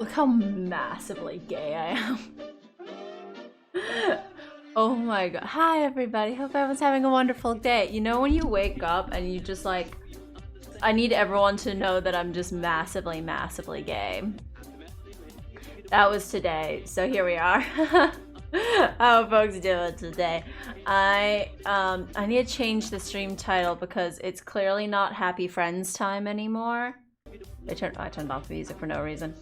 Look how massively gay I am. Oh my god. Hi everybody, hope everyone's having a wonderful day. You know when you wake up and you just like, I need everyone to know that I'm just massively, massively gay. That was today, so here we are. How are folks doing today? I need to change the stream title because it's clearly not Happy Friends time anymore. I turned off the music for no reason.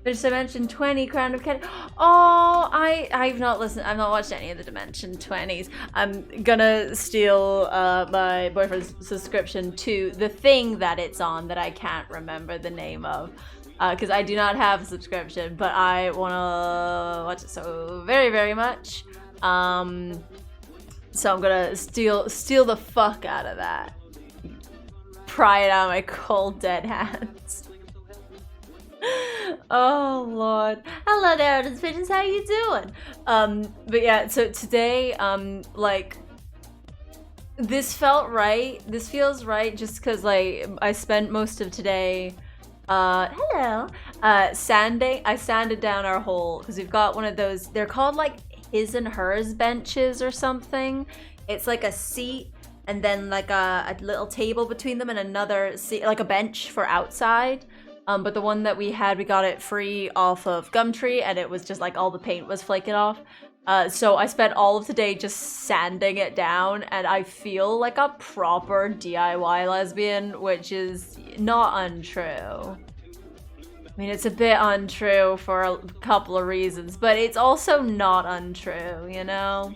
There's Dimension 20, Crown of Ken. Oh, I've not listened. I've not watched any of the Dimension 20s. I'm gonna steal my boyfriend's subscription to the thing that it's on that I can't remember the name of, because I do not have a subscription, but I wanna watch it so very, very much. So I'm gonna steal the fuck out of that. Pry it out of my cold dead hands. Oh lord. Hello there, Artist Pigeons, how you doing? But yeah, so today, like, this felt right. This feels right just because, like, I spent most of today, sanding. I sanded down our hole because we've got one of those, they're called like his and hers benches or something. It's like a seat and then like a little table between them and another seat, like a bench for outside. But the one that we had, we got it free off of Gumtree, and it was just like all the paint was flaking off. So I spent all of today just sanding it down, and I feel like a proper DIY lesbian, which is not untrue. I mean, it's a bit untrue for a couple of reasons, but it's also not untrue, you know?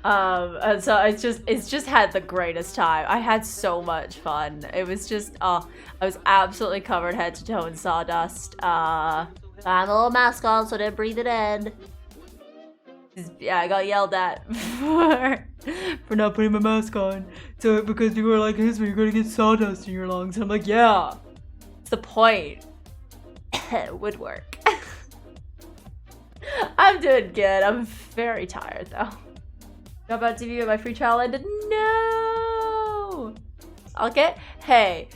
And so it's just had the greatest time. I had so much fun. It was just, I was absolutely covered head to toe in sawdust. I had a little mask on so I didn't breathe it in. Yeah, I got yelled at for not putting my mask on. So because people were like, "Hey, you're gonna get sawdust in your lungs," and I'm like, "Yeah, it's the point." It would work. I'm doing good. I'm very tired though. Drop out TV with my free trial ended. No. Hey,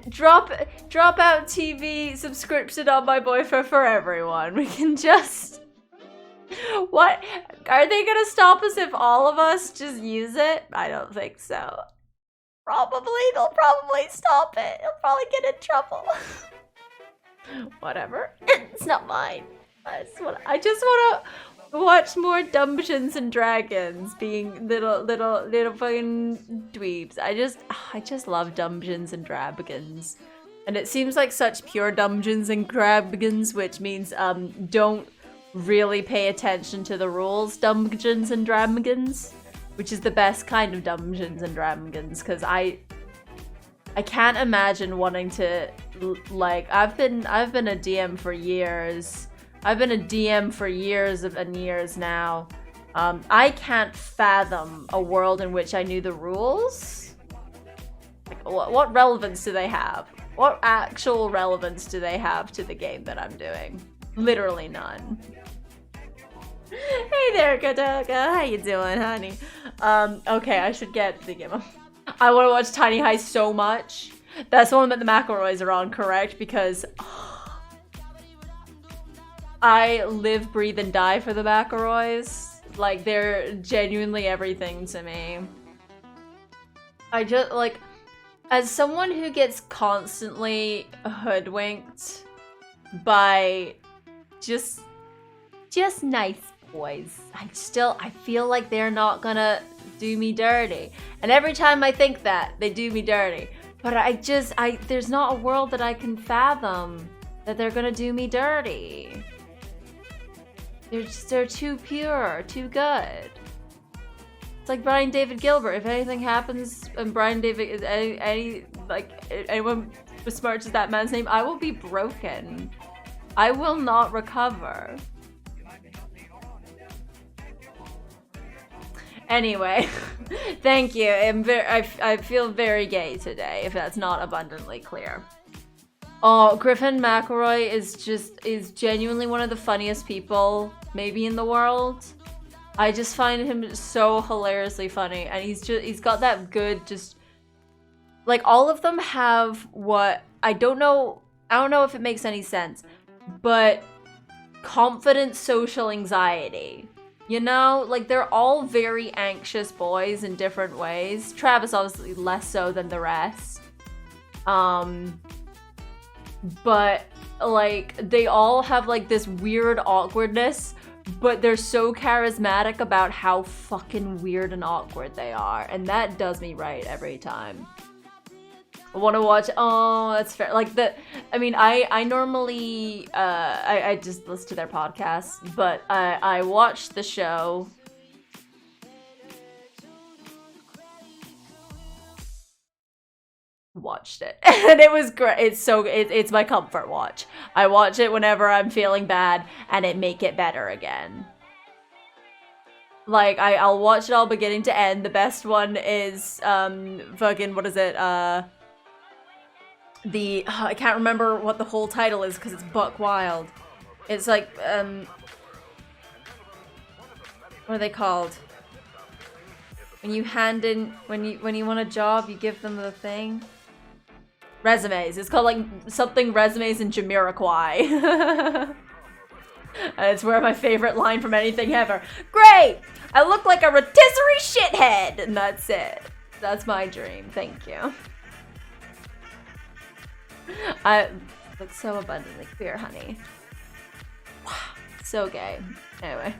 drop out TV subscription on my boyfriend for everyone. We can just. What are they gonna stop us if all of us just use it? I don't think so. They'll probably stop it. He'll probably get in trouble. Whatever. It's not mine. I just wanna watch more Dungeons and Dragons being little fucking dweebs. I just love Dungeons and Dragons. And it seems like such pure Dungeons and Dragons, which means don't really pay attention to the rules Dungeons and Dragons, which is the best kind of Dungeons and Dragons, because I can't imagine wanting to, like, I've been a DM for years. I've been a DM for years and years now. I can't fathom a world in which I knew the rules. Like, what relevance do they have? What actual relevance do they have to the game that I'm doing? Literally none. Hey there, Kadoka. How you doing, honey? Okay, I should get the game. I want to watch Tiny High so much. That's the one that the McElroys are on, correct? Because I live, breathe, and die for the McElroys. Like, they're genuinely everything to me. I just, like, as someone who gets constantly hoodwinked by just nice boys, I feel like they're not gonna do me dirty. And every time I think that, they do me dirty. But there's not a world that I can fathom that they're gonna do me dirty. They're too pure, too good. It's like Brian David Gilbert. If anything happens and Brian David is anyone besmirches that man's name, I will be broken. I will not recover. Anyway, thank you. I feel very gay today, if that's not abundantly clear. Oh, Griffin McElroy is genuinely one of the funniest people maybe in the world. I just find him so hilariously funny, and he's got that good, just like, all of them have what I don't know I don't know if it makes any sense, but confident social anxiety. You know, like they're all very anxious boys in different ways. Travis obviously less so than the rest. But like they all have like this weird awkwardness, but they're so charismatic about how fucking weird and awkward they are, and that does me right every time. I want to watch. Oh, that's fair. Like I mean, I normally I just listen to their podcasts, but I watched the show. Watched it and it was great. It's my comfort watch. I watch it whenever I'm feeling bad and it make it better again. Like I'll watch it all beginning to end. The best one is fucking what is it? I can't remember what the whole title is because it's buck wild. It's like what are they called? When you hand in when you want a job, you give them the thing. Resumes. It's called like something resumes in Jamiroquai. It's where my favorite line from anything ever. Great! I look like a rotisserie shithead! And that's it. That's my dream. Thank you. I look so abundantly queer, honey. Wow. So gay. Anyway.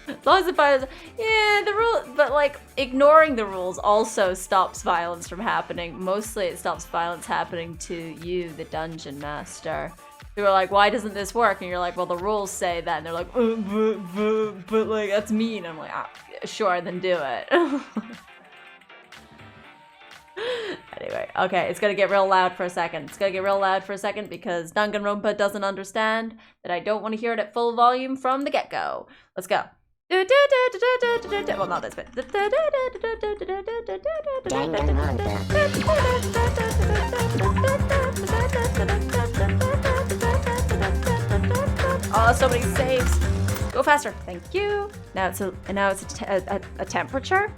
As long as it violence, yeah, the rule, but like ignoring the rules also stops violence from happening. Mostly, it stops violence happening to you, the dungeon master. People are like, "Why doesn't this work?" And you're like, "Well, the rules say that." And they're like, "But like that's mean." I'm like, "Sure, then do it." Anyway, okay, it's gonna get real loud for a second. It's gonna get real loud for a second because Danganronpa doesn't understand that I don't want to hear it at full volume from the get-go. Let's go. Well, not this bit. Oh, so many saves. Go faster. Thank you. Now it's a temperature.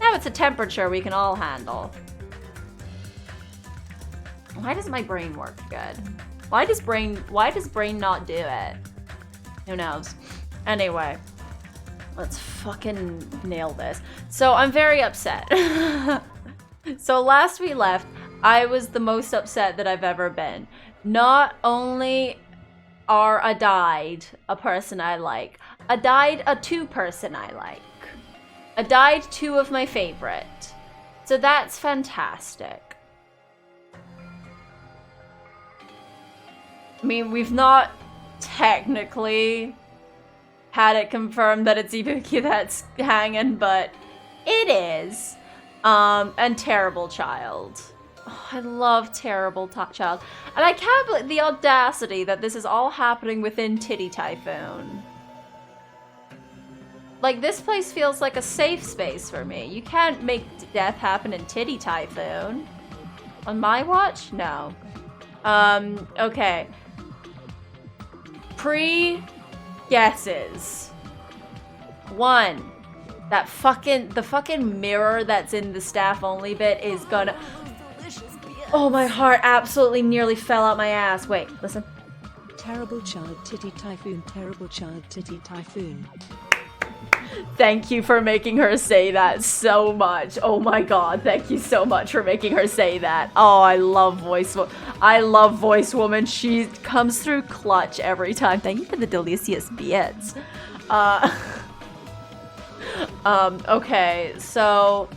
Now it's a temperature we can all handle. Why doesn't my brain work good? Why does brain not do it? Who knows? Anyway. Let's fucking nail this. So I'm very upset. So last we left, I was the most upset that I've ever been. Not only are a died a person I like, a died a two person I like. A died two of my favorite. So that's fantastic. I mean, we've not technically had it confirmed that it's Ibuki that's hanging, but it is. And Terrible Child. Oh, I love Terrible Child. And I can't believe the audacity that this is all happening within Titty Typhoon. Like, this place feels like a safe space for me. You can't make death happen in Titty Typhoon. On my watch? No. Okay. Guesses. One, the fucking mirror that's in the staff only bit is gonna. Oh, my heart absolutely nearly fell out my ass. Wait, listen. Terrible Child Titty Typhoon, Terrible Child Titty Typhoon. Thank you for making her say that so much. Oh my god, thank you so much for making her say that. Oh, I love Voice Woman. She comes through clutch every time. Thank you for the delicious bits. Okay, so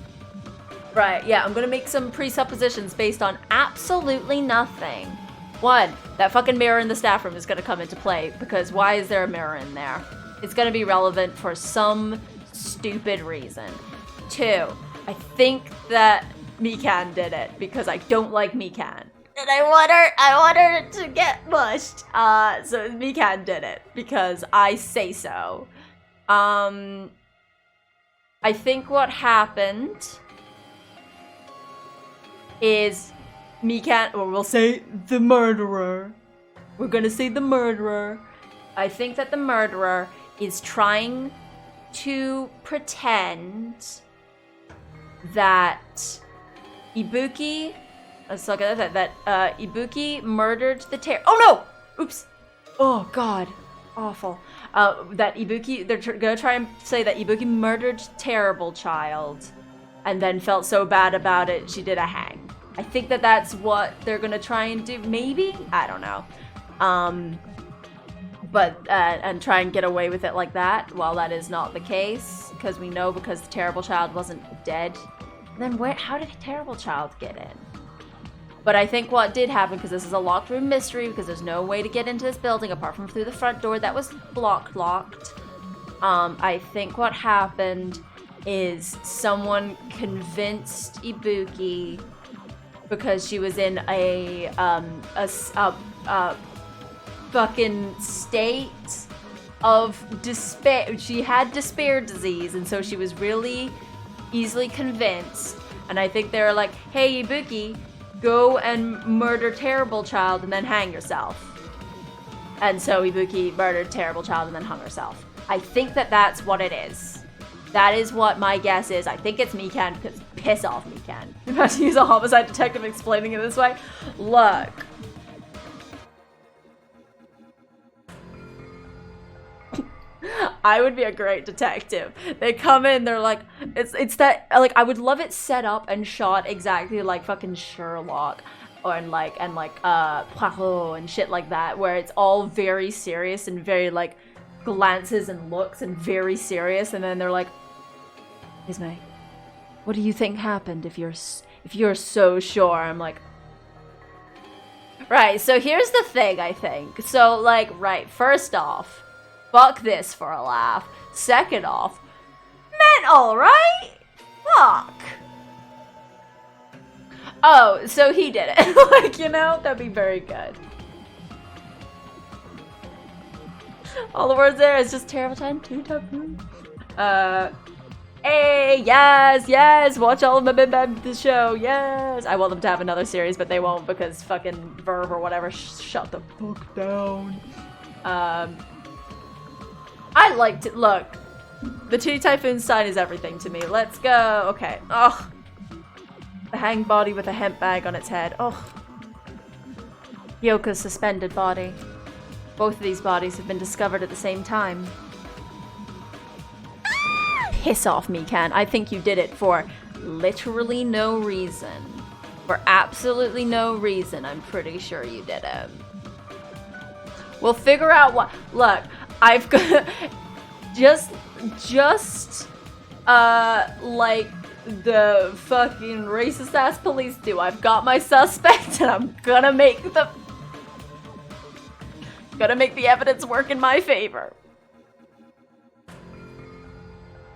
right, yeah, I'm gonna make some presuppositions based on absolutely nothing. One, that fucking mirror in the staff room is gonna come into play because why is there a mirror in there? It's gonna be relevant for some stupid reason. Two, I think that Mikan did it because I don't like Mikan. And I want her to get mushed. So Mikan did it because I say so. I think what happened is Mikan, or we'll say the murderer. We're gonna say the murderer. I think that the murderer is trying to pretend that Ibuki let's look at that Ibuki murdered the oh no! Oops. Oh god. Awful. That Ibuki, they're gonna try and say that Ibuki murdered Terrible Child and then felt so bad about it, she did a hang. I think that that's what they're gonna try and do, maybe? I don't know. And try and get away with it like that, while that is not the case, because we know because the Terrible Child wasn't dead. Then how did Terrible Child get in? But I think what did happen, because this is a locked room mystery, because there's no way to get into this building apart from through the front door that was locked. I think what happened is someone convinced Ibuki, because she was in a fucking state of despair. She had despair disease, and so she was really easily convinced. And I think they were like, hey Ibuki, go and murder Terrible Child and then hang yourself. And so Ibuki murdered Terrible Child and then hung herself. I think that that's what it is. That is what my guess is. I think it's Mikan, because piss off Mikan. I'm about to use a homicide detective explaining it this way. Look. I would be a great detective. They come in, they're like, it's that, like, I would love it set up and shot exactly like fucking Sherlock or Poirot and shit like that, where it's all very serious and very like glances and looks and very serious, and then they're like, Ismay, what do you think happened if you're so sure? I'm like, right, so here's the thing, I think. So like, right, first off, fuck this for a laugh. Second off, mental, right? Fuck. Oh, so he did it. Like, you know, that'd be very good. All the words there is just terrible time, too tough. Hey, yes, watch all of the show, yes. I want them to have another series, but they won't because fucking Verve or whatever, shut the fuck down. I liked it. Look, the Titty Typhoon sign is everything to me. Let's go. Okay. Oh, the hanged body with a hemp bag on its head. Oh, Hiyoko's suspended body. Both of these bodies have been discovered at the same time. Piss off, Mikan. I think you did it for literally no reason. For absolutely no reason. I'm pretty sure you did it. We'll figure out what. Look, I've got just like the fucking racist ass police do. I've got my suspect, and I'm gonna make the evidence work in my favor.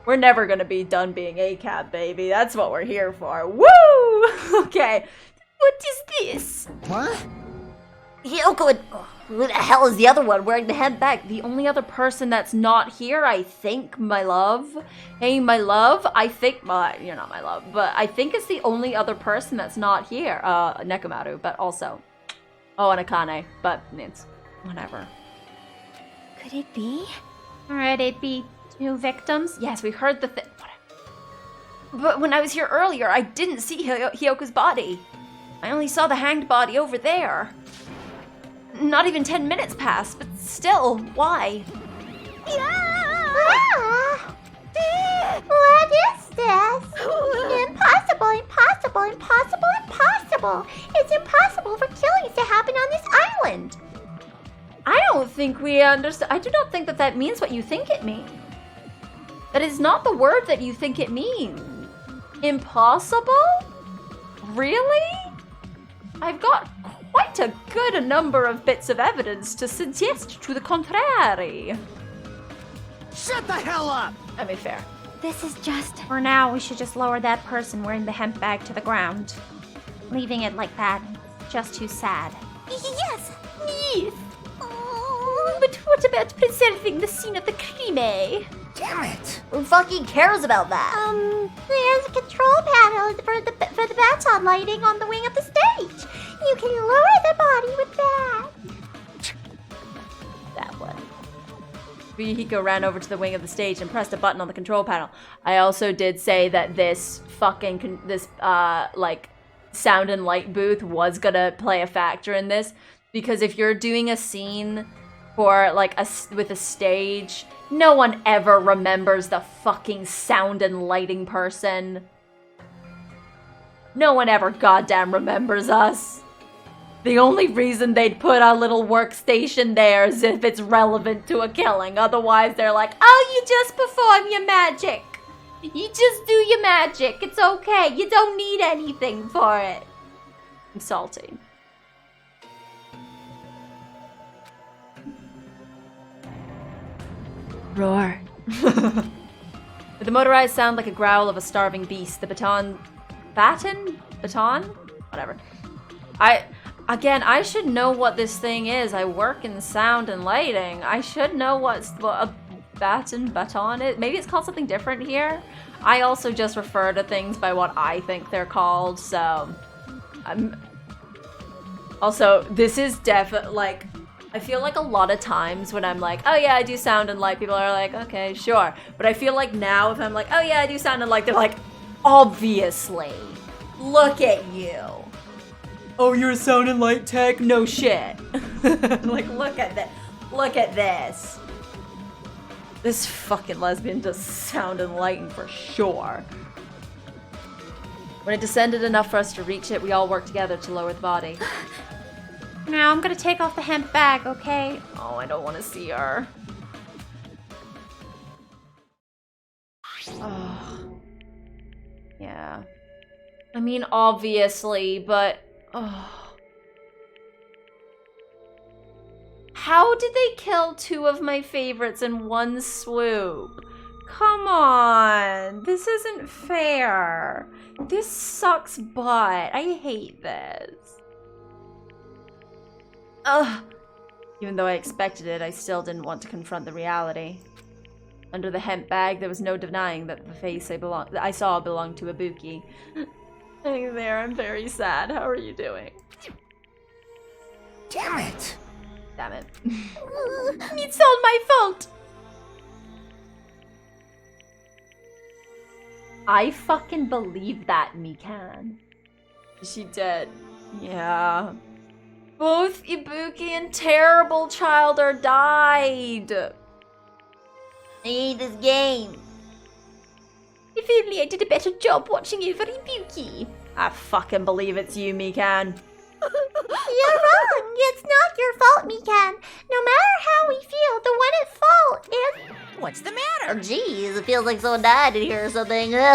We're never gonna be done being ACAB, baby. That's what we're here for. Woo! Okay. What is this? What? Hiyoko, who the hell is the other one wearing the hemp bag? The only other person that's not here, I think, my love. Hey, my love, I think, well, you're not my love, but I think it's the only other person that's not here. Nekomaru, but also, oh, and Akane, but it's whatever. Could it be? Or would it be 2 victims? Yes, we heard the thing. But when I was here earlier, I didn't see Hiyoko's body. I only saw the hanged body over there. Not even 10 minutes passed, but still, why? Ah! What is this? Impossible. It's impossible for killings to happen on this island. I don't think we understand. I do not think that that means what you think it means. That is not the word that you think it means. Impossible? Really? I've got quite a good number of bits of evidence to suggest to the contrary. Shut the hell up! I mean, fair. This is just... For now, we should just lower that person wearing the hemp bag to the ground. Leaving it like that, just too sad. Yes! But what about preserving the scene of the crime? Damn it! Who fucking cares about that? There's a control panel for the baton lighting on the wing of the stage. You can lower the body with that. That one. Hiko ran over to the wing of the stage and pressed a button on the control panel. I also did say that this fucking, sound and light booth was gonna play a factor in this, because if you're doing a scene for like with a stage, no one ever remembers the fucking sound and lighting person. No one ever goddamn remembers us. The only reason they'd put a little workstation there is if it's relevant to a killing. Otherwise, they're like, oh, you just perform your magic. You just do your magic. It's okay. You don't need anything for it. I'm salty. Roar. With the motorized sound like a growl of a starving beast, the baton? Whatever. I should know what this thing is. I work in sound and lighting. I should know what a baton is. Maybe it's called something different here. I also just refer to things by what I think they're called, so also, this is definitely, like, I feel like a lot of times when I'm like, oh yeah, I do sound and light, people are like, okay, sure. But I feel like now if I'm like, oh yeah, I do sound and light, they're like, obviously. Look at you. Oh, you're a sound and light tech? No shit. Like, look at that. Look at this. This fucking lesbian does sound and lighting for sure. When it descended enough for us to reach it, we all worked together to lower the body. Now I'm gonna take off the hemp bag, okay? Oh, I don't want to see her. Oh. Yeah. I mean, obviously, but... Oh. How did they kill two of my favorites in one swoop? Come on. This isn't fair. This sucks butt. I hate this. Ugh. Even though I expected it, I still didn't want to confront the reality. Under the hemp bag, there was no denying that the face I saw belonged to Ibuki. Hey there, I'm very sad. How are you doing? Damn it! Damn it. It's all my fault! I fucking believe that, Mikan. She dead. Yeah. Both Ibuki and Terrible Child are died. I hate this game. If only I did a better job watching over Ibuki. I fucking believe it's you, Mikan. You're wrong. It's not your fault, Mikan. No matter how we feel, the one at fault is... What's the matter? Oh, geez, it feels like someone died in here or something. Hey!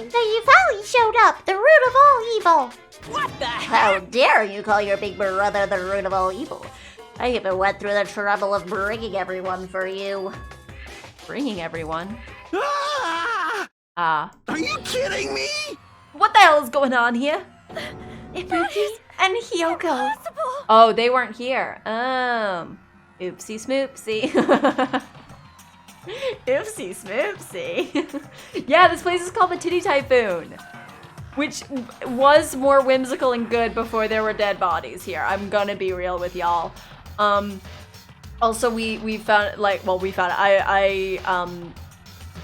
So you finally showed up, the root of all evil. What the How heck? dare you call your big brother the root of all evil? I even went through the trouble of bringing everyone for you. Bringing everyone. Ah! Are you kidding me? What the hell is going on here? Ibuki and Hiyoko. Oh, they weren't here. Oopsie smoopsie. Oopsie smoopsie. Yeah, this place is called the Titty Typhoon, which was more whimsical and good before there were dead bodies here. I'm gonna be real with y'all. Also, we found, like, well, we found, I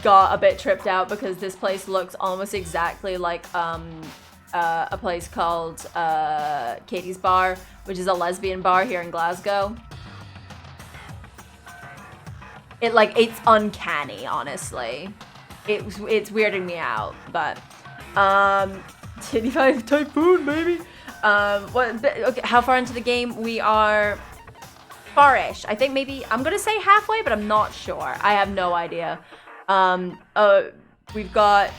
got a bit tripped out because this place looks almost exactly like a place called Katie's Bar, which is a lesbian bar here in Glasgow. It's uncanny, honestly. It's weirding me out, but Titty Typhoon, baby. Okay, how far into the game? We are far-ish. I think maybe, I'm gonna say halfway, but I'm not sure. I have no idea. We've got,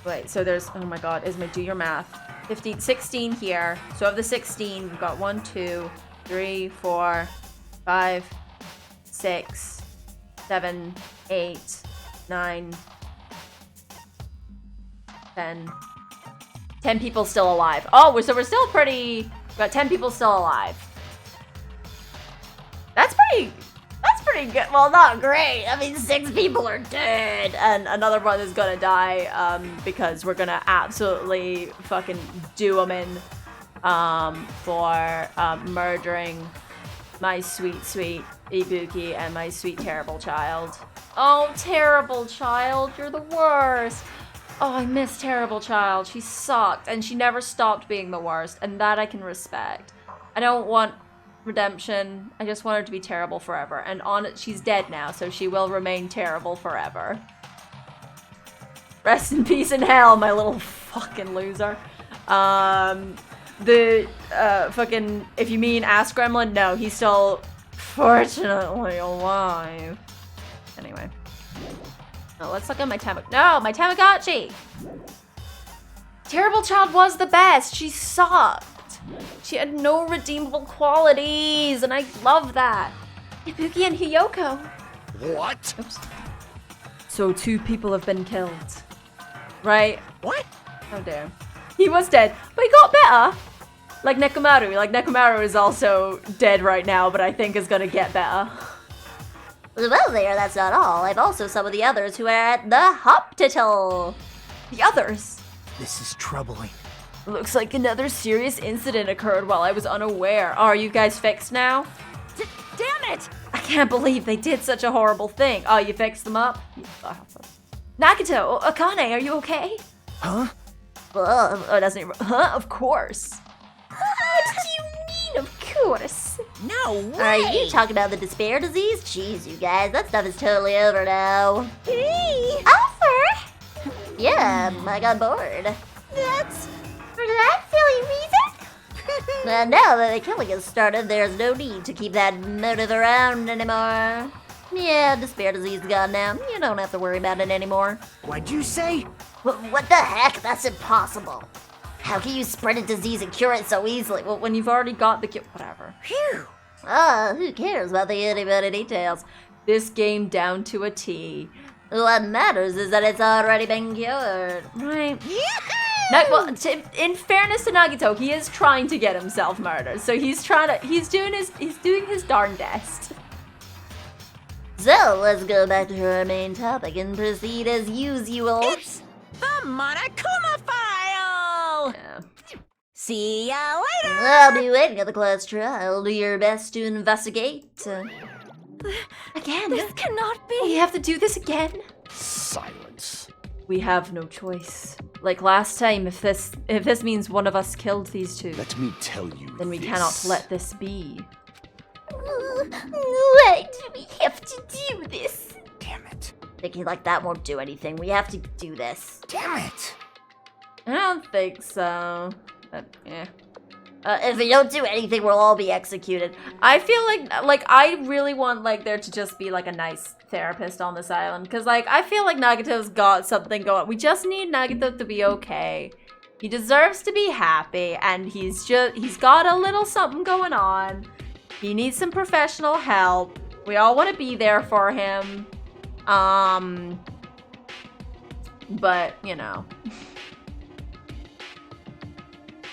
wait, so there's, oh my god, Isma, do your math. 15, 16 here. So of the 16, we've got 1, 2, 3, 4, 5, 6, 7, 8, 9, 10. 10 people still alive. Oh, so we're still pretty, we've got 10 people still alive. That's pretty good. Well, not great. I mean, 6 people are dead, and another one is gonna die because we're gonna absolutely fucking do them in for murdering my sweet, sweet Ibuki and my sweet, terrible child. Oh, Terrible Child, you're the worst. Oh, I miss Terrible Child. She sucked, and she never stopped being the worst, and that I can respect. I don't want redemption. I just want her to be terrible forever. And on it, she's dead now, so she will remain terrible forever. Rest in peace in hell, my little fucking loser. Fucking, if you mean Ass Gremlin, no, he's still fortunately alive. Anyway. Oh, let's look at my my Tamagotchi! Terrible Child was the best. She sucked. She had no redeemable qualities, and I love that. Ibuki and Hiyoko. What? Oops. So 2 people have been killed. Right? What? How dare. He was dead, but he got better. Like Nekomaru. Like Nekomaru is also dead right now, but I think is gonna get better. Well there, that's not all. I've also some of the others who are at the hospital. The others? This is troubling. Looks like another serious incident occurred while I was unaware. Oh, are you guys fixed now? Damn it! I can't believe they did such a horrible thing. Oh, you fixed them up? Nagito, Akane, are you okay? Huh? Oh, that's not even, huh? Of course. What do you mean, of course? No way! Are you talking about the despair disease? Jeez, you guys, that stuff is totally over now. Hey! Over? Yeah, I got bored. That's... For that silly reason? Now that the killing has started, there's no need to keep that motive around anymore. Yeah, despair disease is gone now. You don't have to worry about it anymore. What'd you say? What the heck? That's impossible. How can you spread a disease and cure it so easily? Well, when you've already got the cure, whatever. Phew! Who cares about the itty-bitty details? This game down to a T. What matters is that it's already been cured. Right. Yahoo! Well, in fairness to Nagito, he is trying to get himself murdered. So he's doing his darndest. So, let's go back to our main topic and proceed as usual. It's the Monokuma File! Yeah. See ya later! I'll be waiting at the class trial. Do your best to investigate. Again? This cannot be! We have to do this again? Silence. We have no choice. Like last time, if this means one of us killed these 2, Let me tell you then we this. cannot let this be. Why do we have to do this? Damn it. Thinking like that won't do anything. We have to do this. Damn it! I don't think so. But, yeah. If we don't do anything, we'll all be executed. I feel like I really want like there to just be like a nice therapist on this island, because like I feel like Nagito's got something going. We just need Nagito to be okay. He deserves to be happy, and he's got a little something going on. He needs some professional help. We all want to be there for him. But you know.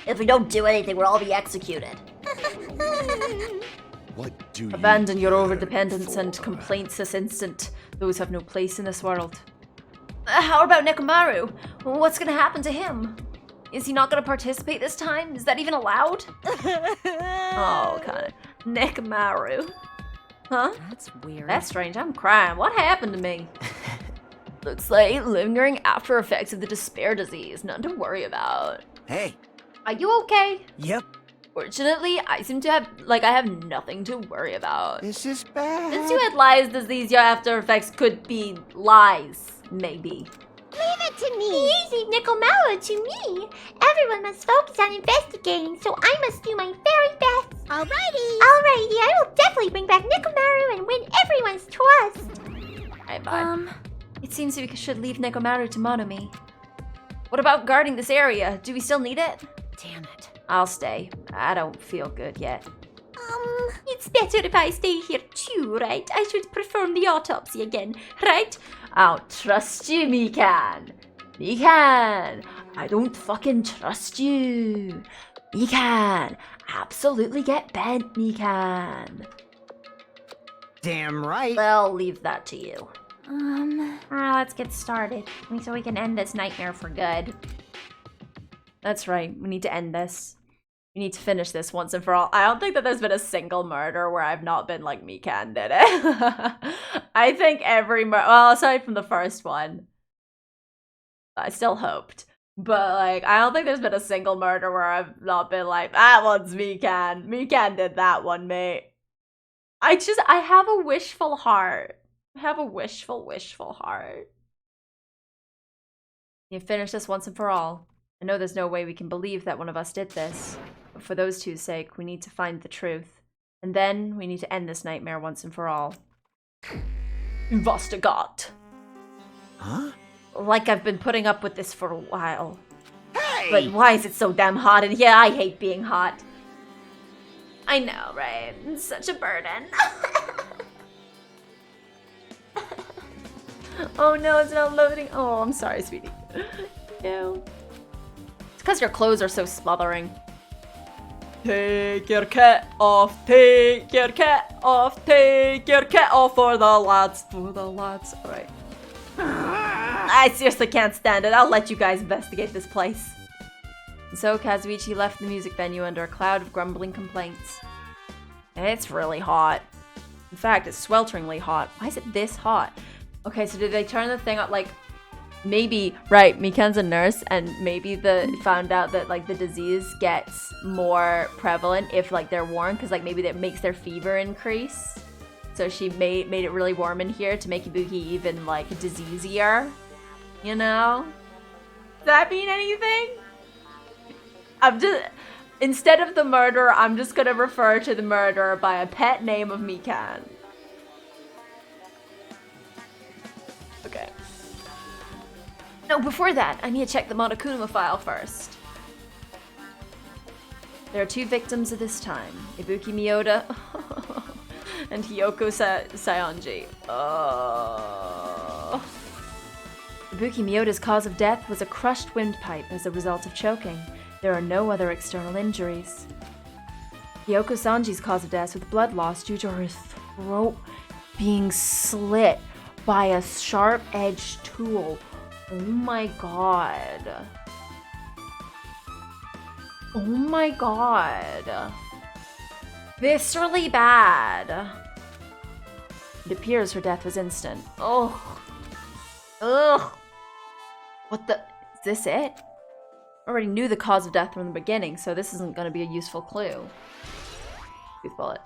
If we don't do anything, we'll all be executed. What do you Abandon your care overdependence for? and complaints this instant. Those have no place in this world. How about Nekomaru? What's gonna happen to him? Is he not gonna participate this time? Is that even allowed? Oh, kind of. Nekomaru. Huh? That's weird. That's strange. I'm crying. What happened to me? Looks like lingering after effects of the despair disease. Nothing to worry about. Hey. Are you okay? Yep. Fortunately, I seem to have, I have nothing to worry about. This is bad. Since you had lies disease, your after effects could be lies, maybe. Leave it to me. Easy, Nekomaru, to me. Everyone must focus on investigating, so I must do my very best. Alrighty, I will definitely bring back Nekomaru and win everyone's trust. Alright, bye. It seems we should leave Nekomaru to Monomi. What about guarding this area? Do we still need it? Damn it. I'll stay. I don't feel good yet. It's better if I stay here too, right? I should perform the autopsy again, right? I don't trust you, Mikan. Mikan, I don't fucking trust you. Mikan, absolutely get bent, Mikan. Damn right. I'll leave that to you. Let's get started, so we can end this nightmare for good. That's right, we need to end this. We need to finish this once and for all. I don't think that there's been a single murder where I've not been like, Mikan did it. I think every well, aside from the first one. I still hoped. But, like, I don't think there's been a single murder where I've not been like, that one's Mikan. Mikan did that one, mate. I have a wishful heart. I have a wishful heart. You finish this once and for all. I know there's no way we can believe that one of us did this. But for those two's sake, we need to find the truth. And then we need to end this nightmare once and for all. Investigat. Huh? Like I've been putting up with this for a while. Hey! But why is it so damn hot in here? I hate being hot. I know, right? It's such a burden. Oh no, it's not loading. Oh, I'm sorry, sweetie. No. It's because your clothes are so smothering. Take your cat off, take your cat off, take your cat off for the lads. For the lads. Alright. I seriously can't stand it. I'll let you guys investigate this place. And so Kazuichi left the music venue under a cloud of grumbling complaints. It's really hot. In fact, it's swelteringly hot. Why is it this hot? Okay, so did they turn the thing up, like, maybe, right, Mikan's a nurse, and maybe found out that, like, the disease gets more prevalent if, like, they're warm, because, like, maybe that makes their fever increase. So she made it really warm in here to make Ibuki even, like, diseasier. You know? Does that mean anything? Instead of the murderer, I'm just gonna refer to the murderer by a pet name of Mikan. Okay. No, before that, I need to check the Monokuma file first. There are 2 victims at this time. Ibuki Miyoda and Hiyoko Sayonji. Ibuki Miyoda's cause of death was a crushed windpipe as a result of choking. There are no other external injuries. Hiyoko Sanji's cause of death was blood loss due to her throat being slit by a sharp-edged tool. Oh my god. Oh my god. Viscerally bad. It appears her death was instant. Oh. Ugh. What the? Is this it? I already knew the cause of death from the beginning, so this isn't going to be a useful clue. Tooth bullet.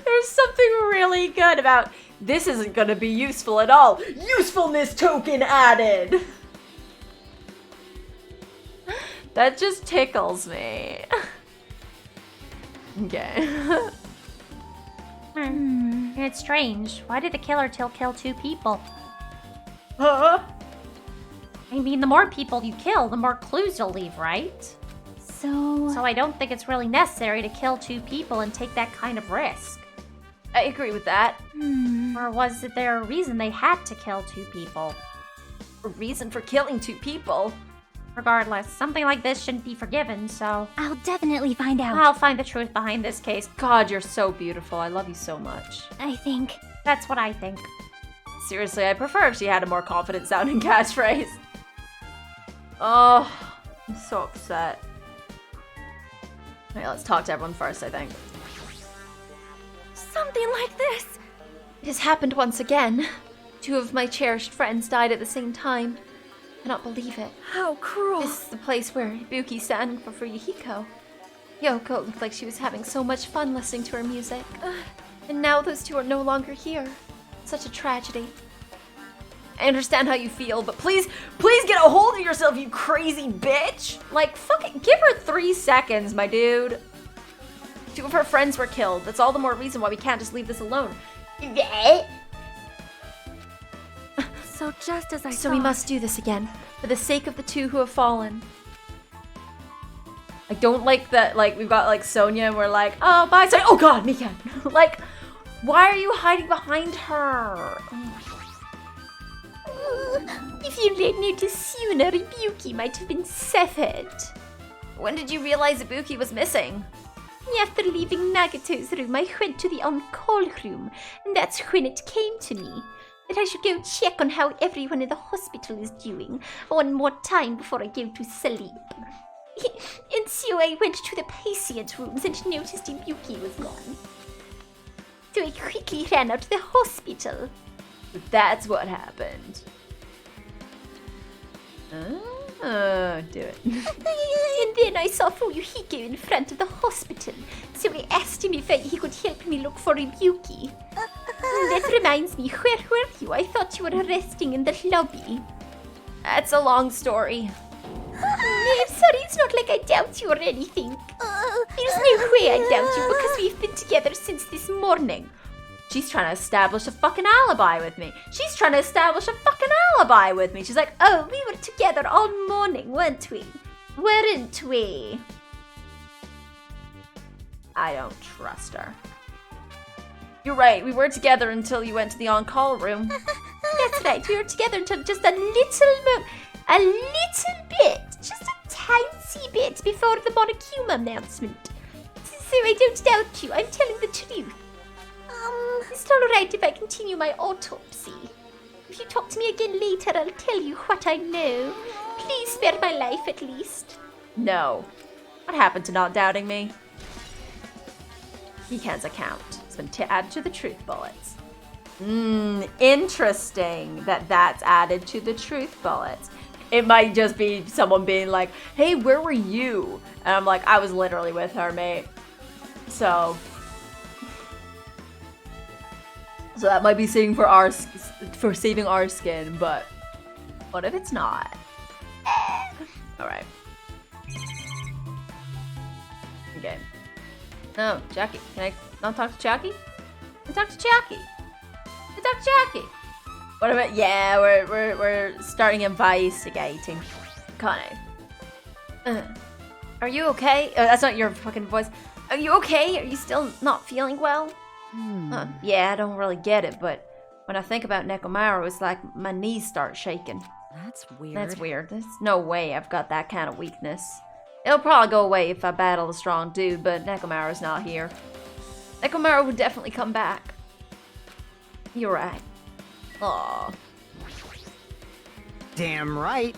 There's something really good about this isn't going to be useful at all. Usefulness token added! That just tickles me. Okay. It's strange. Why did the killer kill 2 people? Huh? I mean, the more people you kill, the more clues you'll leave, right? So So I don't think it's really necessary to kill 2 people and take that kind of risk. I agree with that. Or was it there a reason they had to kill 2 people? A reason for killing 2 people? Regardless, something like this shouldn't be forgiven, so I'll definitely find out. I'll find the truth behind this case. God, you're so beautiful. I love you so much. I think. That's what I think. Seriously, I prefer if she had a more confident sounding catchphrase. Oh, I'm so upset. Okay, let's talk to everyone first, I think. Something like this. It has happened once again. 2 of my cherished friends died at the same time. I cannot believe it. How cruel. This is the place where Ibuki sang for Hiyoko. Hiyoko looked like she was having so much fun listening to her music. And now those 2 are no longer here. Such a tragedy. I understand how you feel, but please get a hold of yourself, you crazy bitch! Like, fucking give her 3 seconds, my dude. 2 of her friends were killed. That's all the more reason why we can't just leave this alone. So just as I So thought. we must do this again, for the sake of the 2 who have fallen. I don't like that, like, we've got, like, Sonia and we're like, oh, bye, Sonia. Oh god, Mikan! Like, why are you hiding behind her? If you'd let notice sooner, Ibuki might have been severed. When did you realize Ibuki was missing? After leaving Nagato's room, I went to the on-call room, and that's when it came to me. that I should go check on how everyone in the hospital is doing one more time before I go to sleep. And so I went to the patient rooms and noticed Ibuki was gone. So I quickly ran out to the hospital. That's what happened. Do it. And then I saw Fuyuhiko in front of the hospital, so I asked him if he could help me look for Ibuki. That reminds me, where were you? I thought you were resting in the lobby. That's a long story. I'm sorry, it's not like I doubt you or anything. There's no way I doubt you because we've been together since this morning. She's trying to establish a fucking alibi with me. She's like, Oh, we were together all morning, weren't we? Weren't we? I don't trust her. You're right, we were together until you went to the on-call room. That's right, we were together until just a little bit, just a tiny bit before the Monokuma announcement. So I don't doubt you, I'm telling the truth. Is it alright if I continue my autopsy? If you talk to me again later, I'll tell you what I know. Please spare my life at least. No. What happened to not doubting me? Hekan's account has been added to the truth bullets. Interesting that that's added to the truth bullets. It might just be someone being like, hey, where were you? And I'm like, I was literally with her, mate. So that might be saving for saving our skin, but what if it's not? All right. Okay. No, Jackie. Can I not talk to Jackie? Can I talk to Jackie? Can I talk to Jackie? What about? Yeah, we're starting investigating. Kane. Are you okay? Oh, that's not your fucking voice. Are you okay? Are you still not feeling well? Yeah, I don't really get it, but when I think about Nekomaru, it's like my knees start shaking. That's weird. That's weird. There's no way I've got that kind of weakness. It'll probably go away if I battle a strong dude, but Nekomaru's not here. Nekomaru would definitely come back. You're right. Aww. Damn right.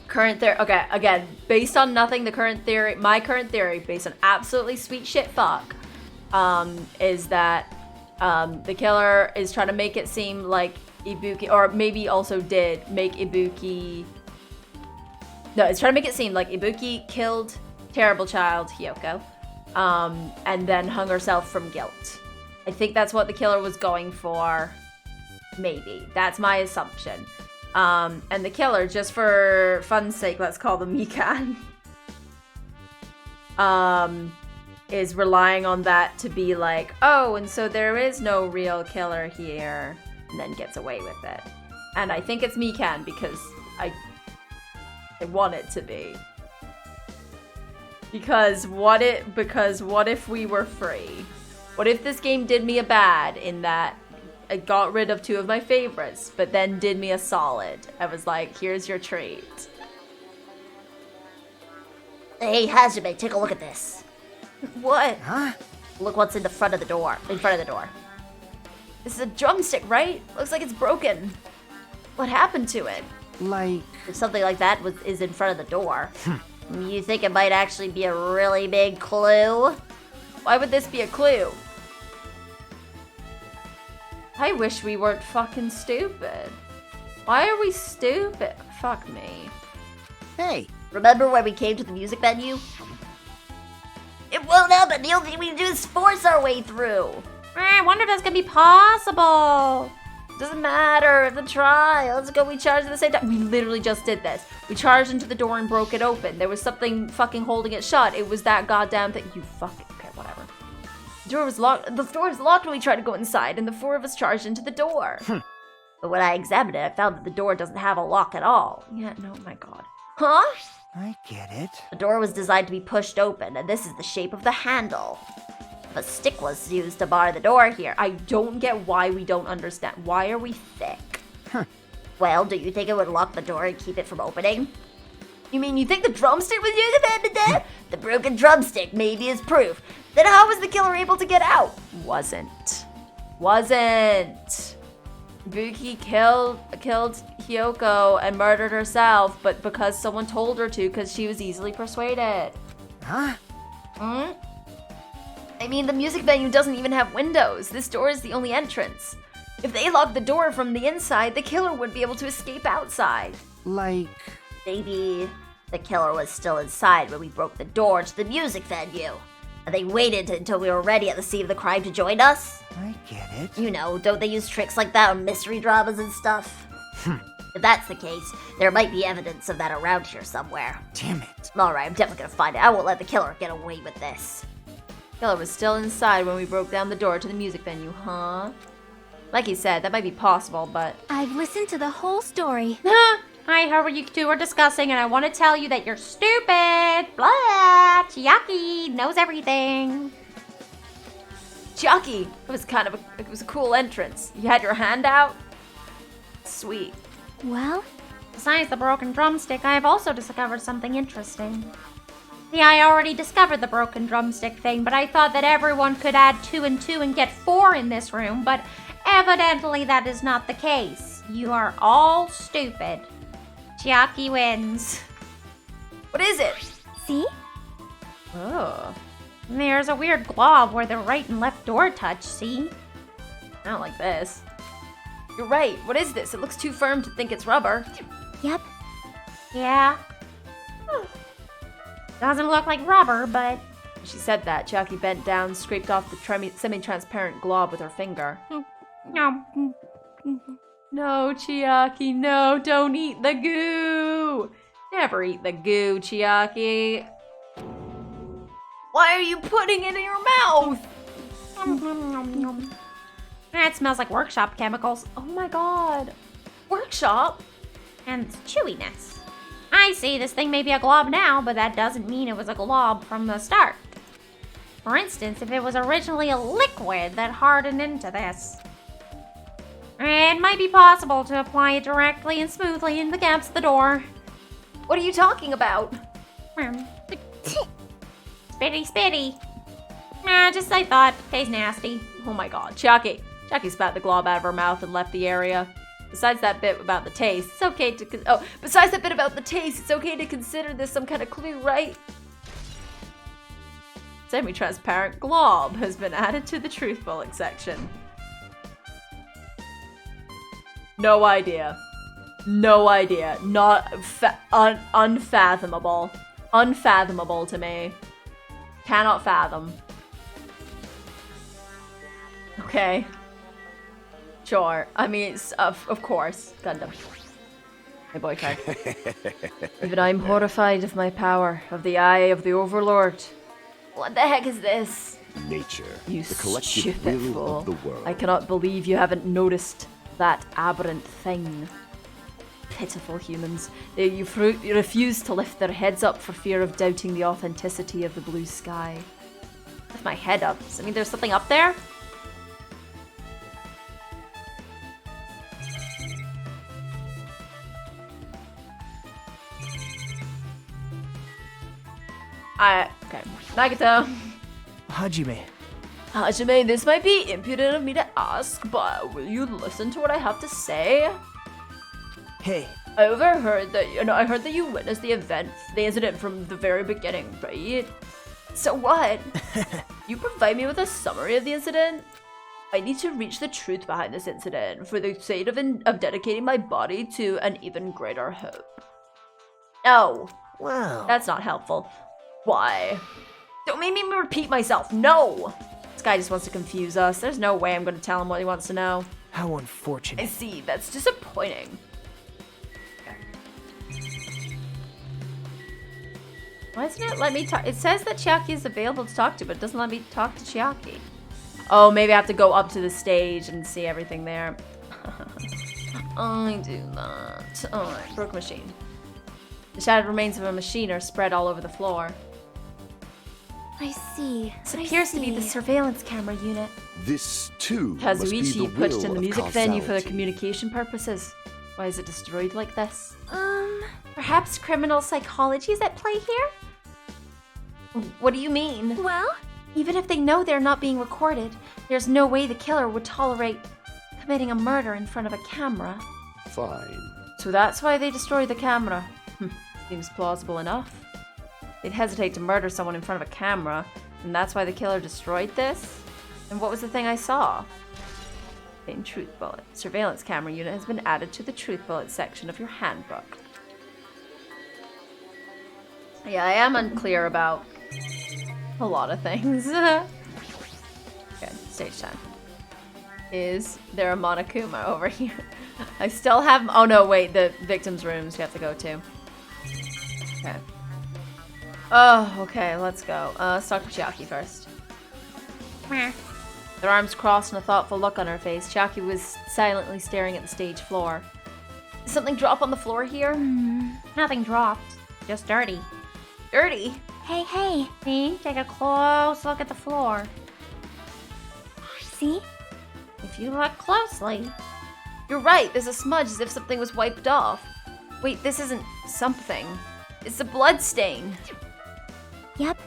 Current theory. Okay, again, based on nothing, my current theory, based on absolutely sweet shit fuck, is that the killer is trying to make it seem like Ibuki, or maybe also did make Ibuki. No, it's trying to make it seem like Ibuki killed terrible child Hiyoko, and then hung herself from guilt. I think that's what the killer was going for. Maybe. That's my assumption. And the killer, just for fun's sake, let's call them Mikan, is relying on that to be like, oh, and so there is no real killer here, and then gets away with it. And I think it's Mikan because I want it to be. Because what if we were free? What if this game did me a bad in that it got rid of 2 of my favorites, but then did me a solid? I was like, here's your treat. Hey, Hajime, take a look at this. What? Huh? Look what's in front of the door. This is a drumstick, right? Looks like it's broken. What happened to it? Like... If something like that is in front of the door, you think it might actually be a really big clue? Why would this be a clue? I wish we weren't fucking stupid. Why are we stupid? Fuck me. Hey. Remember when we came to the music venue? It won't happen. The only thing we can do is force our way through. I wonder if that's gonna be possible. Doesn't matter if the try. Let's go. We charged at the same time. We literally just did this. We charged into the door and broke it open. There was something fucking holding it shut. It was that goddamn thing. You fucking... Okay, whatever. The door was locked. The door was locked when we tried to go inside, and the 4 of us charged into the door. But when I examined it, I found that the door doesn't have a lock at all. Yeah, no, my god. Huh? I get it. The door was designed to be pushed open, and this is the shape of the handle. A stick was used to bar the door here. I don't get why we don't understand. Why are we thick? Well, do you think it would lock the door and keep it from opening? You mean you think the drumstick was used? The broken drumstick maybe is proof. Then how was the killer able to get out? Wasn't. Ibuki killed Hiyoko and murdered herself, but because someone told her to, because she was easily persuaded. Huh? Hmm? I mean, the music venue doesn't even have windows. This door is the only entrance. If they locked the door from the inside, the killer wouldn't be able to escape outside. Like... Maybe the killer was still inside when we broke the door to the music venue. And they waited until we were ready at the scene of the crime to join us. I get it. You know, don't they use tricks like that on mystery dramas and stuff? If that's the case, there might be evidence of that around here somewhere. Damn it. Alright, I'm definitely gonna find it. I won't let the killer get away with this. Killer was still inside when we broke down the door to the music venue, huh? Like he said, that might be possible, but... I've listened to the whole story. I heard what you two are discussing, and I want to tell you that you're stupid! Blah! Chiaki knows everything! Chiaki! It was a cool entrance. You had your hand out? Sweet. Well, Besides the broken drumstick, I have also discovered something interesting. See, I already discovered the broken drumstick thing, but I thought that everyone could add 2 and 2 and get 4 in this room, but evidently that is not the case. You are all stupid. Chiaki wins. What is it? see? Oh. There's a weird glob where the right and left door touch, see? I don't like this. You're right. What is this? It looks too firm to think it's rubber. Yep. Yeah. Doesn't look like rubber, but... She said that. Chiaki bent down, scraped off the semi-transparent glob with her finger. No. No, Chiaki, no, don't eat the goo! Never eat the goo, Chiaki. Why are you putting it in your mouth? That smells like workshop chemicals. Oh my god. Workshop? And chewiness. I see, this thing may be a glob now, but that doesn't mean it was a glob from the start. For instance, if it was originally a liquid that hardened into this, it might be possible to apply it directly and smoothly in the gaps of the door. What are you talking about? Spitty. Just I thought. Tastes nasty. Oh my god. Chiaki spat the glob out of her mouth and left the area. Besides that bit about the taste, it's okay to... besides that bit about the taste, it's okay to consider this some kind of clue, right? Semi-transparent glob has been added to the truth bullet section. No idea. Not unfathomable. Unfathomable to me. Cannot fathom. Okay. Sure. I mean, of course. Gundam. My boyfriend. Even I'm horrified of my power, of the eye of the Overlord. What the heck is this? Nature, You the collective stupid will fool. of the world. I cannot believe you haven't noticed that aberrant thing. Pitiful humans. You refuse to lift their heads up for fear of doubting the authenticity of the blue sky. Lift my head up. Does that mean there's something up there? Okay. Nagito. Hajime, this might be impudent of me to ask, but will you listen to what I have to say? Hey, I overheard that, I heard that you witnessed the incident from the very beginning, right? So what? You provide me with a summary of the incident? I need to reach the truth behind this incident for the sake of dedicating my body to an even greater hope. No, wow. that's not helpful. Why? Don't make me repeat myself, no! This guy just wants to confuse us. There's no way I'm going to tell him what he wants to know. How I unfortunate. see, that's disappointing. Why doesn't it let me talk? It says that Chiaki is available to talk to, but it doesn't let me talk to Chiaki. Oh, maybe I have to go up to the stage and see everything there. I do that. Oh, broke machine. The shattered remains of a machine are spread all over the floor. I see. This appears to be the surveillance camera unit. This, too, must be the Kazuichi put it will in the of music venue for the causality. communication purposes. Why is it destroyed like this? Perhaps criminal psychology is at play here? What do you mean? Well, Even if they know they're not being recorded, there's no way the killer would tolerate committing a murder in front of a camera. Fine. So that's why they destroyed the camera. Seems plausible enough. They'd hesitate to murder someone in front of a camera, and that's why the killer destroyed this? And what was the thing I saw? In Truth Bullet. Surveillance camera unit has been added to the Truth Bullet section of your handbook. Yeah, I am unclear about a lot of things. Okay, stage time. Is there a Monokuma over here? I still have... Oh no, wait, the victim's rooms you have to go to. Okay. Oh, okay, let's go. Let's talk to Chiaki first. Their arms crossed and a thoughtful look on her face. Chiaki was silently staring at the stage floor. Did something drop on the floor here? Nothing dropped. Just dirty. Dirty? Hey, hey. See? Take a close look at the floor. See? If you look closely. You're right, there's a smudge as if something was wiped off. Wait, this isn't something. It's a blood stain. Yep,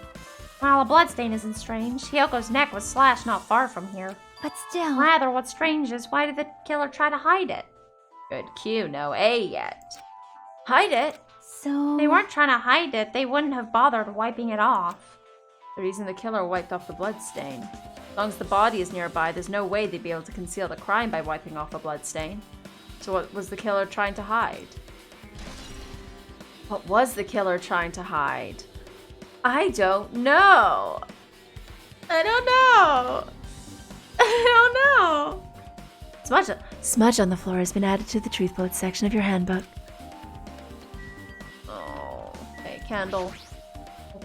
Well, a bloodstain isn't strange. Hiyoko's neck was slashed not far from here. but still. Rather, what's strange is why did the killer try to hide it? Good cue, no A yet. Hide it? So... If they weren't trying to hide it, they wouldn't have bothered wiping it off. The reason the killer wiped off the blood stain. As long as the body is nearby, there's no way they'd be able to conceal the crime by wiping off a blood stain. So what was the killer trying to hide? What was the killer trying to hide? I don't know. I don't know. I don't know. Smudge on the floor has been added to the Truth Bullet section of your handbook. Oh, okay, candle.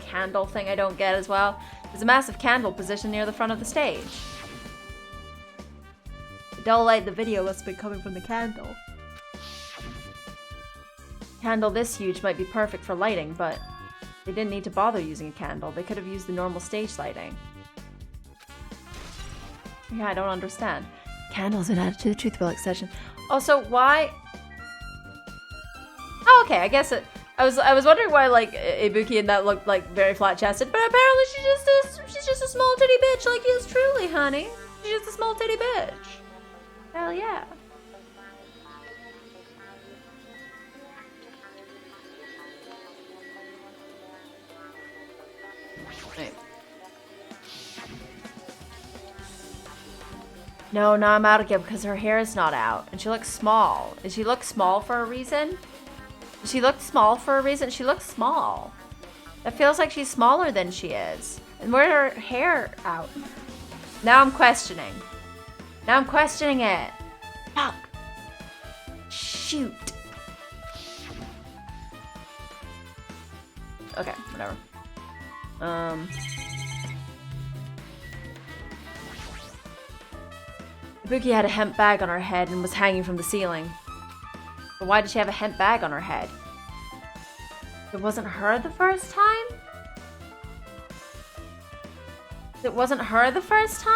Candle thing I don't get as well. There's a massive candle positioned near the front of the stage. The dull light in the video must have been coming from the candle. Candle this huge might be perfect for lighting, but they didn't need to bother using a candle. They could have used the normal stage lighting. Yeah, I don't understand. Candles been added to the Truth Bullet section. Also, why? Oh, okay. I guess I was wondering why like Ibuki and that looked like very flat chested, but apparently she's just a small titty bitch like yours truly, honey. She's just a small titty bitch. Hell yeah. Wait. No, I'm out again because her hair is not out and she looks small. Does she look small for a reason? She looked small for a reason. She looks small. It feels like she's smaller than she is. And where's her hair out? Now I'm questioning. Now I'm questioning it. Fuck. Shoot. Okay, whatever. Ibuki had a hemp bag on her head and was hanging from the ceiling. But why did she have a hemp bag on her head? It wasn't her the first time? It wasn't her the first time?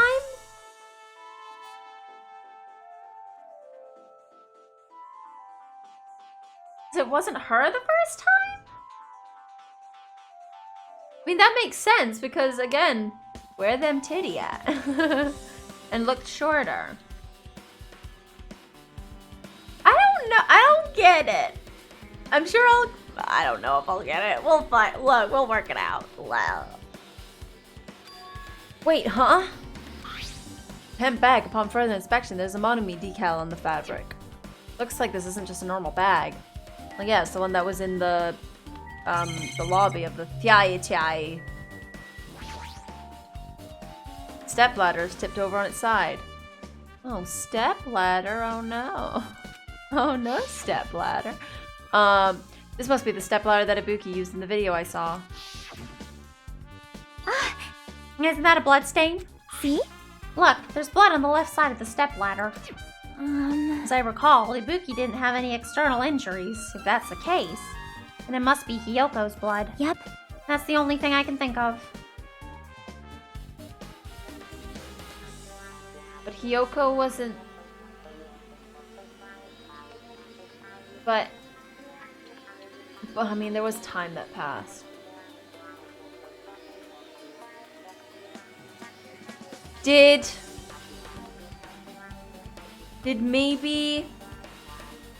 It wasn't her the first time? I mean, that makes sense because, again, where them titty at? And looked shorter. I don't know. I don't get it. I'm sure I don't know if I'll get it. We'll find. Look, we'll work it out. Wait, huh? Hemp bag. Upon further inspection, there's a Monami decal on the fabric. Looks like this isn't just a normal bag. Well, yeah, it's the one that was in the lobby of the Tiai. Step ladder is tipped over on its side. Oh, step ladder. Oh no. Oh no, step ladder. This must be the step ladder that Ibuki used in the video I saw. Isn't that a blood stain? See? Look, there's blood on the left side of the step ladder. As I recall, Ibuki didn't have any external injuries, if that's the case. And it must be Hiyoko's blood. Yep. That's the only thing I can think of. But Hiyoko wasn't... But I mean, there was time that passed. did maybe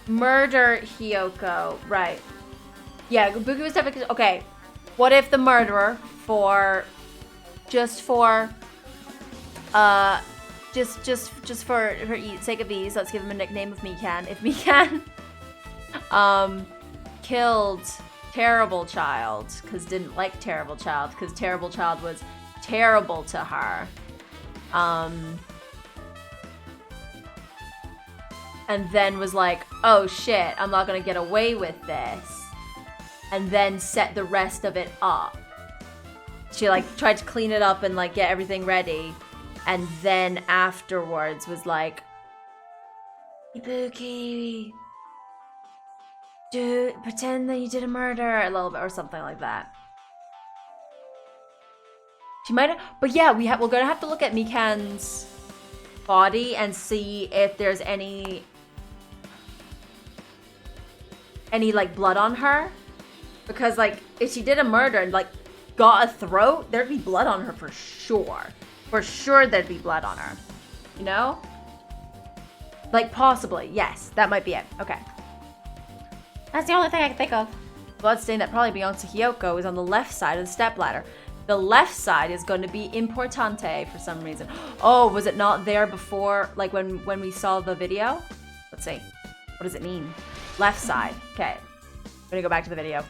murder Hiyoko. Right. Yeah, Ibuki was definitely... Okay, what if the murderer just for sake of ease, let's give him a nickname of Mikan. If Mikan killed Terrible Child, because didn't like Terrible Child, because Terrible Child was terrible to her. And then was like, oh shit, I'm not gonna get away with this. And then set the rest of it up. She like tried to clean it up and like get everything ready. And then afterwards was like, Ibuki, pretend that you did a murder a little bit or something like that. She might have, but yeah, we're gonna have to look at Mikan's body and see if there's any like blood on her, because like if she did a murder and like got a throat, there'd be blood on her for sure. For sure there'd be blood on her, you know? Like possibly, yes, that might be it. Okay. That's the only thing I can think of. Bloodstain that probably belongs to Hiyoko is on the left side of the stepladder. The left side is going to be importante for some reason. Oh, was it not there before, like when we saw the video? Let's see. What does it mean? Left side. Okay. I'm gonna go back to the video.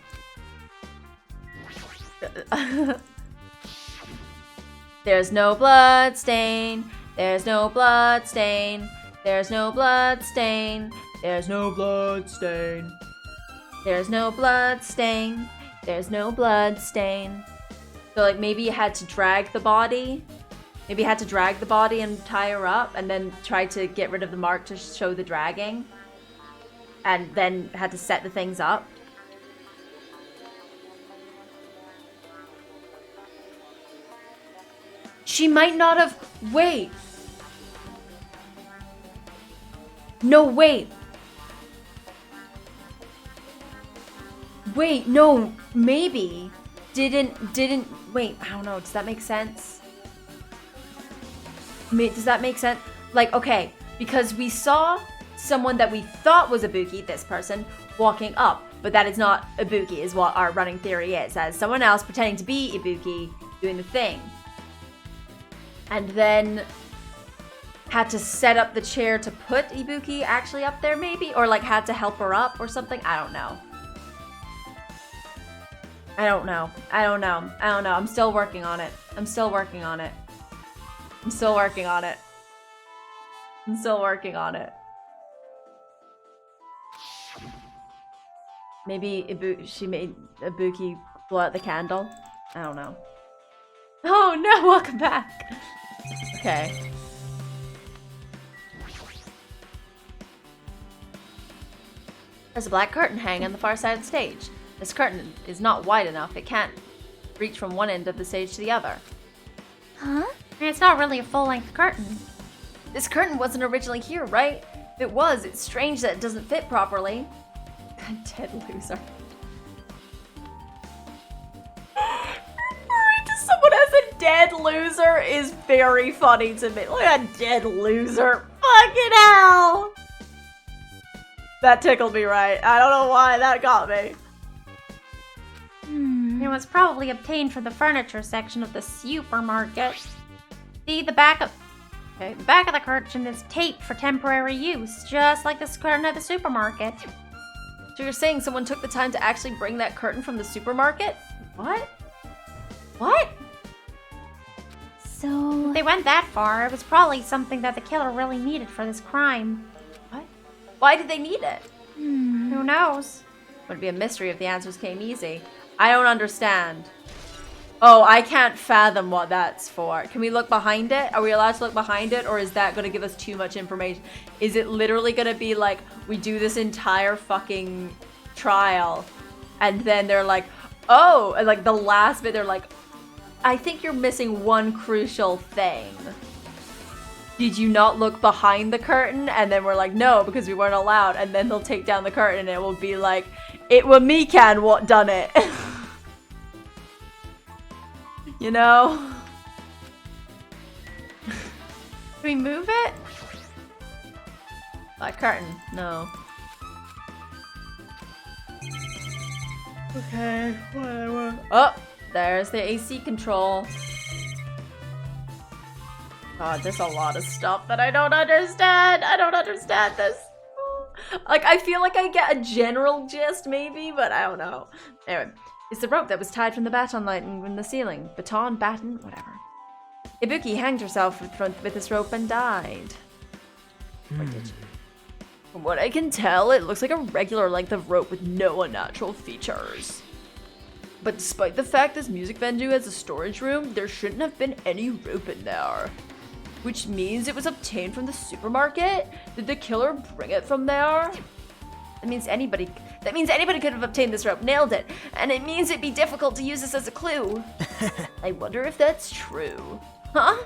There's no blood stain. There's no blood stain. There's no blood stain. There's no blood stain. There's no blood stain. There's no blood stain. So like maybe you had to drag the body. Maybe you had to drag the body and tie her up and then try to get rid of the mark to show the dragging. And then had to set the things up. She might not have... Wait. No, wait. Wait, no, maybe. Didn't... Wait, I don't know. Does that make sense? Does that make sense? Like, okay, because we saw someone that we thought was Ibuki, this person, walking up. But that is not Ibuki, is what our running theory is. As someone else pretending to be Ibuki doing the thing. And then had to set up the chair to put Ibuki actually up there maybe? Or like had to help her up or something? I don't know. I don't know. I don't know. I don't know. I'm still working on it. I'm still working on it. I'm still working on it. I'm still working on it. Maybe she made Ibuki blow out the candle? I don't know. Oh no, welcome back. Okay. There's a black curtain hanging on the far side of the stage. This curtain is not wide enough. It can't reach from one end of the stage to the other. Huh? It's not really a full-length curtain. This curtain wasn't originally here, right? If it was, it's strange that it doesn't fit properly. Dead loser. Referring to someone as a dead loser is very funny to me. Look at a dead loser. Fucking hell. That tickled me right. I don't know why that got me. It was probably obtained from the furniture section of the supermarket. See, the back of the curtain is taped for temporary use, just like the curtain at the supermarket. So you're saying someone took the time to actually bring that curtain from the supermarket? What? What? So... If they went that far, it was probably something that the killer really needed for this crime. What? Why did they need it? Who knows? Would be a mystery if the answers came easy. I don't understand. Oh, I can't fathom what that's for. Can we look behind it? Are we allowed to look behind it? Or is that going to give us too much information? Is it literally going to be like, we do this entire fucking trial, and then they're like, oh, and like the last bit, they're like, I think you're missing one crucial thing. Did you not look behind the curtain? And then we're like, no, because we weren't allowed. And then they'll take down the curtain and it will be like, it was Mikan what done it. You know? Can we move it? Black curtain. No. Okay, whatever. Oh, there's the AC control. God, there's a lot of stuff that I don't understand. I don't understand this. Like, I feel like I get a general gist, maybe, but I don't know. Anyway, it's the rope that was tied from the baton lighting in the ceiling. Baton, baton, whatever. Ibuki hanged herself with this rope and died. Or did she? From what I can tell, it looks like a regular length of rope with no unnatural features. But despite the fact this music venue has a storage room, there shouldn't have been any rope in there. Which means it was obtained from the supermarket? Did the killer bring it from there? That means anybody could have obtained this rope. Nailed it. And it means it'd be difficult to use this as a clue. I wonder if that's true. Huh?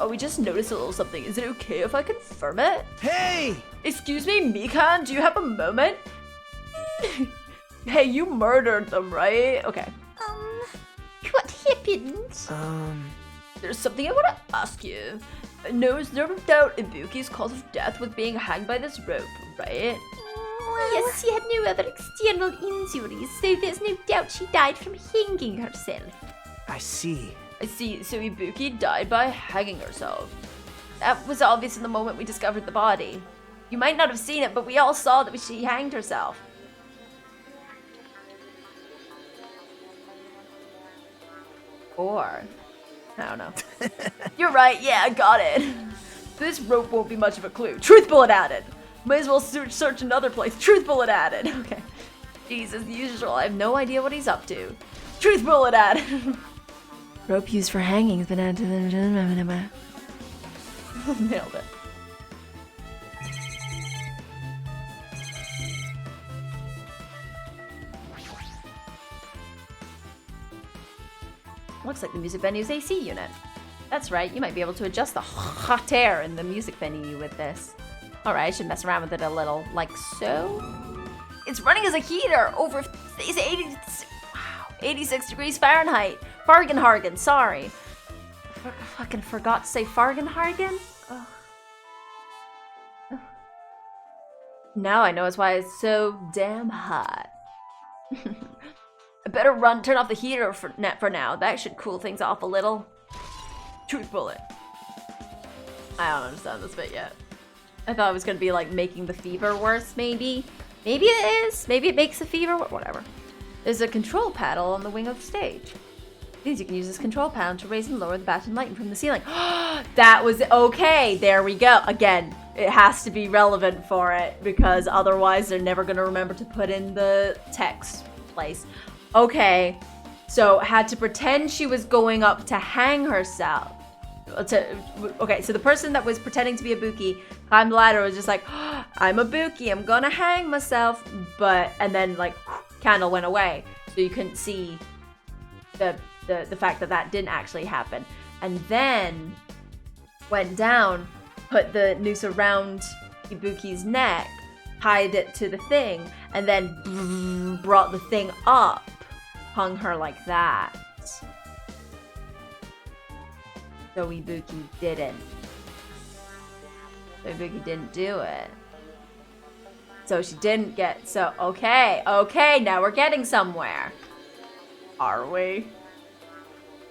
Oh, we just noticed a little something. Is it okay if I confirm it? Hey! Excuse me, Mikan, do you have a moment? Hey, you murdered them, right? Okay. What happened? There's something I want to ask you. No, there's no doubt Ibuki's cause of death was being hanged by this rope, right? Yes, she had no other external injuries, so there's no doubt she died from hanging herself. I see. I see, so Ibuki died by hanging herself. That was obvious in the moment we discovered the body. You might not have seen it, but we all saw that she hanged herself. Or, I don't know. You're right, yeah, I got it. This rope won't be much of a clue. Truth bullet added. Might as well search another place. Truth bullet added. Okay. Jeez, as usual, I have no idea what he's up to. Truth bullet added. Rope used for hanging has been added to the... Nailed it. Looks like the music venue's AC unit. That's right, you might be able to adjust the hot air in the music venue with this. Alright, I should mess around with it a little, like so. It's running as a heater over 86 degrees Fahrenheit. Fargenhargen, sorry. I fucking forgot to say Fargenhargen? Ugh. Now I know it's why it's so damn hot. I better turn off the heater for now. That should cool things off a little. Truth bullet. I don't understand this bit yet. I thought it was gonna be like making the fever worse, maybe. Maybe it is. Maybe it makes the fever whatever. There's a control panel on the wing of the stage. Means you can use this control panel to raise and lower the baton lighting from the ceiling. That was okay. There we go. Again, it has to be relevant for it because otherwise they're never gonna remember to put in the text place. Okay, so had to pretend she was going up to hang herself. Okay, so the person that was pretending to be Ibuki climbed the ladder, was just like, oh, I'm Ibuki, I'm gonna hang myself, and then like candle went away, so you couldn't see the fact that didn't actually happen, and then went down, put the noose around Ibuki's neck, tied it to the thing, and then brought the thing up, hung her like that. So Ibuki didn't. So Ibuki didn't do it. So she didn't get, so okay, now we're getting somewhere. Are we?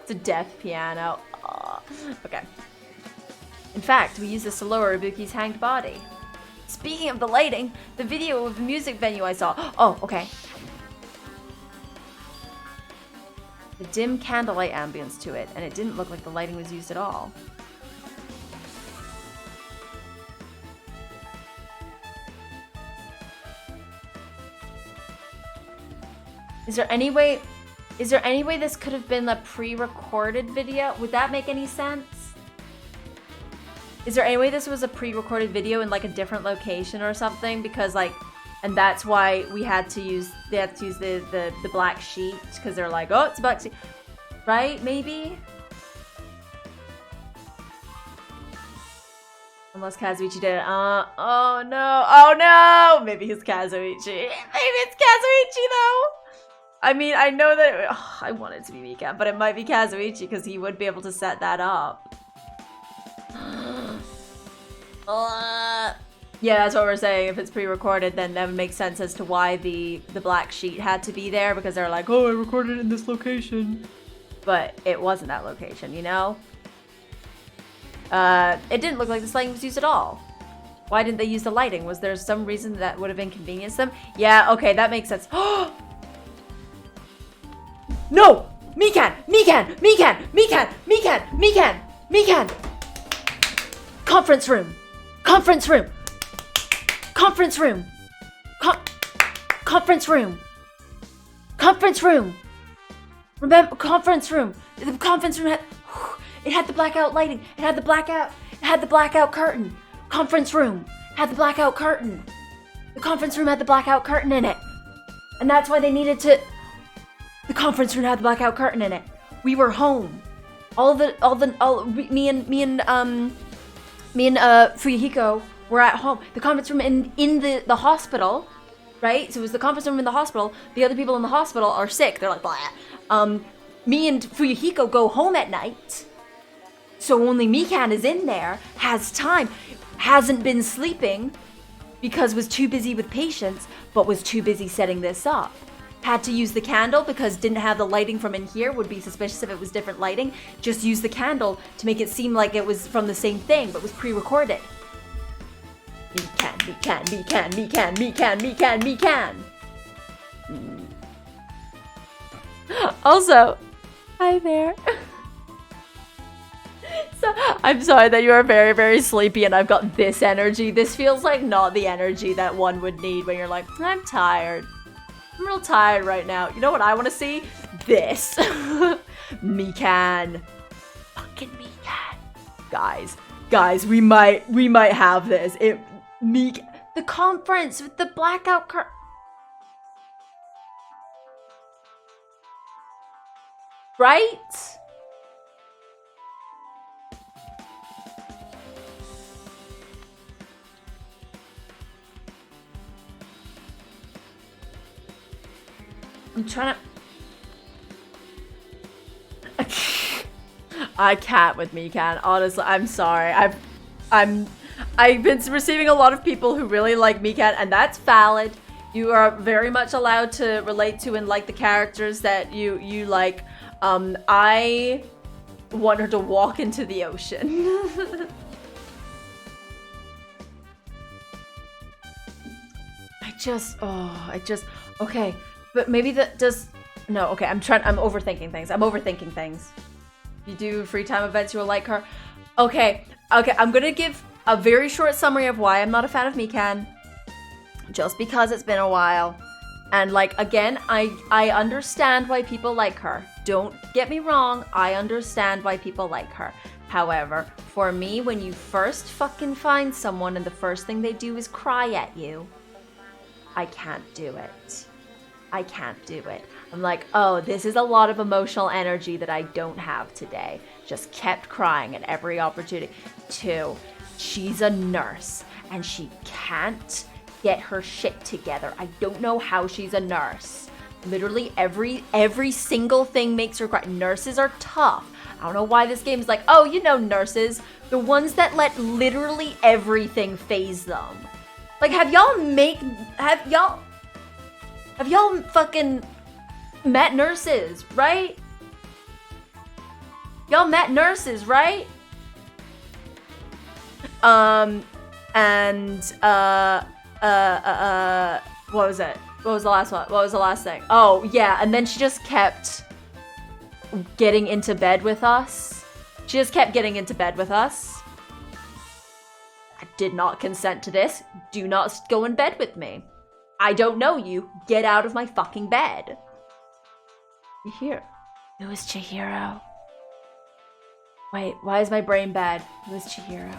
It's a death piano. Aww. Okay. In fact, we use this to lower Ibuki's hanged body. Speaking of the lighting, the video of the music venue I saw. Oh, okay. The dim candlelight ambience to it, and it didn't look like the lighting was used at all. Is there any way this could have been a pre-recorded video? Would that make any sense? Is there any way this was a pre-recorded video in like a different location or something? Because like, and that's why they had to use the black sheet, because they're like, oh, it's a black sheet, right? Maybe. Unless Kazuichi did it. Oh no! Maybe it's Kazuichi. Maybe it's Kazuichi though. I mean, I know that I want it to be Mika, but it might be Kazuichi because he would be able to set that up. Yeah, that's what we're saying. If it's pre-recorded, then that would make sense as to why the black sheet had to be there, because they're like, oh, I recorded it in this location. But it wasn't that location, you know? It didn't look like this lighting was used at all. Why didn't they use the lighting? Was there some reason that would have inconvenienced them? Yeah, okay, that makes sense. No! Mikan! Mikan! Mikan! Mikan! Mikan! Mikan! Mikan! Conference room! Conference room! Conference room! Conference room! Conference room! Remember, conference room! The conference room had... It had the blackout lighting. It had the blackout curtain. Conference room had the blackout curtain. The conference room had the blackout curtain in it. And that's why they needed to... The conference room had the blackout curtain in it. We were home. Me and Fuyuhiko were at home. The conference room in the hospital, right? So it was the conference room in the hospital. The other people in the hospital are sick. They're like, blah. Me and Fuyuhiko go home at night. So only Mikan is in there, has time, hasn't been sleeping because was too busy with patients, but was too busy setting this up. Had to use the candle because didn't have the lighting from in here, would be suspicious if it was different lighting. Just use the candle to make it seem like it was from the same thing, but was pre-recorded. Mikan. Also, hi there. So, I'm sorry that you are very, very sleepy and I've got this energy. This feels like not the energy that one would need when you're like, I'm tired. I'm real tired right now. You know what I want to see? This. Mikan. Fucking Mikan. Guys, we might have this. The conference with the blackout curtain. Right? I'm trying to... I can't with Mikan. Honestly, I'm sorry. I've been receiving a lot of people who really like Mikan, and that's valid. You are very much allowed to relate to and like the characters that you like. I want her to walk into the ocean. Okay. But maybe that just... No, okay, I'm overthinking things. You do free time events, you will like her. Okay, I'm gonna give a very short summary of why I'm not a fan of Mikan. Just because it's been a while. And like, again, I understand why people like her. Don't get me wrong, I understand why people like her. However, for me, when you first fucking find someone and the first thing they do is cry at you, I can't do it. I'm like, oh, this is a lot of emotional energy that I don't have today. Just kept crying at every opportunity. 2, she's a nurse and she can't get her shit together. I don't know how she's a nurse. Literally every single thing makes her cry. Nurses are tough. I don't know why this game is like, oh, you know, nurses, the ones that let literally everything phase them. Like, have y'all fucking met nurses, right? Y'all met nurses, right? What was it? What was the last one? What was the last thing? Oh, yeah, and then she just kept getting into bed with us. I did not consent to this. Do not go in bed with me. I don't know you. Get out of my fucking bed. You hear? It was Chihiro. Wait, why is my brain bad? It was Chihiro.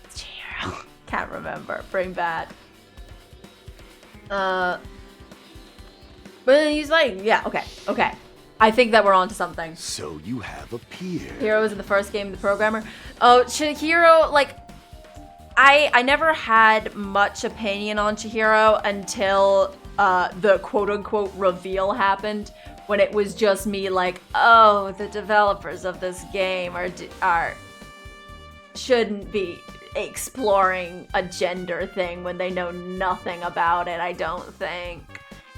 It's Chihiro. Can't remember. Brain bad. But he's like, yeah, okay. I think that we're onto something. So you have a peer. Chihiro was in the first game, the programmer. Oh, Chihiro, like, I never had much opinion on Chihiro until the quote-unquote reveal happened, when it was just me like, oh, the developers of this game are shouldn't be exploring a gender thing when they know nothing about it, I don't think.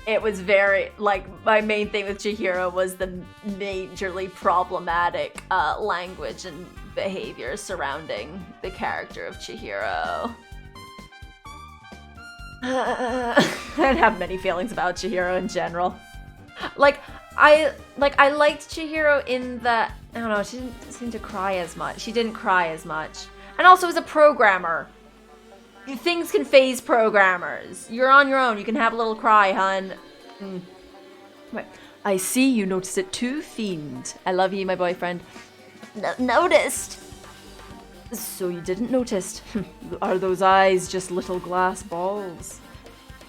It was very, like, my main thing with Chihiro was the majorly problematic language and behavior surrounding the character of Chihiro. I don't have many feelings about Chihiro in general. I liked Chihiro in that, I don't know, she didn't seem to cry as much. She didn't cry as much. And also as a programmer, things can phase programmers. You're on your own. You can have a little cry, hun. Right. I see you noticed it too, Fiend. I love you, my boyfriend. Noticed. So you didn't notice. Are those eyes just little glass balls?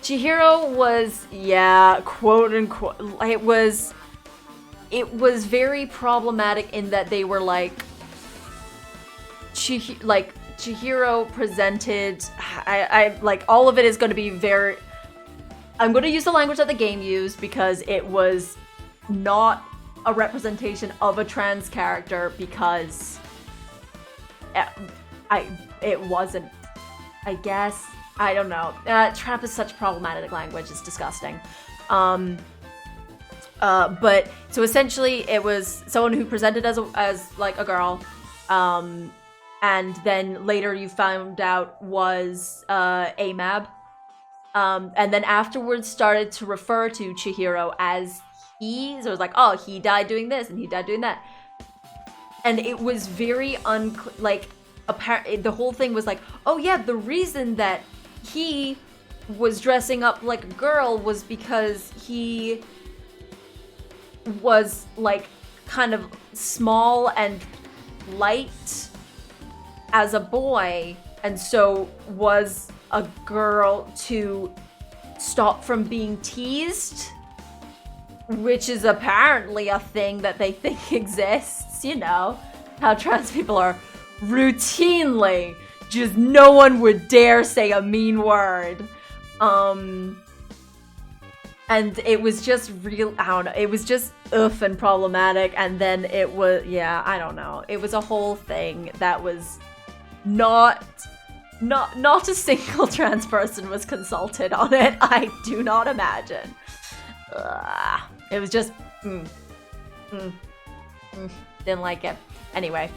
Chihiro was, yeah, quote unquote, it was very problematic in that they were like Chihiro presented, I like, all of it is going to be very, I'm going to use the language that the game used because it was not a representation of a trans character because it wasn't, I guess. I don't know. Trap is such problematic language, it's disgusting. But so essentially it was someone who presented as like a girl, and then later you found out was AMAB, and then afterwards started to refer to Chihiro as he. So it was like, oh, he died doing this and he died doing that, and it was very unclear. Like, the whole thing was like, oh yeah, the reason that he was dressing up like a girl was because he was like kind of small and light as a boy, and so was a girl to stop from being teased, which is apparently a thing that they think exists. You know how trans people are routinely just, no one would dare say a mean word. And it was just real, I don't know, it was just and problematic, and then it was, yeah, I don't know. It was a whole thing that was not a single trans person was consulted on it, I do not imagine. It was just, didn't like it. Anyway.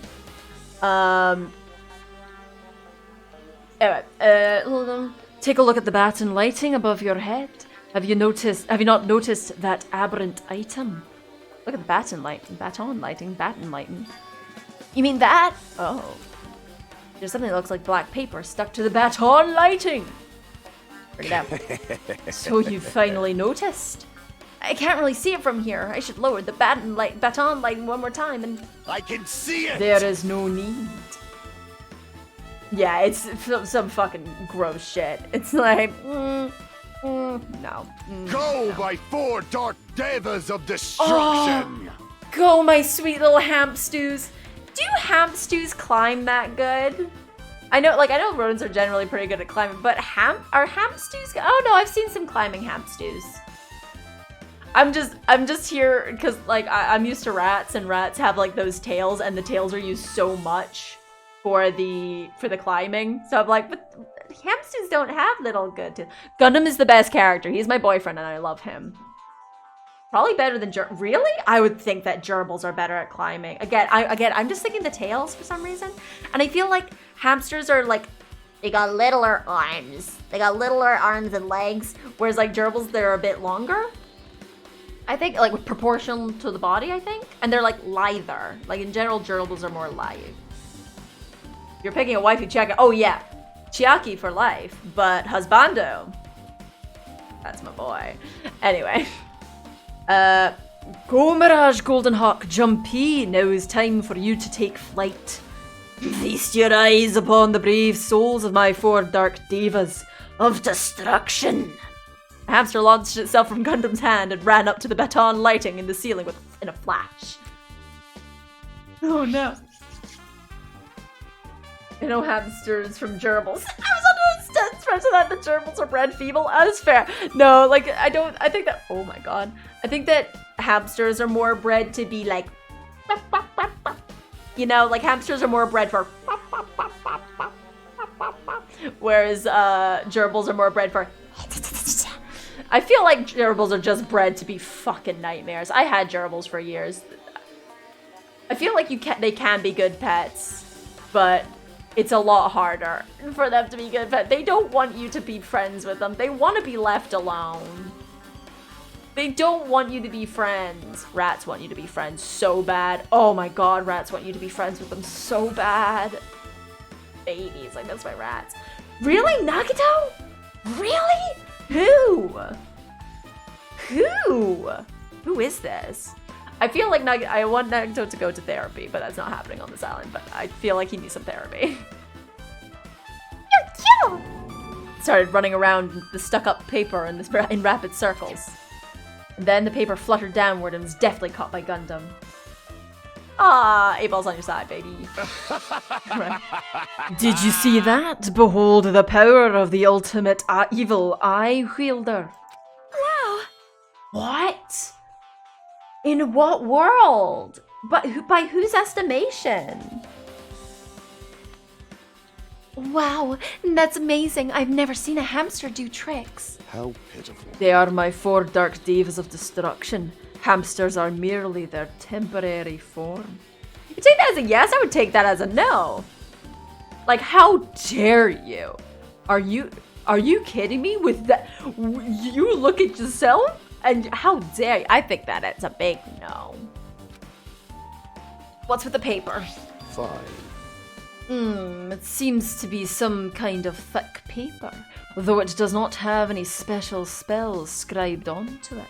Anyway, take a look at the baton lighting above your head. Have you not noticed that aberrant item? Look at the baton lighting. You mean that? Oh. There's something that looks like black paper stuck to the baton lighting. Bring it out. So you finally noticed. I can't really see it from here. I should lower the baton lighting one more time and... I can see it! There is no need. Yeah, it's some fucking gross shit. It's like, no. Go, my 4 dark devas of destruction! Oh, go, my sweet little hamp stews. Do hamp stews climb that good? I know rodents are generally pretty good at climbing, but are hamp stews? Oh no, I've seen some climbing hamp stews. I'm just here because like I'm used to rats, and rats have like those tails, and the tails are used so much for the climbing. So I'm like, but hamsters don't have little good tails. Gundam is the best character. He's my boyfriend, and I love him. Probably better than really? I would think that gerbils are better at climbing. Again, I'm just thinking the tails for some reason, and I feel like hamsters are like, they got littler arms. They got littler arms and legs, whereas like gerbils, they're a bit longer. I think, like, proportional to the body, I think. And they're, like, lither. Like, in general, gerbils are more lithe. If you're picking a waifu, check it. Oh, yeah. Chiaki for life. But husbando. That's my boy. Anyway. Go, Mirage Golden Hawk Jumpy. Now is time for you to take flight. Feast your eyes upon the brave souls of my 4 dark devas of destruction. A hamster launched itself from Gundam's hand and ran up to the baton lighting in the ceiling in a flash. Oh no. You know hamsters from gerbils. I was under a expression that the gerbils are bred female. That's fair. No, like, I think that, oh my god. I think that hamsters are more bred to be like, you know, like hamsters are more bred for, Whereas gerbils are more bred for... I feel like gerbils are just bred to be fucking nightmares. I had gerbils for years. I feel like they can be good pets, but it's a lot harder for them to be good pets. They don't want you to be friends with them. They want to be left alone. They don't want you to be friends. Rats want you to be friends so bad. Oh my god, rats want you to be friends with them so bad. Babies, like that's my rats. Really, Nagito? Really? Who? Who is this? I feel like I want Nagito to go to therapy, but that's not happening on this island. But I feel like he needs some therapy. Started running around the stuck-up paper in rapid circles. And then the paper fluttered downward and was deftly caught by Gundam. Ah, 8-Ball's on your side, baby. Right. Did you see that? Behold the power of the ultimate evil eye wielder. Wow. What? In what world? But by whose estimation? Wow, that's amazing. I've never seen a hamster do tricks. How pitiful. They are my 4 dark divas of destruction. Hamsters are merely their temporary form. You take that as a yes? I would take that as a no. Like, how dare you? Are you kidding me with that? You look at yourself and how dare you? I think that it's a big no. What's with the paper? Fine. It seems to be some kind of thick paper, though it does not have any special spells scribed onto it.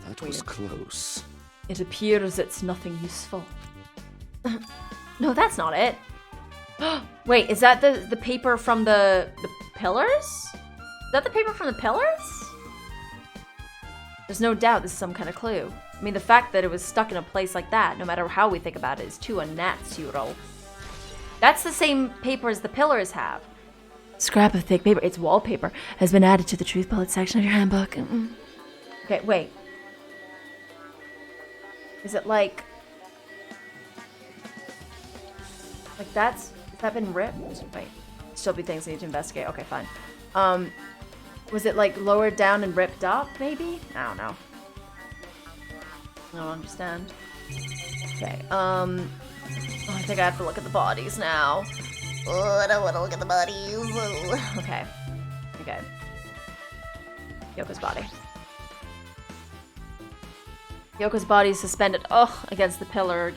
That was close. It appears it's nothing useful. No, that's not it. Wait, is that the paper from the pillars? Is that the paper from the pillars? There's no doubt this is some kind of clue. I mean, the fact that it was stuck in a place like that, no matter how we think about it, is too unnatural. That's the same paper as the pillars have. Scrap of thick paper, it's wallpaper, has been added to the truth bullet section of your handbook. Okay, wait. Is it like has that been ripped? Wait, still be things I need to investigate. Okay, fine. Was it like lowered down and ripped up, maybe? I don't know. I don't understand. Okay, I think I have to look at the bodies now. Oh, I don't want to look at the bodies. Ooh. Okay. Yoko's body. Yoko's body is suspended, against the pillar,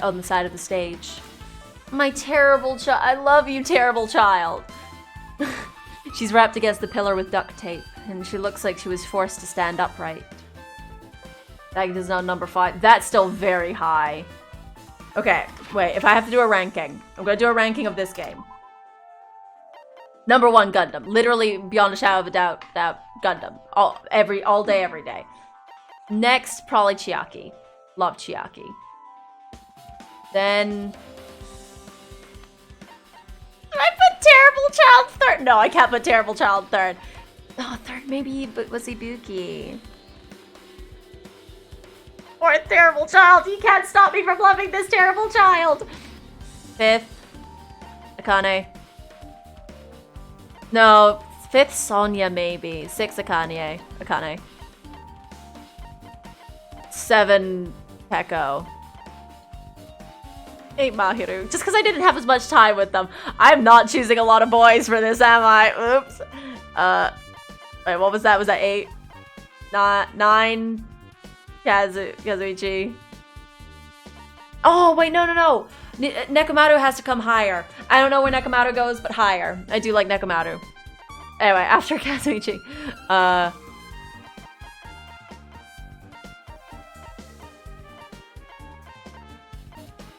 on the side of the stage. My terrible child. I love you, terrible child. She's wrapped against the pillar with duct tape, and she looks like she was forced to stand upright. That is now number 5. That's still very high. Okay, wait, if I have to do a ranking, I'm gonna do a ranking of this game. Number 1, Gundam. Literally, beyond a shadow of a doubt, that Gundam. All day, every day. Next, probably Chiaki. Love Chiaki. Then... Did I put Terrible Child 3rd? No, I can't put Terrible Child 3rd. Oh, 3rd maybe was Ibuki. Or a Terrible Child. You can't stop me from loving this Terrible Child. 5th, Akane. No, 5th Sonya maybe. 6th Akane. 7 Peko. 8 Mahiru. Just because I didn't have as much time with them. I'm not choosing a lot of boys for this, am I? Oops. Wait, what was that? Was that 8? 9? Kazuichi. Oh, wait, no. Nekomaru has to come higher. I don't know where Nekomaru goes, but higher. I do like Nekomaru. Anyway, after Kazuichi.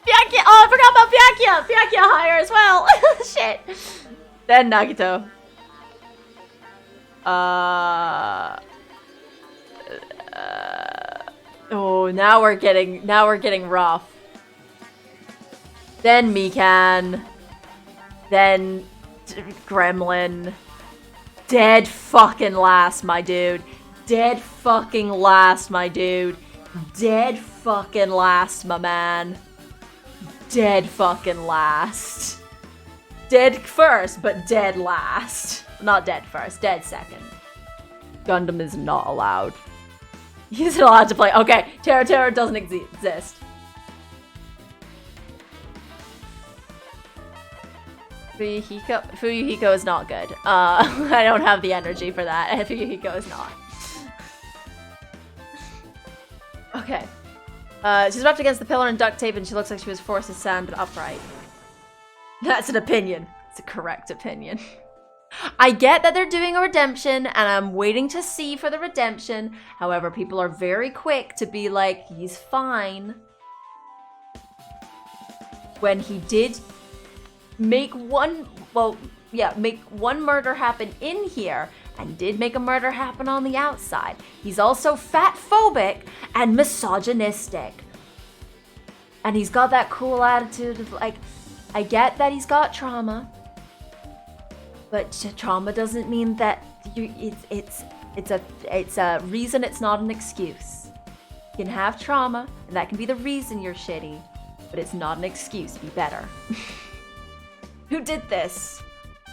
Byakuya! Oh, I forgot about Byakuya! Byakuya higher as well! Shit! Then Nagito. Oh, now we're getting rough. Then Mikan. Then Gremlin. Dead fucking last, my dude. Dead fucking last, my dude. Dead fucking last, my man. Dead fucking last. Dead first, but dead last. Not dead first, dead second. Gundam is not allowed. He's allowed to play. Okay, Terra doesn't exist. Fuyuhiko is not good. I don't have the energy for that. Fuyuhiko is not. Okay. She's wrapped against the pillar in duct tape and she looks like she was forced to stand upright. That's an opinion. It's a correct opinion. I get that they're doing a redemption and I'm waiting to see for the redemption. However, people are very quick to be like, he's fine. When he did make one murder happen in here and did make a murder happen on the outside. He's also fat-phobic and misogynistic. And he's got that cool attitude of like, I get that he's got trauma, but trauma doesn't mean that it's a reason, it's not an excuse. You can have trauma, and that can be the reason you're shitty, but it's not an excuse. Be better. Who did this?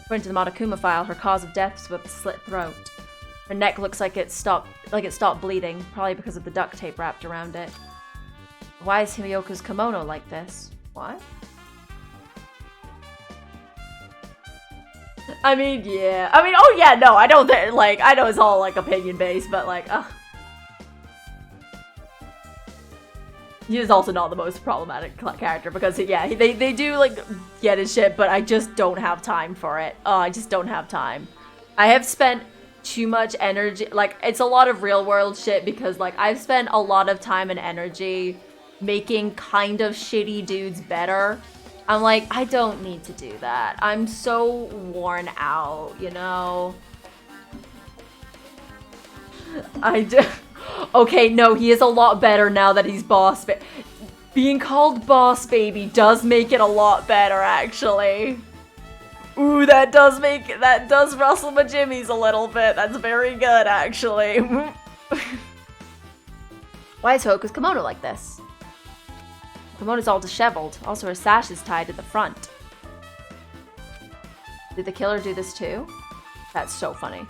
According to the Monokuma file, her cause of death was a slit throat. Her neck looks like it stopped bleeding, probably because of the duct tape wrapped around it. Why is Hiyoko's kimono like this? What? I mean, yeah. I mean, oh yeah, no, I don't think, like, I know it's all, like, opinion-based, but, like, he is also not the most problematic character because, yeah, they do, like, get his shit, but I just don't have time for it. Oh, I just don't have time. I have spent too much energy, like, it's a lot of real-world shit because, like, I've spent a lot of time and energy making kind of shitty dudes better. I'm like, I don't need to do that. I'm so worn out, you know? Okay, no, he is a lot better now that he's boss being called boss baby does make it a lot better, actually. Ooh, that does rustle my jimmies a little bit. That's very good, actually. Why is Hoku's kimono like this? Kimono's all disheveled. Also, her sash is tied to the front. Did the killer do this too? That's so funny.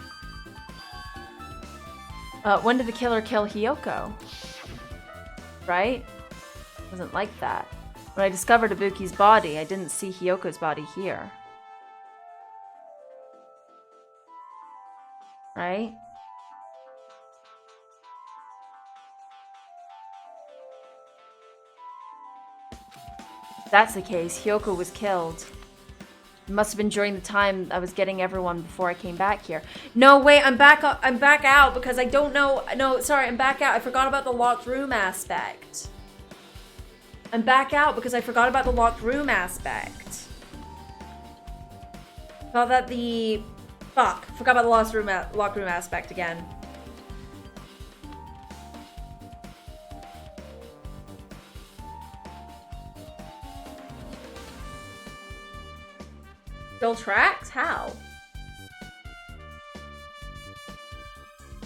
When did the killer kill Hiyoko? Right? Wasn't like that. When I discovered Ibuki's body, I didn't see Hiyoko's body here. Right? If that's the case, Hiyoko was killed. It must have been during the time I was getting everyone before I came back here. No, wait, I'm back out because I don't know. No, sorry, I'm back out. I forgot about the locked room aspect. I'm back out because I forgot about the locked room aspect. Forgot about the locked room aspect again. Still tracks? How?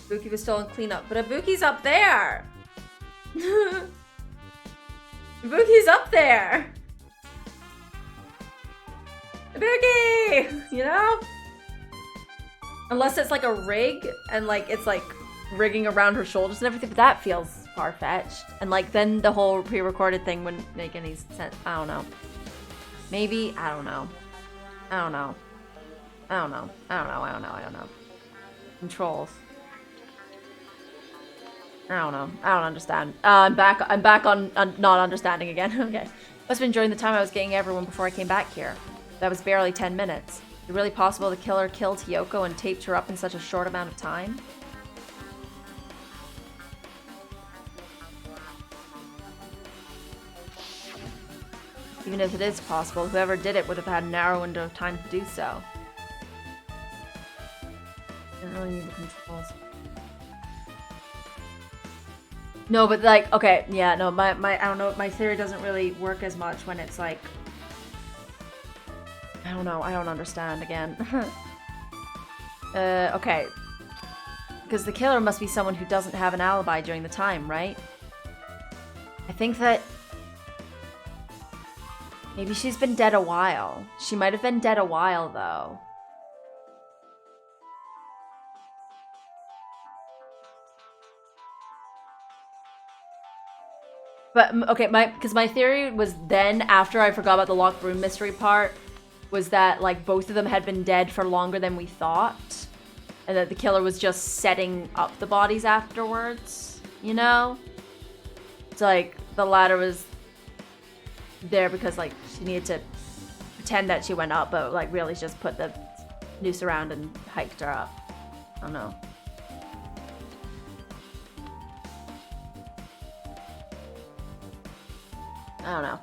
Ibuki was still in cleanup, but Ibuki's up there! Ibuki's up there! Ibuki! You know? Unless it's like a rig, and like it's like rigging around her shoulders and everything, but that feels far-fetched. And like then the whole pre-recorded thing wouldn't make any sense. I don't know. Maybe? I don't know. I don't know. Controls. I don't know. I don't understand. I'm back on not understanding again. Okay. Must have been during the time I was getting everyone before I came back here. That was barely 10 minutes. Is it really possible the killer killed Hiyoko and taped her up in such a short amount of time? Even if it is possible, whoever did it would have had a narrow window of time to do so. Didn't really need the controls. No, but like, okay, yeah, no, my I don't know, my theory doesn't really work as much when it's like, I don't know, I don't understand again. Okay. Because the killer must be someone who doesn't have an alibi during the time, right? I think that Maybe she's been dead a while. She might have been dead a while, though. But, okay, because my theory was then, after I forgot about the locked room mystery part, was that, like, both of them had been dead for longer than we thought. And that the killer was just setting up the bodies afterwards, you know? It's like, the latter was there because, like, she needed to pretend that she went up, but, like, really just put the noose around and hiked her up. I don't know. I don't know.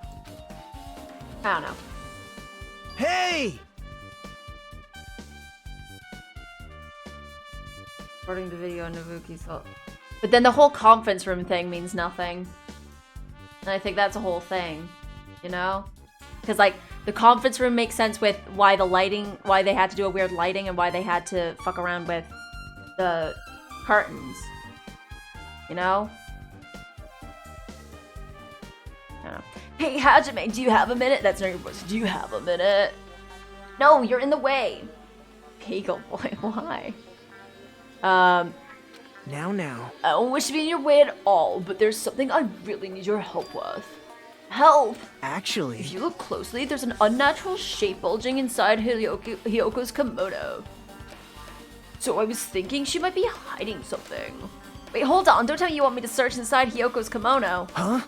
I don't know. Hey! According to video on Ibuki's fault. But then the whole conference room thing means nothing. And I think that's a whole thing, you know? Because, like, the conference room makes sense with why the lighting, why they had to do a weird lighting and why they had to fuck around with the curtains. You know? I don't know. Hey, Hajime, do you have a minute? That's not your voice. Do you have a minute? No, you're in the way. Bagel boy, why? Now. I don't wish to be in your way at all, but there's something I really need your help with. Help! Actually, If you look closely, there's an unnatural shape bulging inside Hiyoko's kimono. So I was thinking she might be hiding something. Wait, hold on, don't tell me you want me to search inside Hiyoko's kimono. huh?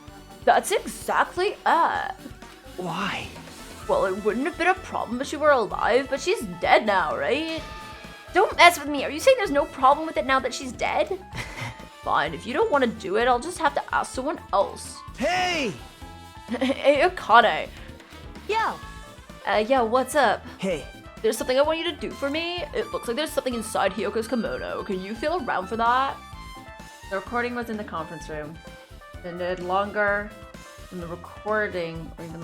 That's exactly it. Why? Well, it wouldn't have been a problem if she were alive, but she's dead now, right? Don't mess with me. Are you saying there's no problem with it now that she's dead? Fine, if you don't want to do it, I'll just have to ask someone else. Hey! Hey, Akane. Yo. Yeah, what's up? Hey, There's something I want you to do for me. It looks like there's something inside Hiyoko's kimono. Can you feel around for that? The recording was in the conference room. It ended longer than the recording, or even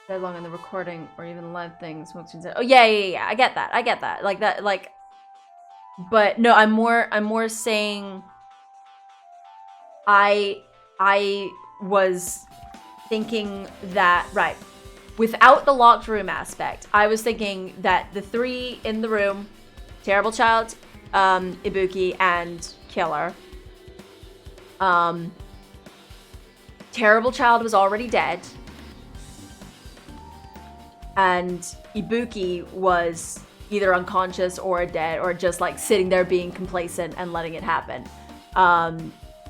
dead long in the recording, or even live things. Oh yeah. I get that. Like that. Like, but no, I'm more saying. I was thinking that right. Without the locked room aspect, I was thinking that the three in the room, Terrible Child, Ibuki, and Killer. Terrible Child was already dead. And Ibuki was either unconscious or dead or just like sitting there being complacent and letting it happen.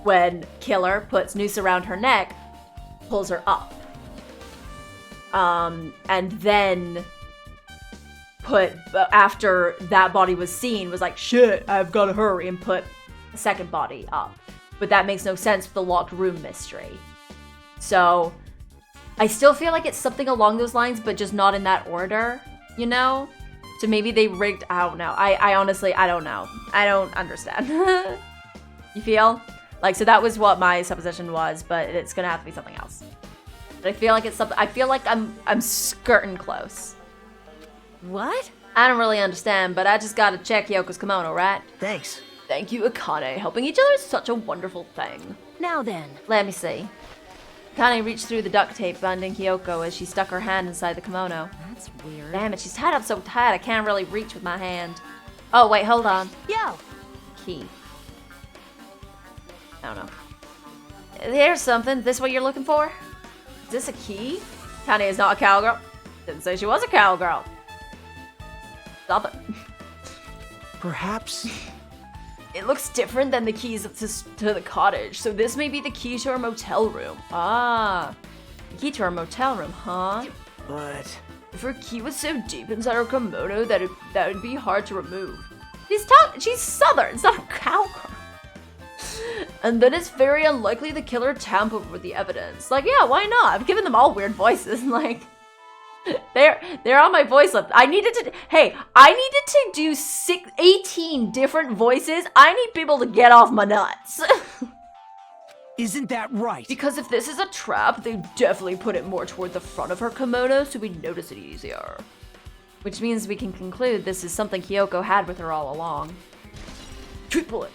When Killer puts noose around her neck, pulls her up. And then after that body was seen, was like, shit, I've gotta hurry, and put a second body up. But that makes no sense with the locked room mystery. So, I still feel like it's something along those lines, but just not in that order, you know? So maybe they rigged, I don't know. I honestly, I don't know. I don't understand. You feel? Like, so that was what my supposition was, but it's gonna have to be something else. But I feel like it's something, I feel like I'm skirting close. What? I don't really understand, but I just gotta check Hiyoko's kimono, right? thanks. Thank you, Akane. Helping each other is such a wonderful thing. Now then. Let me see. Akane reached through the duct tape binding Hiyoko as she stuck her hand inside the kimono. That's weird. Damn it, she's tied up so tight I can't really reach with my hand. Oh, wait, hold on. Yo. Key. I don't know. Here's something. This what you're looking for? Is this a key? Akane is not a cowgirl. Didn't say she was a cowgirl. Stop it. Perhaps. It looks different than the keys to the cottage, so this may be the key to her motel room. Ah, the key to her motel room, huh? But If her key was so deep inside her kimono that would be hard to remove. She's southern, it's not a cowgirl. And then it's very unlikely the killer tampered with the evidence. Like, yeah, why not? I've given them all weird voices, like... They're on my voice list. I needed to do 18 different voices. I need people to get off my nuts. isn't that right? Because if this is a trap, they definitely put it more toward the front of her kimono so we notice it easier. Which means we can conclude this is something Hiyoko had with her all along. Truth bullet.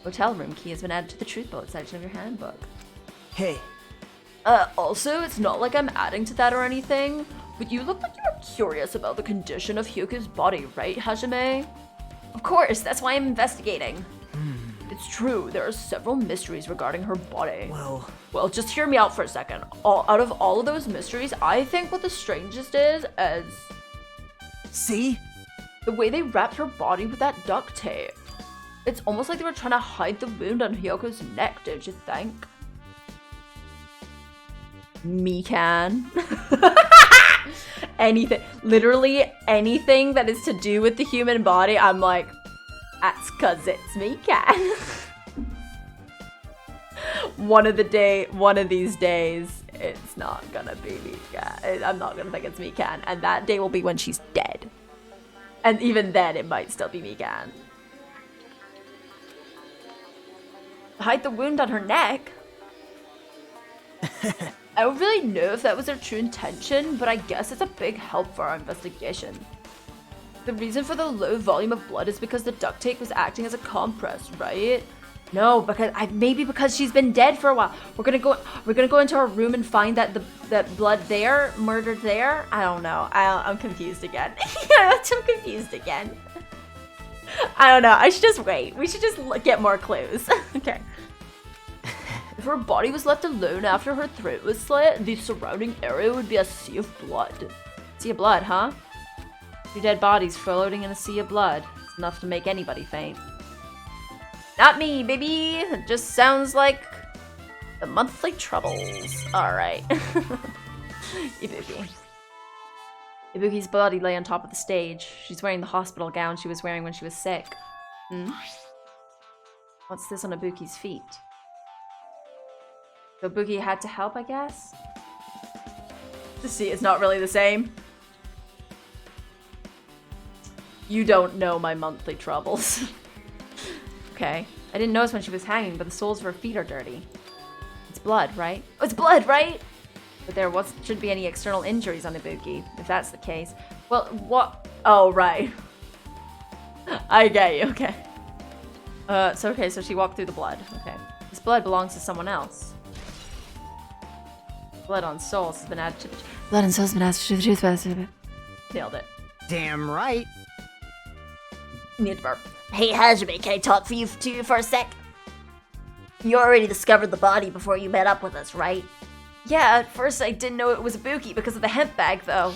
Hotel room key has been added to the truth bullet section of your handbook. Hey, Also, it's not like I'm adding to that or anything, but you look like you're curious about the condition of Hiyoko's body, right, Hajime? Of course, that's why I'm investigating. It's true, there are several mysteries regarding her body. Well, just hear me out for a second. Out of all of those mysteries, I think what the strangest is See? the way they wrapped her body with that duct tape. It's almost like they were trying to hide the wound on Hiyoko's neck, don't you think? Me can. Anything, literally anything that is to do with the human body, I'm like, that's cause it's me can. One of these days, it's not gonna be me can. I'm not gonna think it's me can, and that day will be when she's dead. And even then, it might still be me can. Hide the wound on her neck. I don't really know if that was their true intention, but I guess it's a big help for our investigation. The reason for the low volume of blood is because the duct tape was acting as a compress, right? No, maybe because she's been dead for a while. We're gonna go into her room and find that that blood there, murdered there. I don't know. I'm confused again. I'm confused again. I don't know. I should just wait. We should just get more clues. Okay. If her body was left alone after her throat was slit, the surrounding area would be a sea of blood. Sea of blood, huh? 2 dead bodies floating in a sea of blood. It's enough to make anybody faint. Not me, baby! It just sounds like the monthly troubles. Alright. Ibuki. Ibuki's body lay on top of the stage. She's wearing the hospital gown she was wearing when she was sick. What's this on Ibuki's feet? So Ibuki had to help, I guess? See, it's not really the same. You don't know my monthly troubles. Okay. I didn't notice when she was hanging, but the soles of her feet are dirty. It's blood, right? Oh, it's blood, right? But there shouldn't be any external injuries on Ibuki, if that's the case. Well, what? Oh, right. I get you, okay. So she walked through the blood. Okay. This blood belongs to someone else. Blood on souls has been added to the... Blood on souls has been added to the truth. Nailed it. Damn right. Need to burp. Hey Hajime, can I talk to you for a sec? You already discovered the body before you met up with us, right? Yeah, at first I didn't know it was Ibuki because of the hemp bag, though.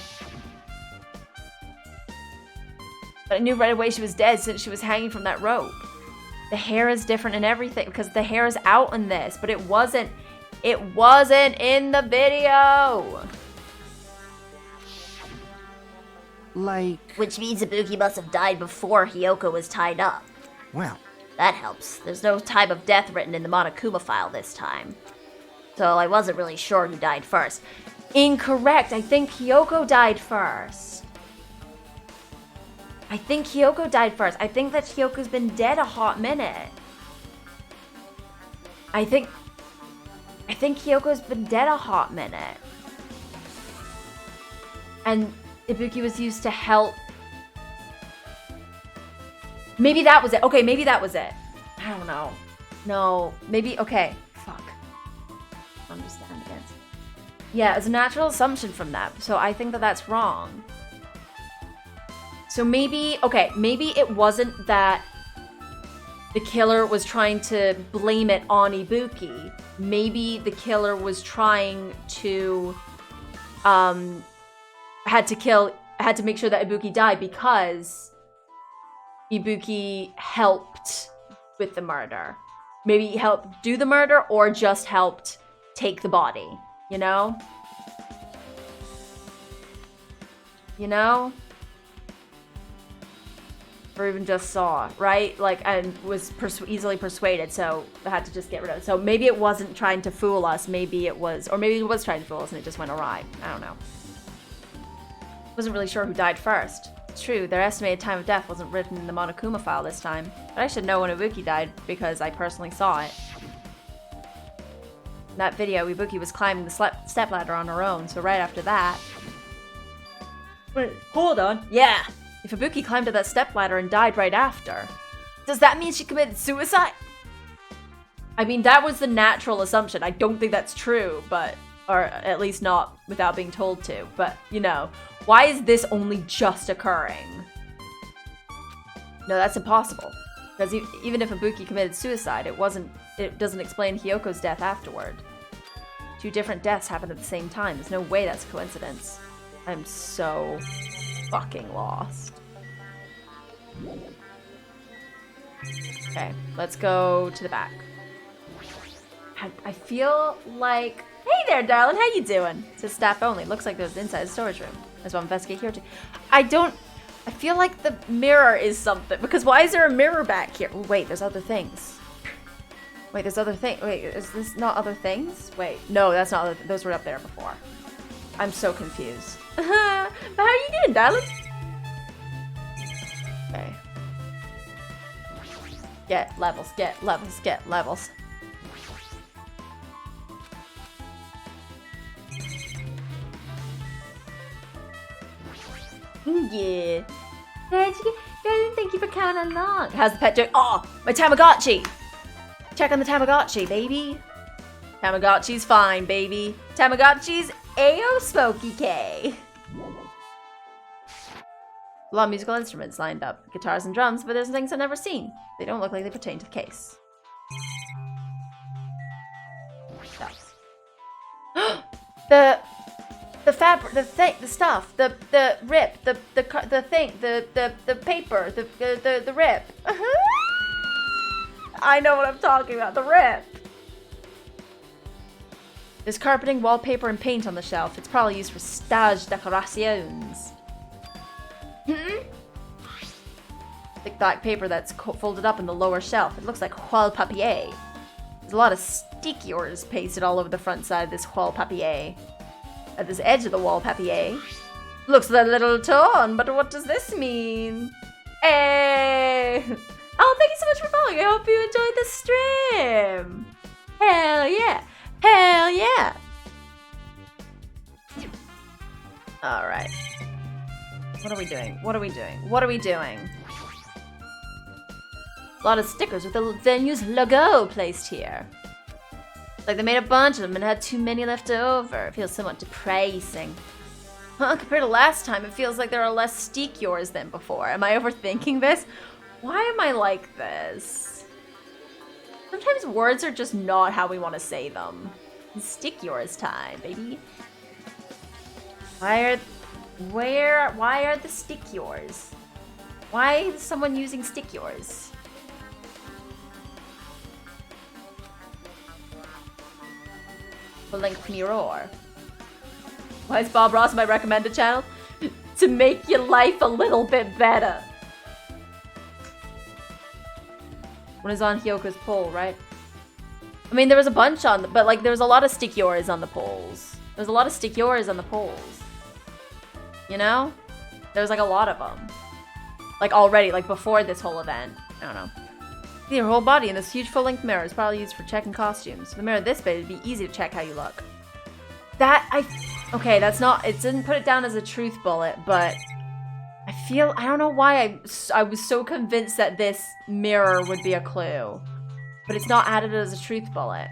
But I knew right away she was dead since she was hanging from that rope. The hair is different and everything because the hair is out in this, but it wasn't in the video. Like... Which means Ibuki must have died before Hiyoko was tied up. Well... That helps. There's no time of death written in the Monokuma file this time. So I wasn't really sure who died first. Incorrect. I think Hiyoko died first. I think that Hyoko's been dead a hot minute. I think Hyoko's been dead a hot minute. And Ibuki was used to help. Maybe that was it. Okay, maybe that was it. I don't know. No, maybe, okay. Fuck. Understand it. Yeah, it's a natural assumption from that. So I think that that's wrong. So maybe, okay, maybe it wasn't that the killer was trying to blame it on Ibuki. Maybe the killer was trying to, had to make sure that Ibuki died because Ibuki helped with the murder. Maybe he helped do the murder or just helped take the body, you know? You know? Or even just saw, right? Like, and was easily persuaded, so I had to just get rid of it. So maybe it wasn't trying to fool us, maybe it was, or maybe it was trying to fool us and it just went awry. I don't know. Wasn't really sure who died first. It's true, their estimated time of death wasn't written in the Monokuma file this time. But I should know when Ibuki died because I personally saw it. In that video, Ibuki was climbing the stepladder on her own, so right after that... Wait, hold on. Yeah! If Ibuki climbed up that stepladder and died right after, does that mean she committed suicide? I mean, that was the natural assumption. I don't think that's true, but Or at least not without being told to. But, you know, why is this only just occurring? No, that's impossible. Because even if Ibuki committed suicide, it doesn't explain Hiyoko's death afterward. 2 different deaths happened at the same time. There's no way that's a coincidence. I'm so fucking lost. Okay, let's go to the back. I feel like... Hey there, darling, how you doing? It says staff only. Looks like there's inside the storage room. As well investigate here too. I feel like the mirror is something. Because why is there a mirror back here? Ooh, wait, there's other things. Wait, there's other things. Wait, is this not other things? Wait, no, that's not other those were up there before. I'm so confused. But how are you doing, darling? Okay. Get levels, get levels, get levels. Yeah. Thank you for coming along. How's the pet doing? Oh, my Tamagotchi. Check on the Tamagotchi, baby. Tamagotchi's fine, baby. Tamagotchi's A.O. Smokey K. A lot of musical instruments lined up. Guitars and drums, but there's things I've never seen. They don't look like they pertain to the case. The fabric, the stuff, the rip, the thing, the paper, the rip. I know what I'm talking about, the rip. There's carpeting, wallpaper, and paint on the shelf. It's probably used for stage decorations. Thick black paper that's folded up in the lower shelf. It looks like toile papier. There's a lot of stickers pasted all over the front side of this toile papier. At this edge of the wall papier. Looks a little torn, but what does this mean? Hey! Oh, thank you so much for following. I hope you enjoyed the stream. Hell yeah! Hell yeah! Alright. What are we doing? What are we doing? What are we doing? A lot of stickers with the venue's logo placed here. Like they made a bunch of them and had too many left over. It feels somewhat depressing. Well, compared to last time, it feels like there are less stickers than before. Am I overthinking this? Why am I like this? Sometimes words are just not how we want to say them. Stickers time, baby. Why are the stickers? Why is someone using stickers? Full-length mirror. Why is Bob Ross my recommended channel? To make your life a little bit better. One is on Hiyoko's pole, right? I mean, there was a bunch on, but like there was a lot of stickers on the poles. There's a lot of stickers on the poles. You know? There's like a lot of them. Like already, like before this whole event. I don't know. Your whole body in this huge full-length mirror is probably used for checking costumes. The mirror this big, it'd be easy to check how you look. Okay, that's not, it didn't put it down as a truth bullet, but I don't know why I was so convinced that this mirror would be a clue. But it's not added as a truth bullet.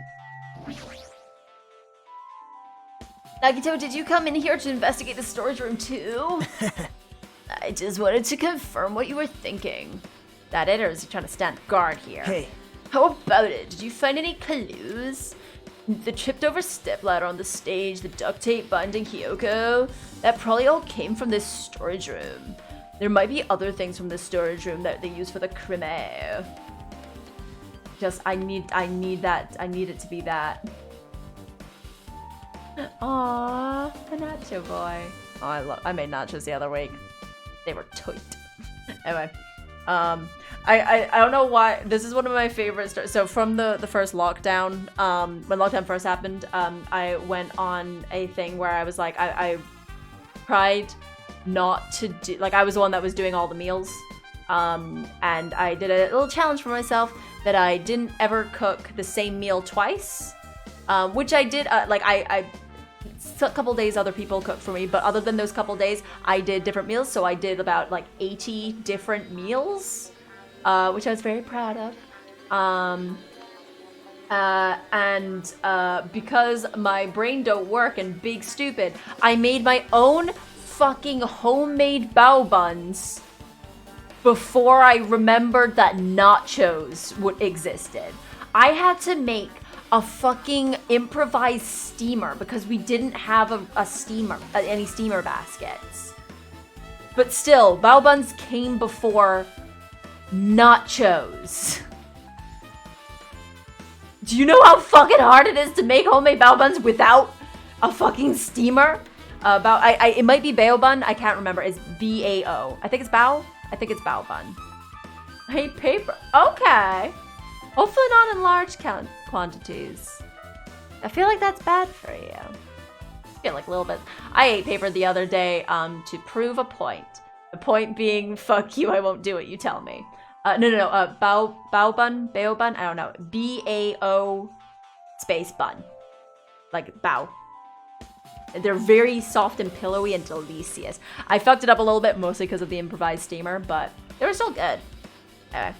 Nagito, did you come in here to investigate the storage room too? I just wanted to confirm what you were thinking. That it, or is he trying to stand guard here? Hey. How about it? Did you find any clues? The tripped over stepladder on the stage, the duct tape binding Hiyoko? That probably all came from this storage room. There might be other things from the storage room that they use for the crime. Just, I need it to be that. Aww, a nacho boy. Oh, I made nachos the other week. They were tight. Anyway, I don't know why, this is one of my favorite stories. So from the first lockdown, when lockdown first happened, I went on a thing where I was like, I tried not to do, like I was the one that was doing all the meals. And I did a little challenge for myself that I didn't ever cook the same meal twice. Which I did, a couple days other people cooked for me, but other than those couple days, I did different meals. So I did about like 80 different meals, which I was very proud of. Because my brain don't work and big stupid, I made my own fucking homemade bao buns before I remembered that nachos existed. I had to make a fucking improvised steamer because we didn't have any steamer baskets. But still, bao buns came before nachos. Do you know how fucking hard it is to make homemade bao buns without a fucking steamer? It might be bao bun. I can't remember. It's B-A-O. I think it's bao. I think it's bao bun. I hate paper. Okay. Hopefully not in large quantities. I feel like that's bad for you. I feel like a little bit. I ate paper the other day to prove a point. The point being, fuck you, I won't do it. You tell me. Bao bun, I don't know. B-A-O space bun. Like bao. They're very soft and pillowy and delicious. I fucked it up a little bit, mostly because of the improvised steamer, but they were still good. Anyway.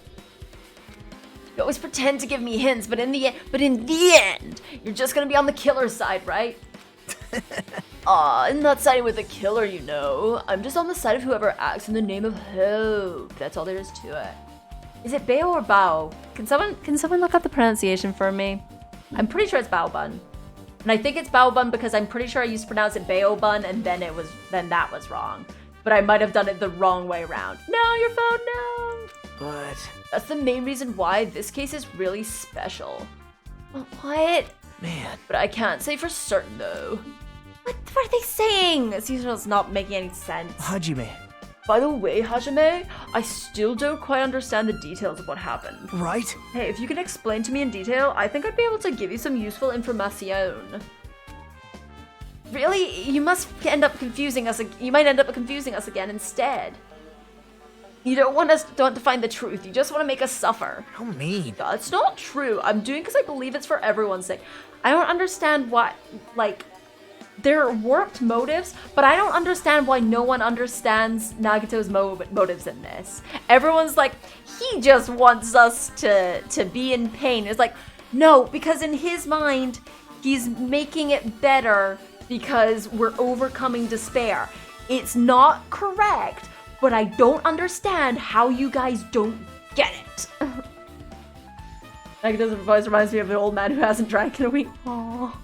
You always pretend to give me hints, but in the end, you're just gonna be on the killer side, right? I'm not siding with the killer, you know. I'm just on the side of whoever acts in the name of hope. That's all there is to it. Is it bao or bao? Can someone look up the pronunciation for me? I'm pretty sure it's bao bun. And I think it's bao bun because I'm pretty sure I used to pronounce it bao bun and then that was wrong. But I might have done it the wrong way around. No, your phone, no! But... That's the main reason why this case is really special. What? Man. But I can't say for certain though. What are they saying? It's not making any sense. Hajime. By the way, Hajime, I still don't quite understand the details of what happened. Right? Hey, if you can explain to me in detail, I think I'd be able to give you some useful information. Really? You might end up confusing us again instead. You don't want to find the truth. You just want to make us suffer. How mean. That's not true. I'm doing because I believe it's for everyone's sake. I don't understand why, there are warped motives, but I don't understand why no one understands Nagato's motives in this. Everyone's like, he just wants us to be in pain. It's like, no, because in his mind, he's making it better because we're overcoming despair. It's not correct, but I don't understand how you guys don't get it. Nagato's voice reminds me of the old man who hasn't drank in a week. Aww.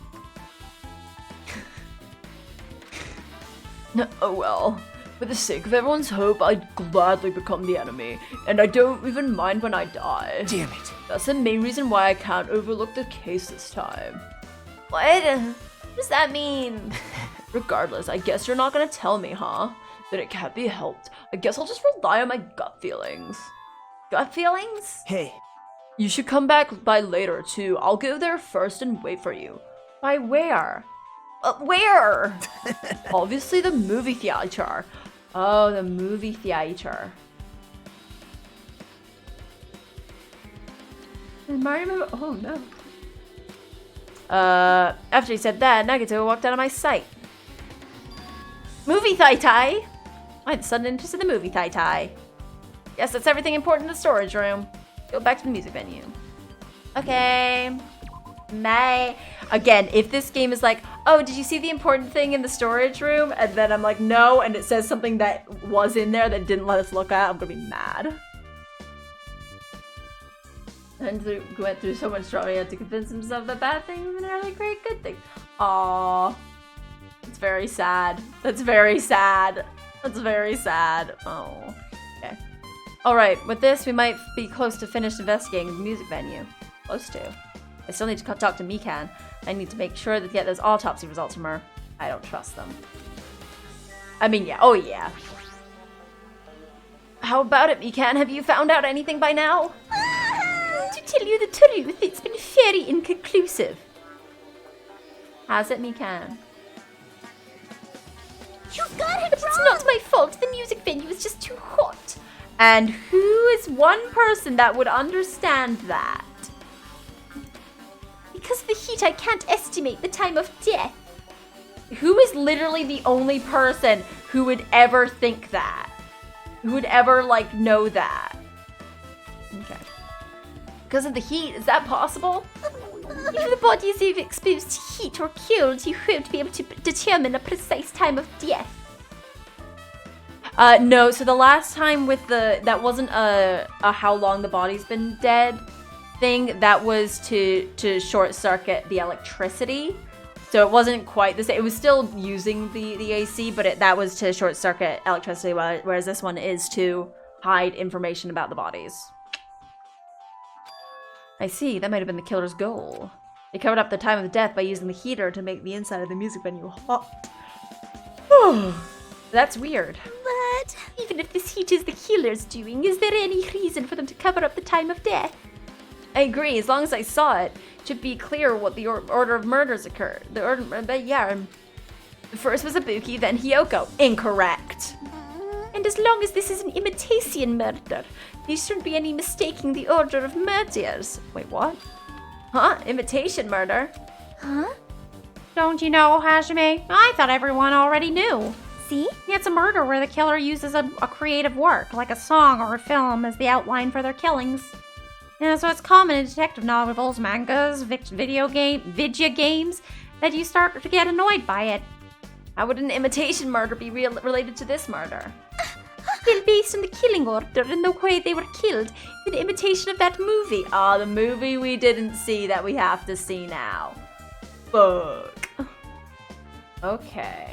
Oh well, for the sake of everyone's hope, I'd gladly become the enemy, and I don't even mind when I die. Damn it. That's the main reason why I can't overlook the case this time. What? What does that mean? Regardless, I guess you're not gonna tell me, huh? That it can't be helped. I guess I'll just rely on my gut feelings. Gut feelings? Hey. You should come back by later, too. I'll go there first and wait for you. By where? Where? Obviously the movie theater. Oh, the movie theater. Did Mario remember? Oh no. After he said that, Nagato walked out of my sight. Movie thai-tai? I had a sudden interest in the movie thai-tai. Yes, that's everything important in the storage room. Go back to the music venue. Okay. Bye. Again, if this game is like, oh, did you see the important thing in the storage room? And then I'm like, no, and it says something that was in there that didn't let us look at, I'm gonna be mad. And went through so much trauma, he had to convince himself that bad things are really great good things. Aww. It's very sad. That's very sad. That's very sad. Oh. Okay. Alright, with this, we might be close to finished investigating the music venue. Close to. I still need to talk to Mikan. I need to make sure that get those autopsy results from her. I don't trust them. I mean, yeah. Oh, yeah. How about it, Mikan? Have you found out anything by now? To tell you the truth, it's been very inconclusive. Has it, Mikan? You got it wrong! It's not my fault. The music venue is just too hot. And who is one person that would understand that? Because of the heat, I can't estimate the time of death. Who is literally the only person who would ever think that? Who would ever, know that? Okay. Because of the heat, is that possible? If the body is either exposed to heat or killed, you won't be able to determine a precise time of death. No, so the last time with that wasn't a how long the body's been dead thing. That was to short circuit the electricity. So it wasn't quite the same. It was still using the AC, but that was to short circuit electricity, whereas this one is to hide information about the bodies. I see, that might have been the killer's goal. They covered up the time of death by using the heater to make the inside of the music venue hot. That's weird. But even if this heat is the killer's doing, is there any reason for them to cover up the time of death? I agree, as long as I saw it, it should be clear what the order of murders occurred. First was Ibuki, then Hiyoko. Incorrect. And as long as this is an imitation murder, there shouldn't be any mistaking the order of murders. Wait, what? Huh? Imitation murder? Huh? Don't you know, Hajime? I thought everyone already knew. See? It's a murder where the killer uses a creative work, like a song or a film, as the outline for their killings. Yeah, so it's common in detective novels, mangas, video games, that you start to get annoyed by it. How would an imitation murder be related to this murder? Well, based on the killing order and the way they were killed, an imitation of that movie. Ah, the movie we didn't see that we have to see now. Fuck. Okay.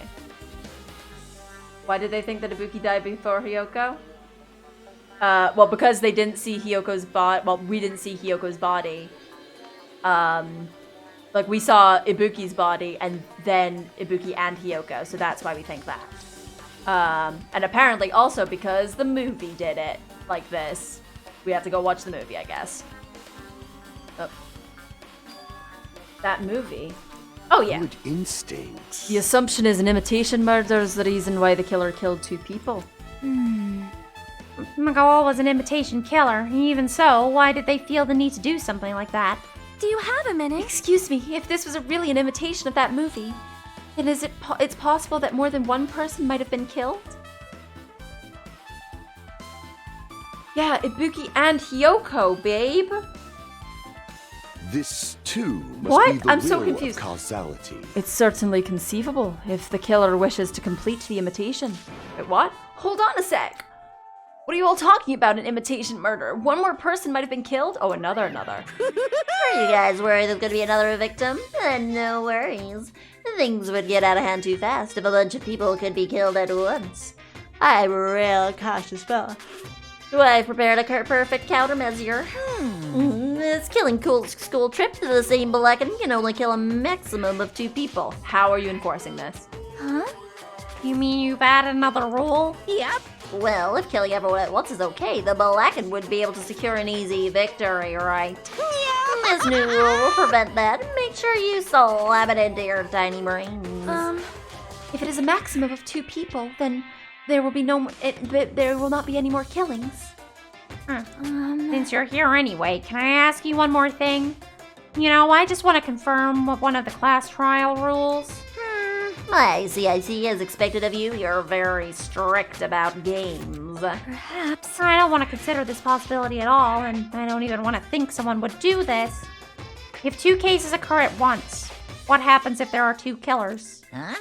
Why did they think that Ibuki died before Hiyoko? Well, because they didn't see Hiyoko's body. Well, we didn't see Hiyoko's body. Like, we saw Ibuki's body, and then Ibuki and Hiyoko, so that's why we think that. And apparently also because the movie did it like this. We have to go watch the movie, I guess. Oh. That movie? Oh, yeah. Good instincts. The assumption is an imitation murder is the reason why the killer killed 2 people. Miguel was an imitation killer. Even so, why did they feel the need to do something like that? Do you have a minute? Excuse me, if this was really an imitation of that movie, then it's possible that more than one person might have been killed? Yeah, Ibuki and Hiyoko, babe. This too must What? be the I'm so will confused. of causality. It's certainly conceivable if the killer wishes to complete the imitation. Wait, what? Hold on a sec. What are you all talking about, an imitation murder? One more person might have been killed? Oh, another. Are you guys worried there's gonna be another victim? No worries. Things would get out of hand too fast if a bunch of people could be killed at once. I'm a real cautious fella. I've prepared a perfect countermeasure. This killing school trip to the same blackened can only kill a maximum of 2 people. How are you enforcing this? Huh? You mean you've added another rule? Yep. Well, if killing everyone at once is okay, the blackened would be able to secure an easy victory, right? Yeah. This new rule will prevent that. Make sure you slam it into your tiny brains. If it is a maximum of 2 people, then there will be there will not be any more killings. Since you're here anyway, can I ask you one more thing? You know, I just want to confirm one of the class trial rules. I see. As expected of you, you're very strict about games. Perhaps. I don't want to consider this possibility at all, and I don't even want to think someone would do this. If 2 cases occur at once, what happens if there are 2 killers? Huh?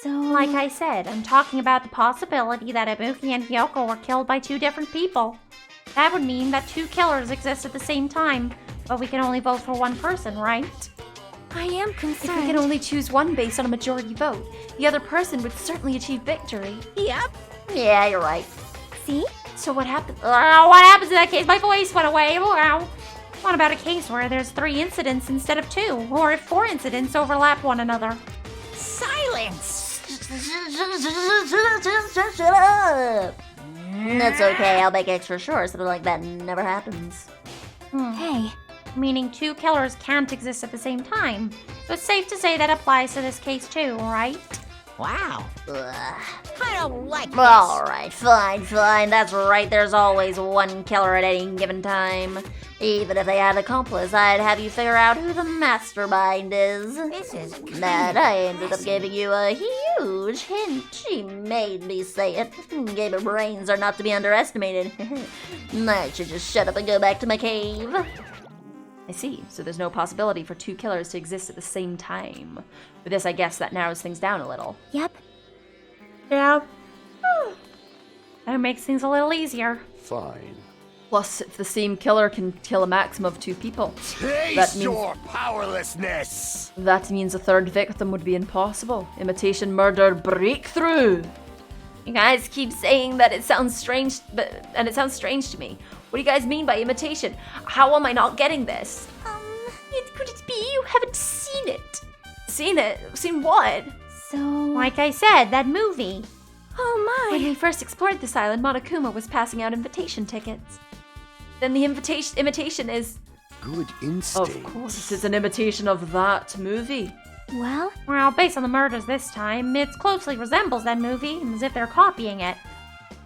So, Like I said, I'm talking about the possibility that Ibuki and Hiyoko were killed by 2 different people. That would mean that 2 killers exist at the same time, but we can only vote for one person, right? I am If concerned. we can only choose one based on a majority vote, the other person would certainly achieve victory. Yep. Yeah, you're right. See? So what happens? What happens in that case? My voice went away. Wow. What about a case where there's 3 incidents instead of 2? Or if 4 incidents overlap one another? Silence! Shut up! That's okay, I'll make extra sure something like that never happens. Hey, Meaning 2 killers can't exist at the same time. So it's safe to say that applies to this case too, right? Wow. I don't like this. Alright, fine. That's right, there's always one killer at any given time. Even if they had an accomplice, I'd have you figure out who the mastermind is. This is that I ended up giving you a huge hint. She made me say it. Gamer brains are not to be underestimated. I should just shut up and go back to my cave. I see. So there's no possibility for two killers to exist at the same time. With this, I guess that narrows things down a little. Yep. Yeah. That makes things a little easier. Fine. Plus, if the same killer can kill a maximum of two people, Taste your powerlessness! that means a third victim would be impossible. Imitation murder breakthrough! You guys keep saying that it sounds strange, and it sounds strange to me. What do you guys mean by imitation? How am I not getting this? Could it be you haven't seen it? Seen it? Seen what? So... Like I said, that movie. Oh When my. we first explored this island, Monokuma was passing out invitation tickets. Then the imitation is... Good instinct. Of course, it's an imitation of that movie. Well, Well, based on the murders this time, it closely resembles that movie, as if they're copying it.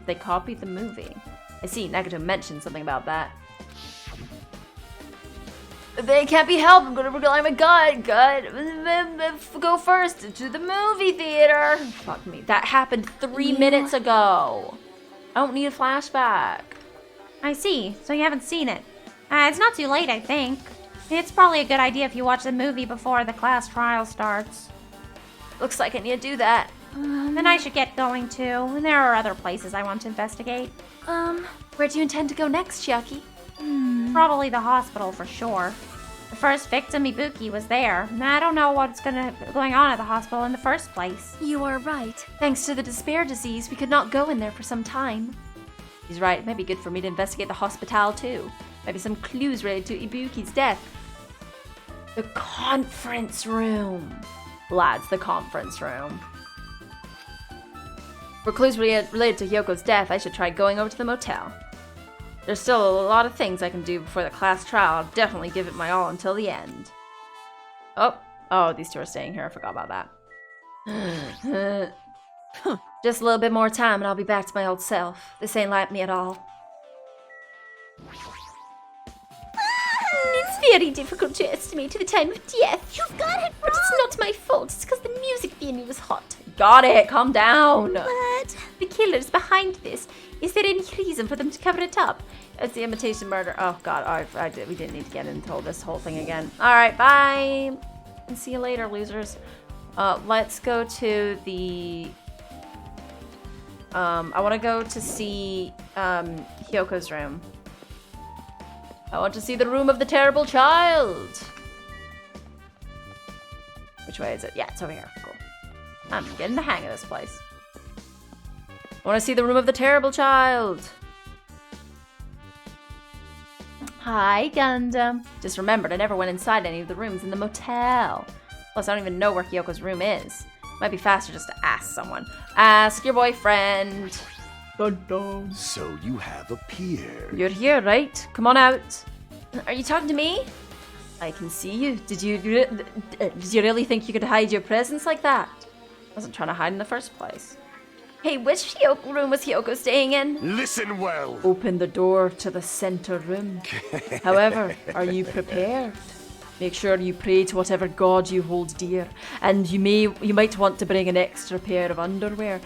They copied the movie. I see Nagato mentioned something about that. They can't be helped. I'm gonna rely on my gut. Go first to the movie theater. Fuck me. That happened 3 minutes ago. I don't need a flashback. I see, so you haven't seen it. It's not too late, I think. It's probably a good idea if you watch the movie before the class trial starts. Looks like I need to do that. Then I should get going too, and there are other places I want to investigate. Where do you intend to go next, Chiaki? Probably the hospital for sure. The first victim, Ibuki, was there, and I don't know what's going on at the hospital in the first place. You are right. Thanks to the despair disease, we could not go in there for some time. He's right. It might be good for me to investigate the hospital too. Maybe some clues related to Ibuki's death. The conference room. Lads, the conference room. For clues related to Hiyoko's death, I should try going over to the motel. There's still a lot of things I can do before the class trial. I'll definitely give it my all until the end. Oh, these two are staying here. I forgot about that. Just a little bit more time and I'll be back to my old self. This ain't like me at all. It's very difficult to estimate the time of death. You've got it wrong. But it's not my fault. It's because the music venue was hot. Got it. Calm down. But the killer's behind this. Is there any reason for them to cover it up? It's the imitation murder. Oh god, we didn't need to get into this whole thing again. Alright, bye. And see you later, losers. Let's go to the... I want to go to see Hiyoko's room. I want to see the room of the terrible child. Which way is it? Yeah, it's over here. Cool. I'm getting the hang of this place. I want to see the room of the terrible child. Hi, Gundam. Just remembered, I never went inside any of the rooms in the motel. Plus, I don't even know where Hiyoko's room is. Might be faster just to ask someone. Ask your boyfriend. Dun-dun. So you have appeared. You're here, right? Come on out. Are you talking to me? I can see you. Did you really think you could hide your presence like that? I wasn't trying to hide in the first place. Hey, which room was Hiyoko staying in? Listen well. Open the door to the center room. However, are you prepared? Make sure you pray to whatever god you hold dear, and you might want to bring an extra pair of underwear.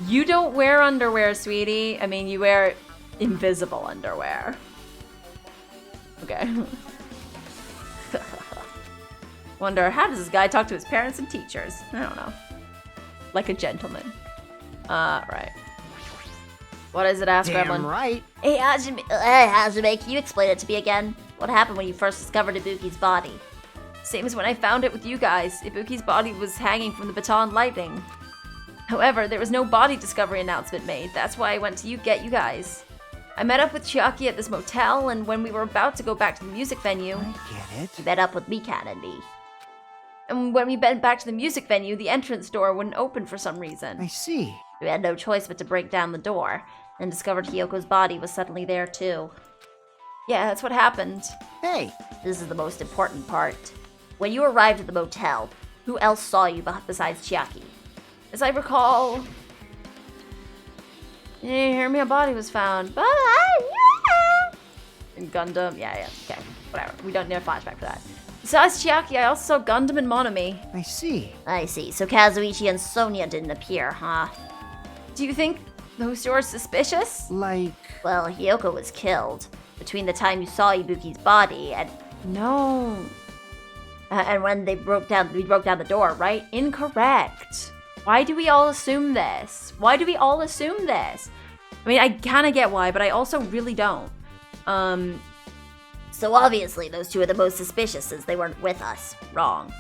You don't wear underwear, sweetie. I mean, you wear invisible underwear. Okay. Wonder, how does this guy talk to his parents and teachers? I don't know. Like a gentleman. Right. What is it, ask Damn Gremlin? right. hey, Hajime, can you explain it to me again? What happened when you first discovered Ibuki's body? Same as when I found it with you guys. Ibuki's body was hanging from the baton lighting. However, there was no body discovery announcement made. That's why I went to get you guys. I met up with Chiaki at this motel, and when we were about to go back to the music venue... I get it. Met up with me, Kennedy. And when we went back to the music venue, the entrance door wouldn't open for some reason. I see. We had no choice but to break down the door, and discovered Hiyoko's body was suddenly there too. Yeah, that's what happened. Hey, This is the most important part. When you arrived at the motel, who else saw you besides Chiaki? As I recall... You didn't hear me, a body was found. But... And Gundam... Yeah, okay. Whatever. We don't need a flashback for that. Besides Chiaki, I also saw Gundam and Monami. I see. I see, so Kazuichi and Sonia didn't appear, huh? Do you think those two are suspicious? Like, Well, Hiyoko was killed. Between the time you saw Ibuki's body and No. And when we broke down the door, right? Incorrect. Why do we all assume this? Why do we all assume this? I mean, I kind of get why, but I also really don't. So obviously those two are the most suspicious since they weren't with us. Wrong.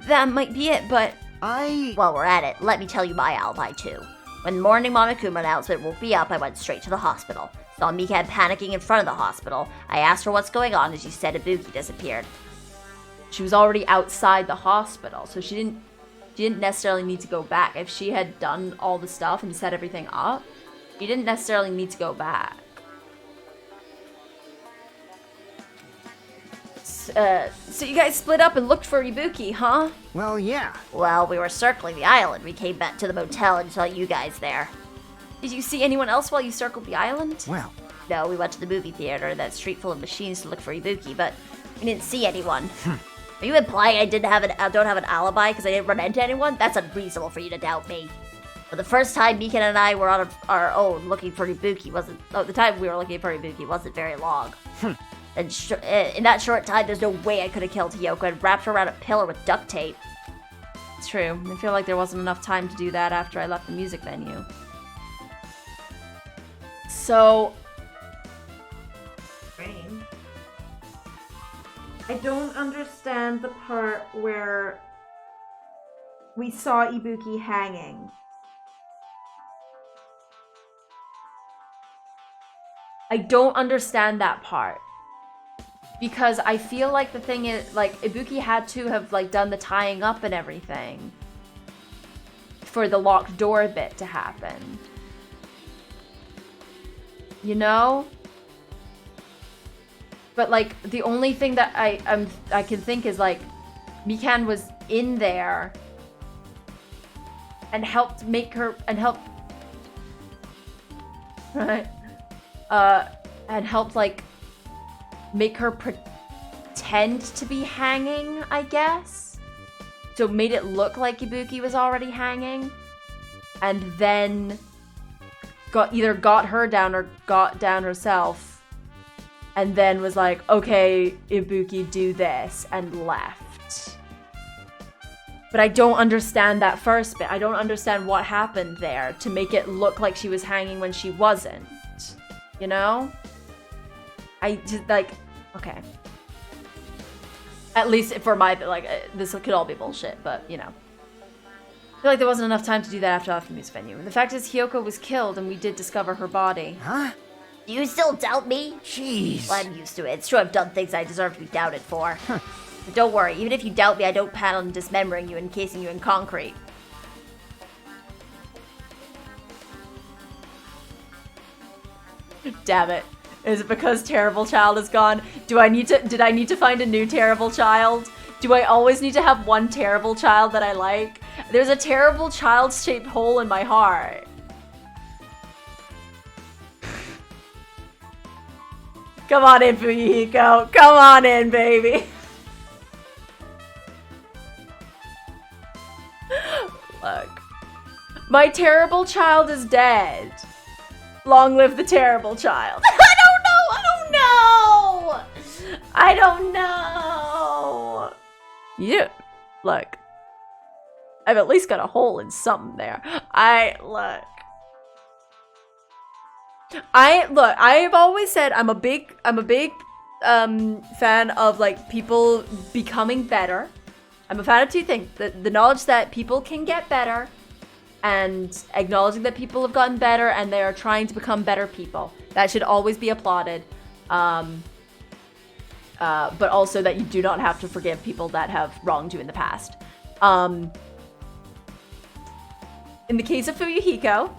That might be it, but While we're at it, let me tell you my alibi too. When the morning Monokuma announcement woke me up, I went straight to the hospital. Saw Mika panicking in front of the hospital. I asked her what's going on and she said Ibuki disappeared. she was already outside the hospital, so she didn't necessarily need to go back. If she had done all the stuff and set everything up, she didn't necessarily need to go back. So you guys split up and looked for Ibuki, huh? Well, yeah. Well, we were circling the island. We came back to the motel and saw you guys there. Did you see anyone else while you circled the island? Well, No, we went to the movie theater, that street full of machines to look for Ibuki, but we didn't see anyone. Are you implying I don't have an alibi because I didn't run into anyone? That's unreasonable for you to doubt me. But the first time Mika and I were on our own looking for Ibuki the time we were looking for Ibuki wasn't very long. And in that short time, there's no way I could have killed Hiyoko and wrapped her around a pillar with duct tape. It's true. I feel like there wasn't enough time to do that after I left the music venue. So... I don't understand the part where we saw Ibuki hanging. I don't understand that part. Because I feel like the thing is, like, Ibuki had to have, like, done the tying up and everything for the locked door bit to happen. You know? But, like, the only thing that I can think is, like, Mikan was in there and helped make her, right? And helped, like, make her pretend to be hanging, I guess. So made it look like Ibuki was already hanging. And then either got her down or got down herself. And then was like, okay, Ibuki, do this, and left. But I don't understand that first bit. I don't understand what happened there to make it look like she was hanging when she wasn't. You know? I just, like, okay. At least for my, like, this could all be bullshit, but, you know. I feel like there wasn't enough time to do that after I left the music venue. And the fact is, Hiyoko was killed, and we did discover her body. huh? Do you still doubt me? Jeez. Well, I'm used to it. It's true I've done things I deserve to be doubted for. But don't worry, even if you doubt me, I don't plan on dismembering you and encasing you in concrete. Damn it. Is it because Terrible Child is gone? Did I need to find a new Terrible Child? Do I always need to have one Terrible Child that I like? There's a Terrible Child-shaped hole in my heart. Come on in, Hiyoko. Come on in, baby. Look. My terrible child is dead. Long live the terrible child. I don't know. Yeah. Look. I've at least got a hole in something there. I've always said I'm a big fan of, like, people becoming better. I'm a fan of two things: the knowledge that people can get better, and acknowledging that people have gotten better and they are trying to become better people. That should always be applauded. But also that you do not have to forgive people that have wronged you in the past. In the case of Fuyuhiko,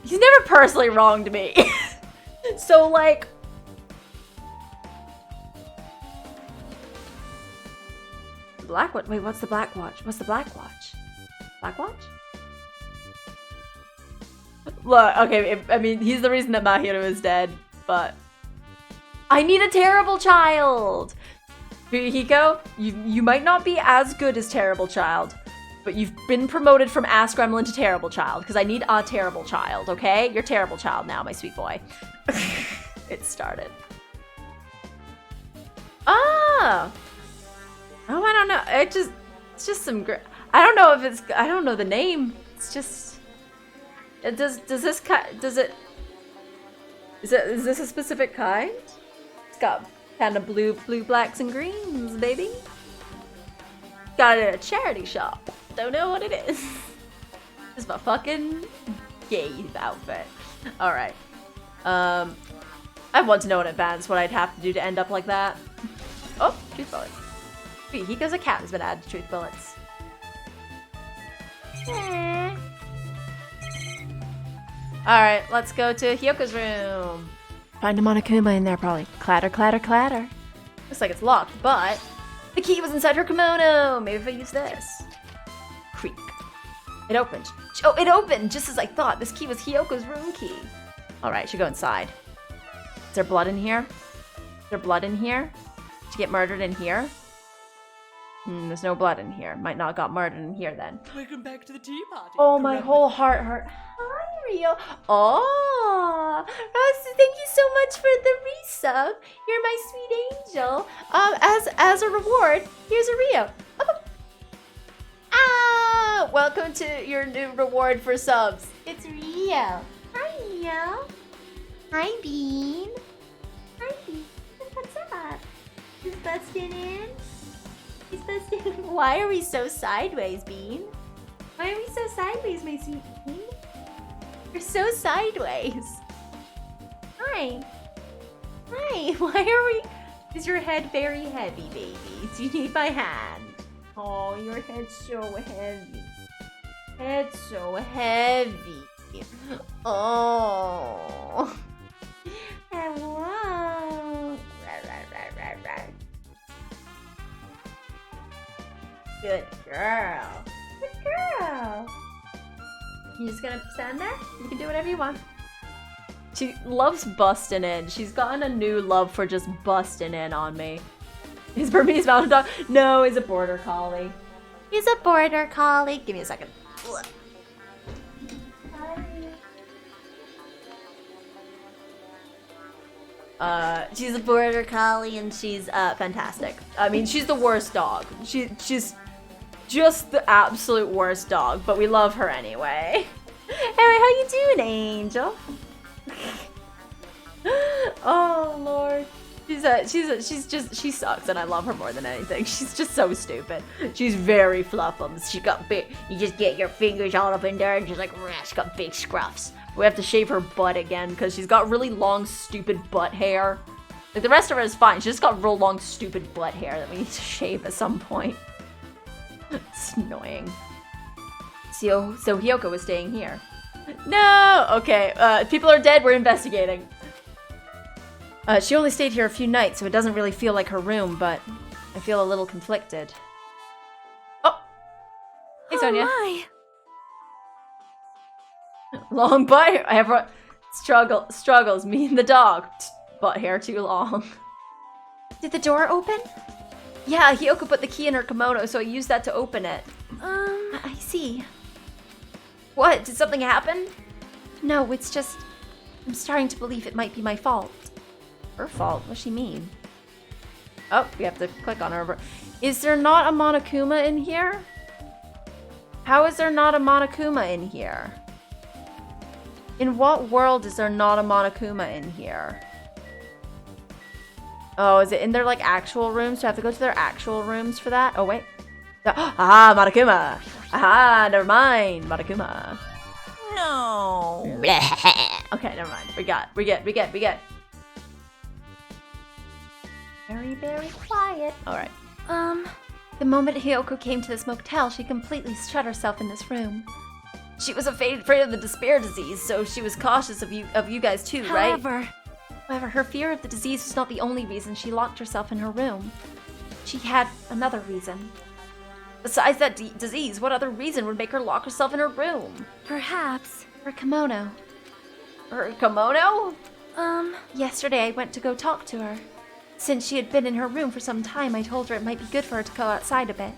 he's never personally wronged me. So, like... Black Watch? Wait, what's the Black Watch? What's the Black Watch? Black Watch? Look, okay, I mean, he's the reason that Mahiro is dead, but... I need a terrible child! Fuyuhiko, you might not be as good as Terrible Child, but you've been promoted from Ass Gremlin to Terrible Child, because I need a terrible child, okay? You're Terrible Child now, my sweet boy. It started. Ah! Oh, I don't know. It's just some. I don't know if it's. I don't know the name. It's just. Does this is this a specific kind? It's got kind of blue, blacks, and greens, baby. Got it at a charity shop. Don't know what it is. Just a fucking gay outfit. All right. I want to know in advance what I'd have to do to end up like that. Oh, truth bullets. Hiko's a cat has been added to truth bullets. Alright, let's go to Hiyoko's room. Find a Monokuma in there, probably. Clatter, clatter, clatter. Looks like it's locked, but the key was inside her kimono. Maybe if I use this. Creak. It opened. Oh, it opened just as I thought. This key was Hiyoko's room key. Alright, should go inside. Is there blood in here? Is there blood in here? Did you get murdered in here? There's no blood in here. Might not have got murdered in here then. Welcome back to the tea party. Oh, my whole heart hurt. Hi, Rio. Oh, Ross, thank you so much for the resub. You're my sweet angel. As a reward, here's a Rio. Oh. Ah, welcome to your new reward for subs. It's Rio. Hi, Rio. Hi, Bean. Hi, Bean. What's up? Just busting in? He's busting in. Why are we so sideways, Bean? Why are we so sideways, my sweet Bean? You're so sideways. Hi. Hi. Why are we... Is your head very heavy, baby? Do you need my hand? Oh, your head's so heavy. Head's so heavy. Oh. Hello. Right. Good girl. Good girl. You just gonna stand there? You can do whatever you want. She loves busting in. She's gotten a new love for just busting in on me. Is Burmese Mountain Dog? No, he's a border collie. He's a border collie. Give me a second. She's a border collie and she's fantastic. I mean, she's the worst dog. She's just the absolute worst dog, but we love her anyway. Anyway, how you doing, Angel? Oh Lord, she sucks, and I love her more than anything. She's just so stupid. She's very fluffums. She got big. You just get your fingers all up in there, and she's like, she got big scruffs. We have to shave her butt again because she's got really long, stupid butt hair. Like the rest of her is fine. She's just got real long, stupid butt hair that we need to shave at some point. It's annoying. So Hiyoko was staying here. No! Okay, people are dead, we're investigating. She only stayed here a few nights, so it doesn't really feel like her room, but I feel a little conflicted. Oh! Hey, Sonia. Oh my. Long butt hair. Everyone struggles. Me and the dog. Butt hair too long. Did the door open? Yeah, Hiyoko put the key in her kimono, so I used that to open it. I see. What? Did something happen? No, it's just... I'm starting to believe it might be my fault. Her fault? What's she mean? Oh, we have to click on her. Is there not a Monokuma in here? How is there not a Monokuma in here? In what world is there not a Monokuma in here? Oh, is it in their, like, actual rooms? Do I have to go to their actual rooms for that? Oh, wait. Ah, Monokuma! Aha, never mind, Monokuma. No. Okay, never mind. We get. Very, very quiet. Alright. The moment Hiyoko came to this motel, she completely shut herself in this room. She was afraid of the despair disease, so she was cautious of you guys too, right? However, her fear of the disease was not the only reason she locked herself in her room. She had another reason. Besides that disease, what other reason would make her lock herself in her room? Perhaps her kimono. Her kimono? Yesterday I went to go talk to her. Since she had been in her room for some time, I told her it might be good for her to go outside a bit.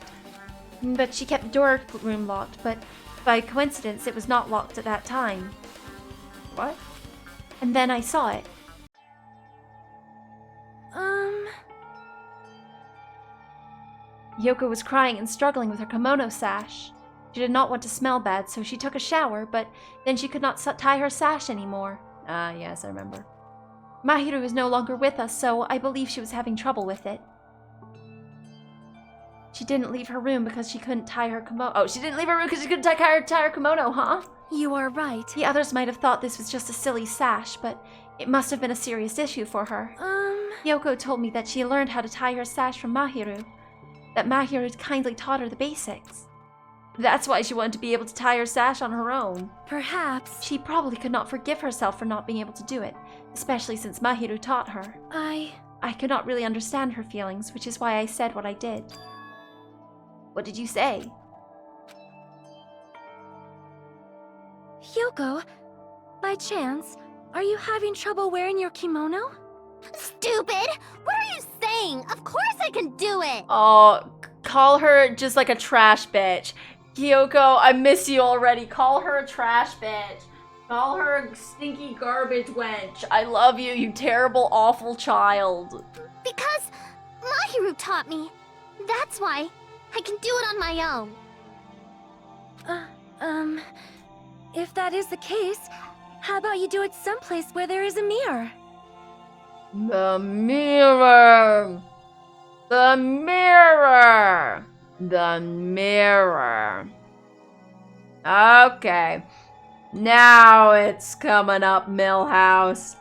But she kept the room locked, but by coincidence it was not locked at that time. What? And then Hiyoko was crying and struggling with her kimono sash. She did not want to smell bad, so she took a shower, but then she could not tie her sash anymore. Ah, yes, I remember. Mahiru is no longer with us, so I believe she was having trouble with it. She didn't leave her room because she couldn't tie her kimono. Oh, she didn't leave her room because she couldn't tie her kimono, huh? You are right. The others might have thought this was just a silly sash, but it must have been a serious issue for her. Hiyoko told me that she learned how to tie her sash from Mahiru. That Mahiru had kindly taught her the basics. That's why she wanted to be able to tie her sash on her own. Perhaps. She probably could not forgive herself for not being able to do it, especially since Mahiru taught her. I could not really understand her feelings, which is why I said what I did. What did you say? Hiyoko, by chance, are you having trouble wearing your kimono? Stupid! What are you saying? Of course I can do it! Oh, call her just like a trash bitch. Hiyoko, I miss you already. Call her a trash bitch. Call her a stinky garbage wench. I love you, you terrible, awful child. Because Mahiru taught me. That's why I can do it on my own. If that is the case, how about you do it someplace where there is a mirror? The mirror. The mirror. The mirror. Okay. Now it's coming up, Millhouse.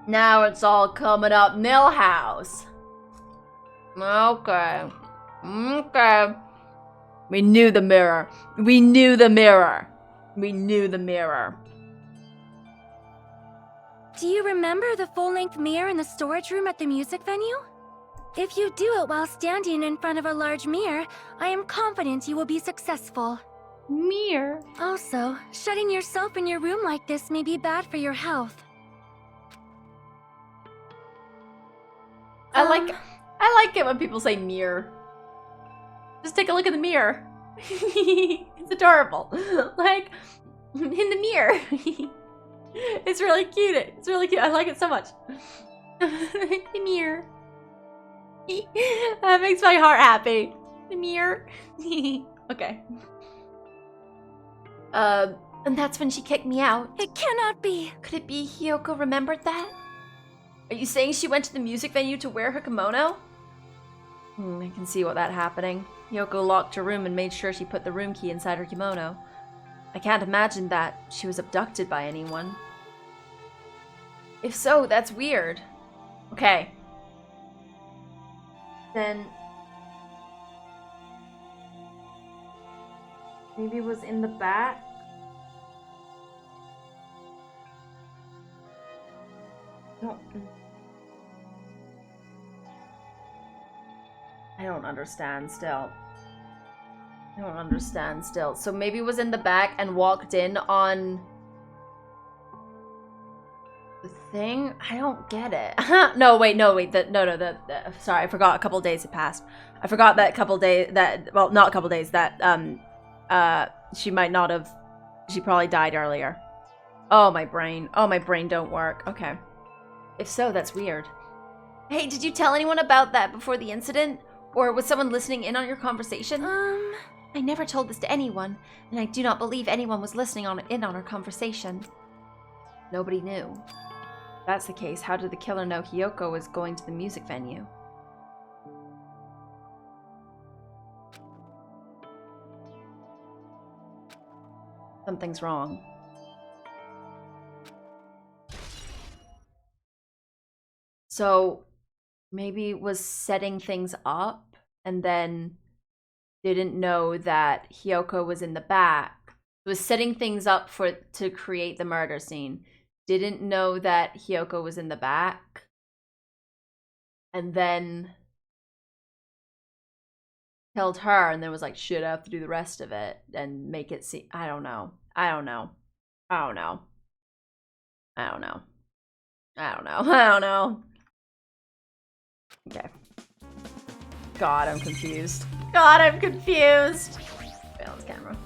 Now it's all coming up, Millhouse. Okay. Okay. We knew the mirror. We knew the mirror. We knew the mirror. Do you remember the full-length mirror in the storage room at the music venue? If you do it while standing in front of a large mirror, I am confident you will be successful. Mirror? Also, shutting yourself in your room like this may be bad for your health. I like it when people say mirror. Just take a look in the mirror. It's adorable. Like, in the mirror. It's really cute. It's really cute. I like it so much. The mirror. That makes my heart happy. The mirror. Okay. And that's when she kicked me out. It cannot be. Could it be Hiyoko remembered that? Are you saying she went to the music venue to wear her kimono? I can see what that happening. Hiyoko locked her room and made sure she put the room key inside her kimono. I can't imagine that she was abducted by anyone. If so, that's weird. Okay. Then maybe it was in the back? I don't understand still. I don't understand still. So maybe it was in the back and walked in on the thing? I don't get it. No, wait. Sorry, I forgot a couple days had passed. I forgot that couple days well, not a couple days, that she might not have, she probably died earlier. Oh, my brain don't work. Okay. If so, that's weird. Hey, did you tell anyone about that before the incident? Or was someone listening in on your conversation? I never told this to anyone, and I do not believe anyone was listening in on our conversation. Nobody knew. If that's the case, how did the killer know Hiyoko was going to the music venue? Something's wrong. So maybe it was setting things up and then didn't know that Hiyoko was in the back. It was setting things up to create the murder scene. Didn't know that Hiyoko was in the back. And then killed her and then was like, shit, I have to do the rest of it and make it seem, I don't know. Okay. God, I'm confused. Balance camera.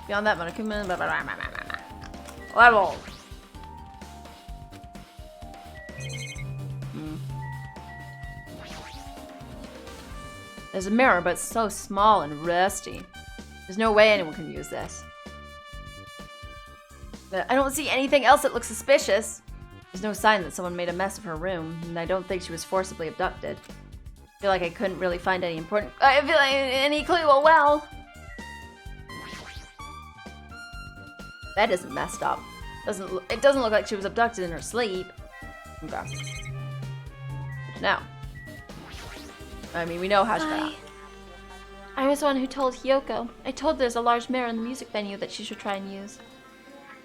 Beyond that, Monokuma. Level. There's a mirror, but it's so small and rusty. There's no way anyone can use this. But I don't see anything else that looks suspicious. There's no sign that someone made a mess of her room, and I don't think she was forcibly abducted. I feel like I couldn't really find any important. I feel like any clue. Oh well. That isn't messed up. It doesn't look like she was abducted in her sleep. Okay. Now. I mean, we know how she got out. I was the one who told Hiyoko. I told there's a large mirror in the music venue that she should try and use.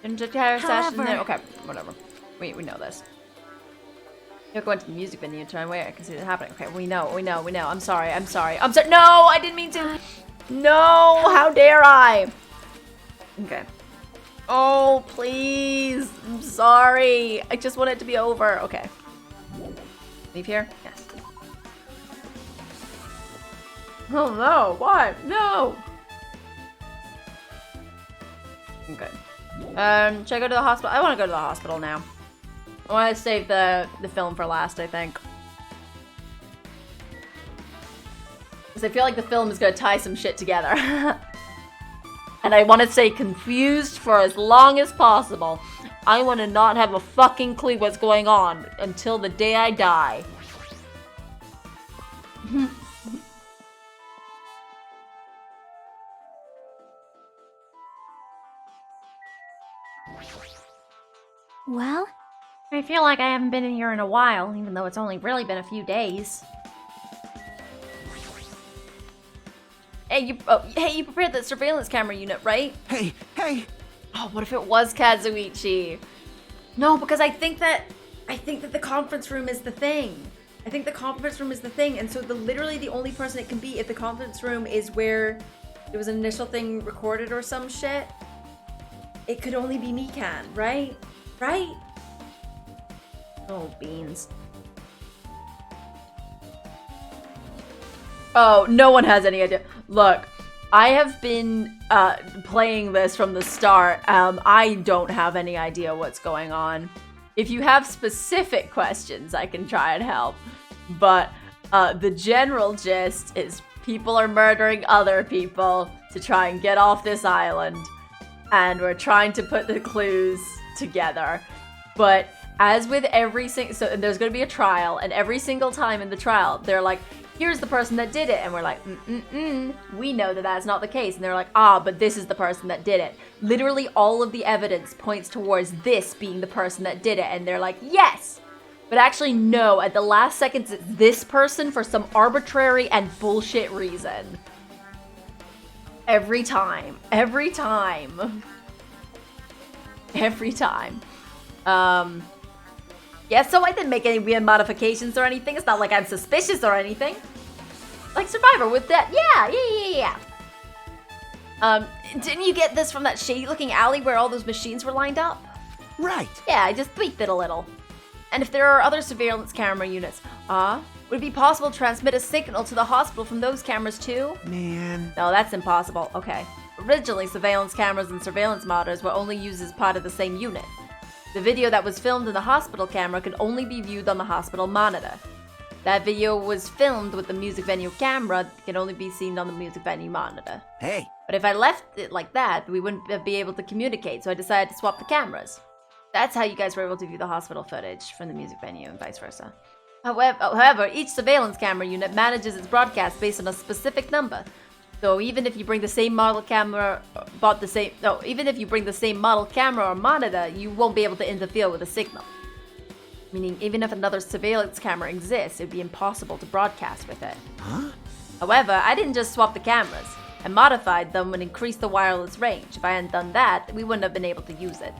And the entire session there. However- Okay, whatever. We know this. You're going to the music venue to try and wait. I can see it happening. Okay, we know. I'm sorry. No, I didn't mean to. No, how dare I? Okay. Oh, please. I'm sorry. I just want it to be over. Okay. Leave here? Yes. Oh no, what? No! Okay. Should I go to the hospital? I want to go to the hospital now. I want to save the film for last, I think. Because I feel like the film is going to tie some shit together. And I want to stay confused for as long as possible. I want to not have a fucking clue what's going on until the day I die. Well, I feel like I haven't been in here in a while, even though it's only really been a few days. Hey, you prepared the surveillance camera unit, right? Hey! Oh, what if it was Kazuichi? No, because I think that the conference room is the thing. I think the conference room is the thing, and so literally the only person it can be if the conference room is where there was an initial thing recorded or some shit. It could only be Mikan, right? Right? Oh, beans. Oh, no one has any idea. Look, I have been playing this from the start. I don't have any idea what's going on. If you have specific questions, I can try and help. But the general gist is people are murdering other people to try and get off this island. And we're trying to put the clues together. But as with every single... So there's going to be a trial. And every single time in the trial, they're like, here's the person that did it. And we're like, we know that that's not the case. And they're like, but this is the person that did it. Literally all of the evidence points towards this being the person that did it. And they're like, yes! But actually, no. At the last seconds, it's this person for some arbitrary and bullshit reason. Every time. Every time. Every time. Yeah, so I didn't make any weird modifications or anything. It's not like I'm suspicious or anything. Like Survivor with that. Yeah. Didn't you get this from that shady-looking alley where all those machines were lined up? Right! Yeah, I just tweaked it a little. And if there are other surveillance camera units, would it be possible to transmit a signal to the hospital from those cameras too? Man. No, that's impossible. Okay. Originally, surveillance cameras and surveillance monitors were only used as part of the same unit. The video that was filmed in the hospital camera could only be viewed on the hospital monitor. That video was filmed with the music venue camera, it can only be seen on the music venue monitor. Hey! But if I left it like that, we wouldn't be able to communicate, so I decided to swap the cameras. That's how you guys were able to view the hospital footage from the music venue and vice versa. However, each surveillance camera unit manages its broadcast based on a specific number. So even if you bring the same model camera, even if you bring the same model camera or monitor, you won't be able to interfere with the signal. Meaning, even if another surveillance camera exists, it would be impossible to broadcast with it. Huh? However, I didn't just swap the cameras. I modified them and increased the wireless range. If I hadn't done that, we wouldn't have been able to use it.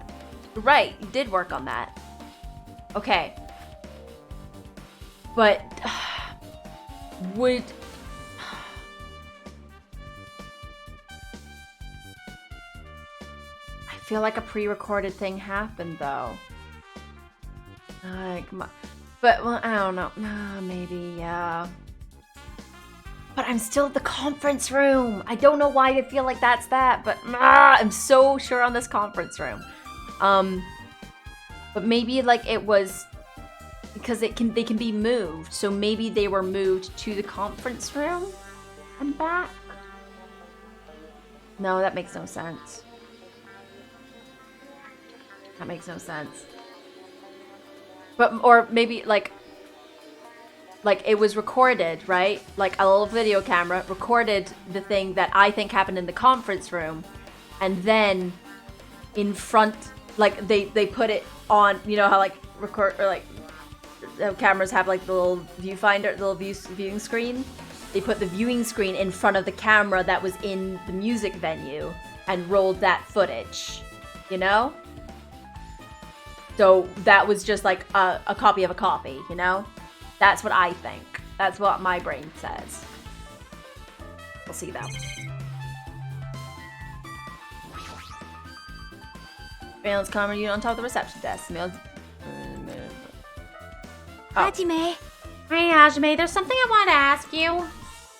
You're right, you did work on that. Okay. But... would... I feel like a pre-recorded thing happened, though. But, well, I don't know. Maybe, yeah. But I'm still at the conference room. I don't know why I feel like that's that, but I'm so sure on this conference room. But maybe, like, it was... Because they can be moved, so maybe they were moved to the conference room? I'm back. No, that makes no sense. That makes no sense. But, or maybe, like it was recorded, right? Like, a little video camera recorded the thing that I think happened in the conference room. And then, in front, like, they put it on, you know how, like, record, or, like, cameras have, like, the little viewfinder, the little viewing screen? They put the viewing screen in front of the camera that was in the music venue and rolled that footage, you know? So that was just like a copy of a copy, you know? That's what I think. That's what my brain says. We'll see though. Surveillance camera unit on top of the reception desk. Hajime. Hey, Hajime, there's something I wanted to ask you.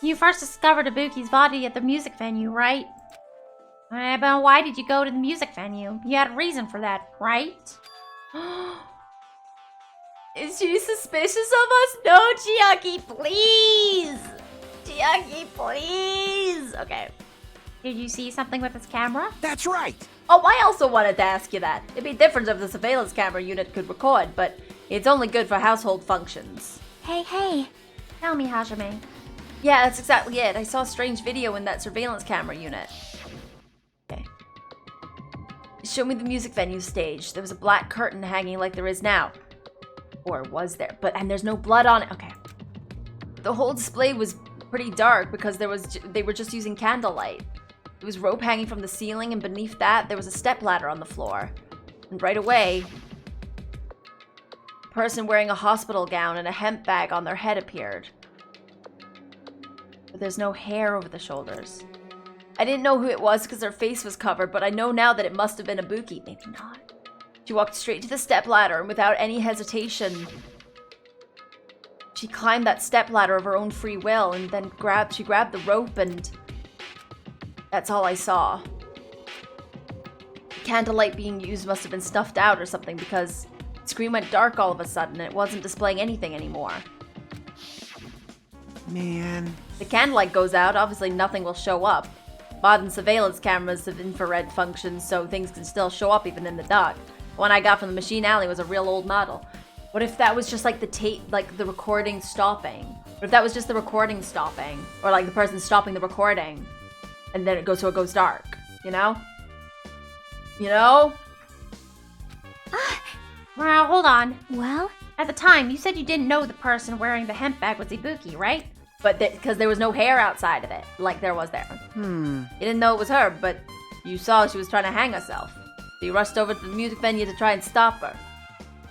You first discovered Ibuki's body at the music venue, right? But why did you go to the music venue? You had a reason for that, right? Is she suspicious of us? No, Chiaki, please! Chiaki, please! Okay. Did you see something with this camera? That's right. Oh, I also wanted to ask you that. It'd be different if the surveillance camera unit could record, but it's only good for household functions. Hey. Tell me, Hajime. Yeah, that's exactly it. I saw a strange video in that surveillance camera unit. Okay. Show me the music venue stage. There was a black curtain hanging like there is now. Or was there? And there's no blood on it. Okay. The whole display was pretty dark because they were just using candlelight. There was rope hanging from the ceiling, and beneath that there was a stepladder on the floor. And right away, a person wearing a hospital gown and a hemp bag on their head appeared. But there's no hair over the shoulders. I didn't know who it was because her face was covered, but I know now that it must have been Ibuki. Maybe not. She walked straight to the stepladder, and without any hesitation, she climbed that stepladder of her own free will, and then she grabbed the rope, and that's all I saw. The candlelight being used must have been snuffed out or something, because the screen went dark all of a sudden, and it wasn't displaying anything anymore. Man. The candlelight goes out, obviously nothing will show up. Modern surveillance cameras have infrared functions, so things can still show up even in the dark. The one I got from the machine alley was a real old model. What if that was just like the tape, like the recording stopping? What if that was just the recording stopping? Or like the person stopping the recording, and then it goes dark, you know? You know? Well, hold on. Well? At the time, you said you didn't know the person wearing the hemp bag was Ibuki, right? But because there was no hair outside of it, like there was there. You didn't know it was her, but you saw she was trying to hang herself. So you rushed over to the music venue to try and stop her.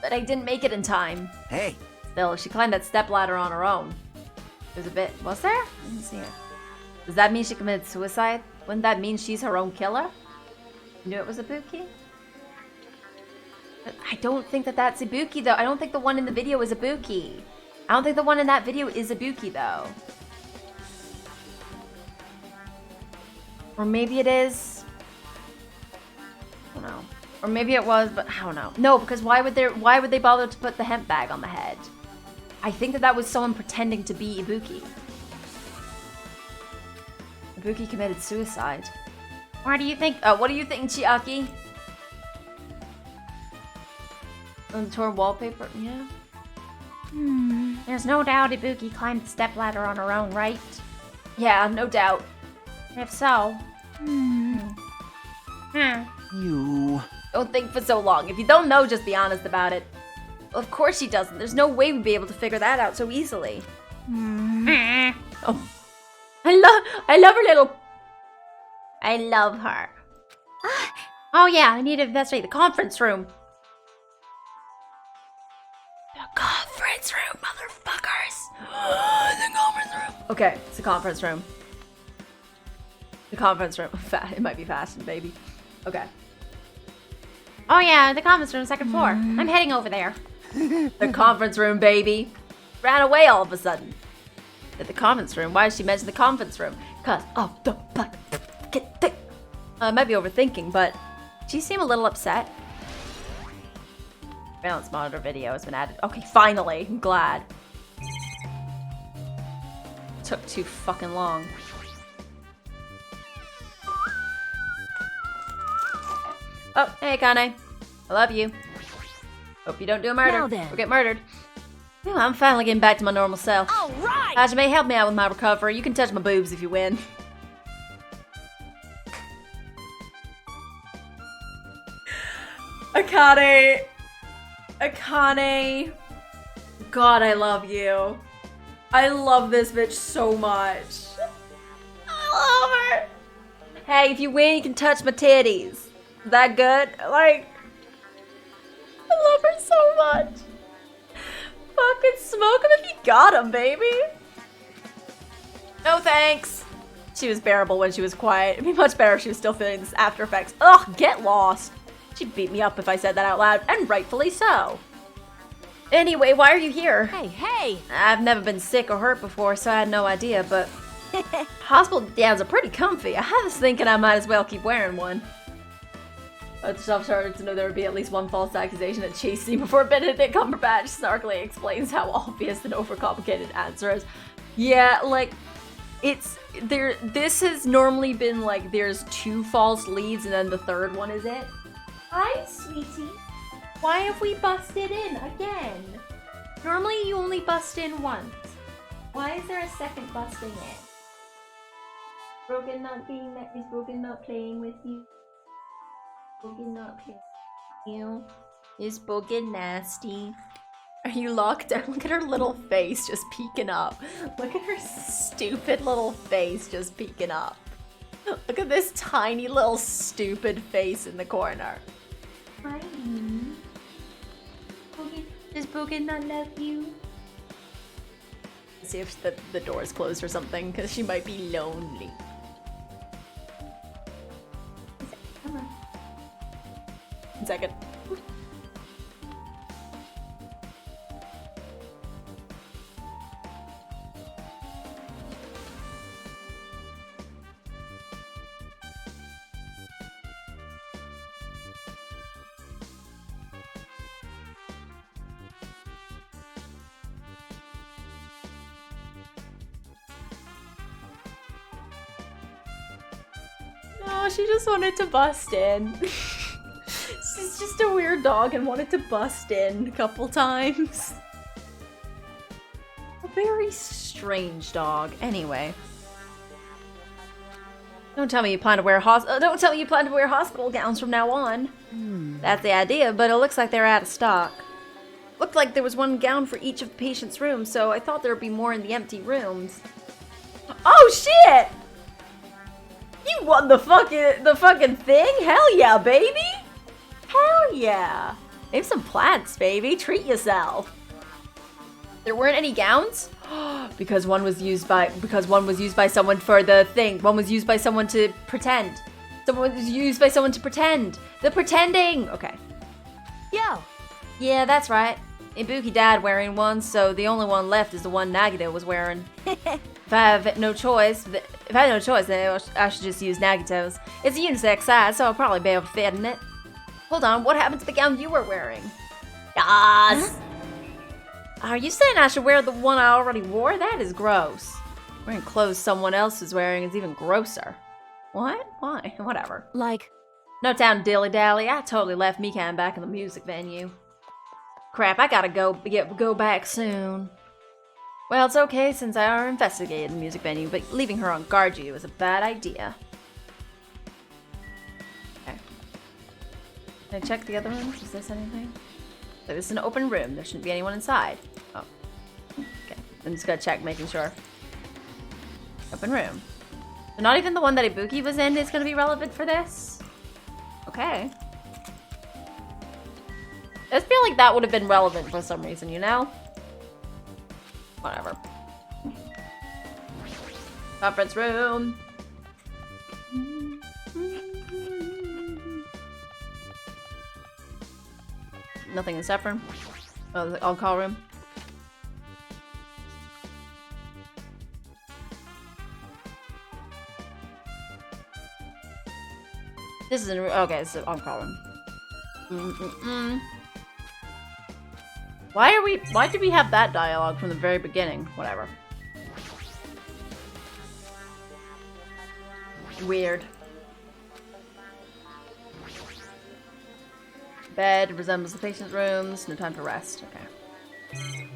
But I didn't make it in time. Hey. Still, she climbed that stepladder on her own. There's a bit... Was there? I didn't see her. Does that mean she committed suicide? Wouldn't that mean she's her own killer? You knew it was Ibuki? But I don't think that that's Ibuki, though. I don't think the one in the video is Ibuki. I don't think the one in that video is Ibuki, though. Or maybe it is. I don't know. Or maybe it was, but I don't know. No, because why would they bother to put the hemp bag on the head? I think that was someone pretending to be Ibuki. Ibuki committed suicide. Why do you think? What do you think, Chiaki? On the torn wallpaper? Yeah. There's no doubt Ibuki climbed the stepladder on her own, right? Yeah, no doubt. If so... You. Don't think for so long. If you don't know, just be honest about it. Well, of course she doesn't. There's no way we'd be able to figure that out so easily. Oh. I love her little... I love her. Oh yeah, I need to investigate the conference room. The conference room, motherfuckers. The conference room. Okay, it's the conference room. The conference room. It might be fast, baby. Okay. Oh yeah, the conference room, second floor. I'm heading over there. The conference room, baby. Ran away all of a sudden. At the conference room? Why did she mention the conference room? Cause of the thing. I might be overthinking, but she seemed a little upset. Surveillance monitor video has been added. Okay, finally. I'm glad. Took too fucking long. Oh, hey, Kane. I love you. Hope you don't do a murder Now then. or get murdered. Well, I'm finally getting back to my normal self. All right. Hajime, help me out with my recovery. You can touch my boobs if you win. Akane. Akane. God, I love you. I love this bitch so much. I love her. Hey, if you win, you can touch my titties. Is that good? Like, I love her so much. Fucking smoke him if you got him, baby. No thanks. She was bearable when she was quiet. It'd be much better if she was still feeling this after effects. Ugh, get lost. She'd beat me up if I said that out loud, and rightfully so. Anyway, why are you here? Hey. I've never been sick or hurt before, so I had no idea, but hospital gowns are pretty comfy. I was thinking I might as well keep wearing one. I've started to know there would be at least one false accusation at Chasey before Benedict Cumberbatch snarkily explains how obvious and overcomplicated answer is. Yeah, like, it's there. This has normally been like there's 2 false leads and then the third one is it. Hi, sweetie. Why have we busted in again? Normally you only bust in once. Why is there a second busting in? Broken not being met is broken not playing with you. Broken not playing with you. Is broken nasty. Are you locked down? Look at her little face just peeking up. Look at her stupid little face just peeking up. Look at this tiny little stupid face in the corner. Hi. Does Bogan not love you? Let's see if the door is closed or something, because she might be lonely. Come on. 1 second. No, she just wanted to bust in. She's just a weird dog and wanted to bust in a couple times. A very strange dog. Anyway. Don't tell me you plan to wear hospital gowns from now on. That's the idea, but it looks like they're out of stock. Looked like there was 1 gown for each of the patient's rooms, so I thought there would be more in the empty rooms. Oh shit! You won the fucking thing? Hell yeah, baby! Hell yeah! They have some plants, baby. Treat yourself. There weren't any gowns? because one was used by someone for the thing. One was used by someone to pretend. Someone was used by someone to pretend. The pretending! Okay. Yo. Yeah, that's right. Ibuki died wearing one, so the only one left is the one Nagito was wearing. If I had no choice, then I should just use Nagito's. It's a unisex size, so I'll probably be able to fit in it. Hold on, what happened to the gown you were wearing? Yes! Are you saying I should wear the one I already wore? That is gross. Wearing clothes someone else is wearing is even grosser. What? Why? Whatever. Like, No time to dilly-dally. I totally left Mikan back in the music venue. Crap, I gotta go back soon. Well, it's okay since I already investigated the music venue, but leaving her on guard you was a bad idea. Okay. Can I check the other rooms? Is this anything? So this is an open room. There shouldn't be anyone inside. Oh. Okay. I'm just gonna check, making sure. Open room. So not even the one that Ibuki was in is gonna be relevant for this? Okay. I just feel like that would have been relevant for some reason, you know? Whatever. Conference room. Nothing in Saffron. Oh, the on-call room. This is okay, it's an on-call room. Why did we have that dialogue from the very beginning? Whatever. Weird. Bed resembles the patient's rooms. No time to rest. Okay.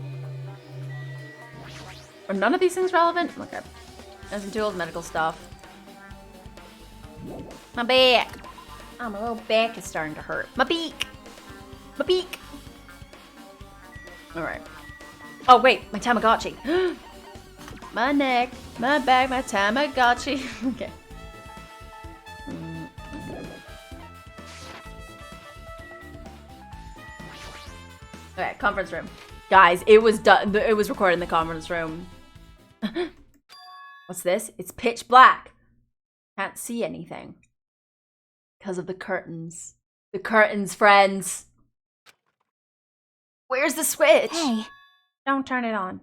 Are none of these things relevant? Okay. As tools, medical stuff. My back. Oh, my little back is starting to hurt. My beak. My beak. Alright. Oh, wait. My Tamagotchi. My neck. My back. My Tamagotchi. Okay. Okay, conference room. Guys, it was done. It was recorded in the conference room. What's this? It's pitch black. Can't see anything. Because of the curtains. The curtains, friends. Where's the switch? Hey, don't turn it on.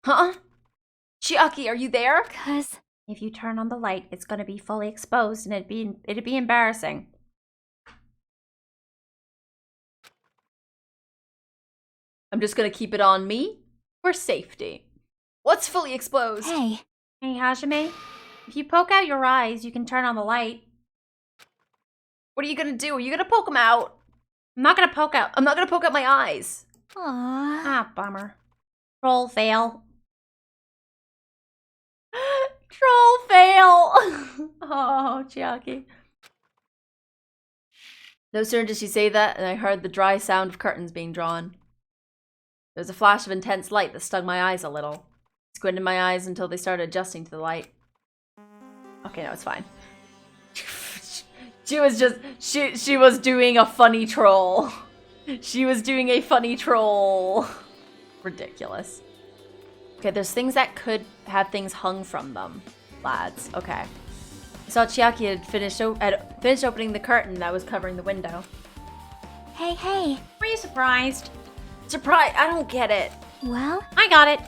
Huh? Chiaki, are you there? 'Cause if you turn on the light, it's gonna be fully exposed and it'd be embarrassing. I'm just gonna keep it on me for safety. What's fully exposed? Hey, Hajime, if you poke out your eyes, you can turn on the light. What are you gonna do? Are you gonna poke them out? I'm not gonna poke out. I'm not gonna poke out my eyes. Aww. Ah, bummer. Roll fail. Troll fail. Oh, Chiaki. No sooner did she say that, and I heard the dry sound of curtains being drawn. There was a flash of intense light that stung my eyes a little. I squinted my eyes until they started adjusting to the light. Okay, no, it's fine. She was just, she was doing a funny troll. She was doing a funny troll. Ridiculous. Okay, there's things that could have things hung from them, lads. Okay. I saw Chiaki had finished opening the curtain that was covering the window. Hey. Were you surprised? Surprise! I don't get it. Well, I got it.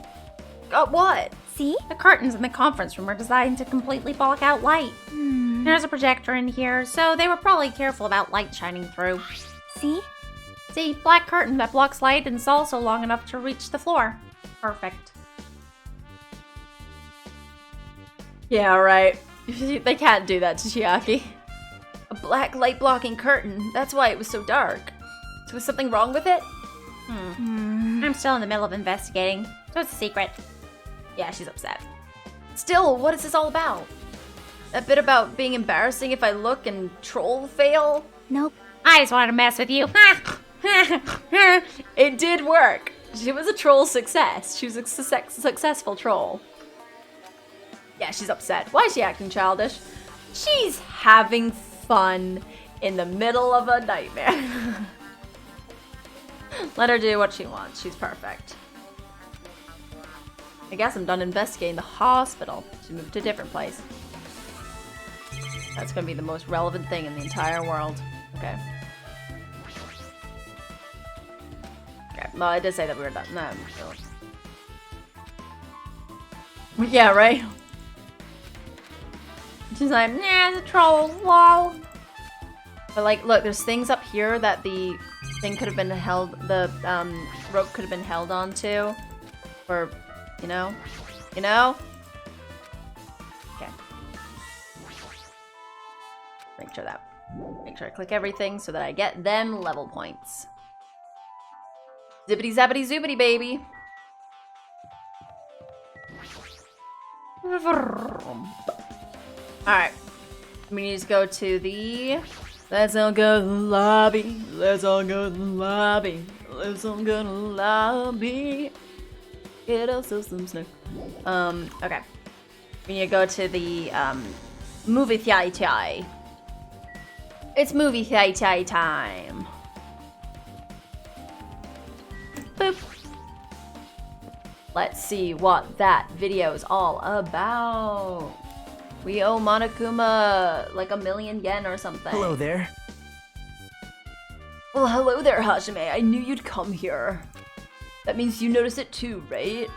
What? see? The curtains in the conference room are designed to completely block out light. There's a projector in here, so they were probably careful about light shining through. See? See, black curtain that blocks light and is also long enough to reach the floor. Perfect. Yeah, right. They can't do that to Chiaki. A black light blocking curtain. That's why it was so dark. So was something wrong with it? I'm still in the middle of investigating, so it's a secret. Yeah, she's upset. Still, what is this all about? That bit about being embarrassing if I look and troll fail? Nope. I just wanted to mess with you. It did work. She was a troll success. She was a successful troll. Yeah, she's upset. Why is she acting childish? She's having fun in the middle of a nightmare. Let her do what she wants. She's perfect. I guess I'm done investigating the hospital. She moved to a different place. That's gonna be the most relevant thing in the entire world. Okay. Okay, well, I did say that we were done. No, yeah, right? She's like, nah, it's a troll, lol. But like, look, there's things up here that the thing could have been held, the rope could have been held onto. Or, you know? You know? Okay. Make sure I click everything so that I get them level points. Zippity zappity zoopity, baby. Alright. We need to go to the... Let's all go to the lobby. Let's all go to the lobby. Let's all go to the lobby. Get us some snack. Okay. We need to go to the, movie theater. It's movie theater time. Boop. Let's see what that video is all about. We owe Monokuma like 1,000,000 yen or something. Hello there. Well, hello there, Hajime. I knew you'd come here. That means you noticed it too, right?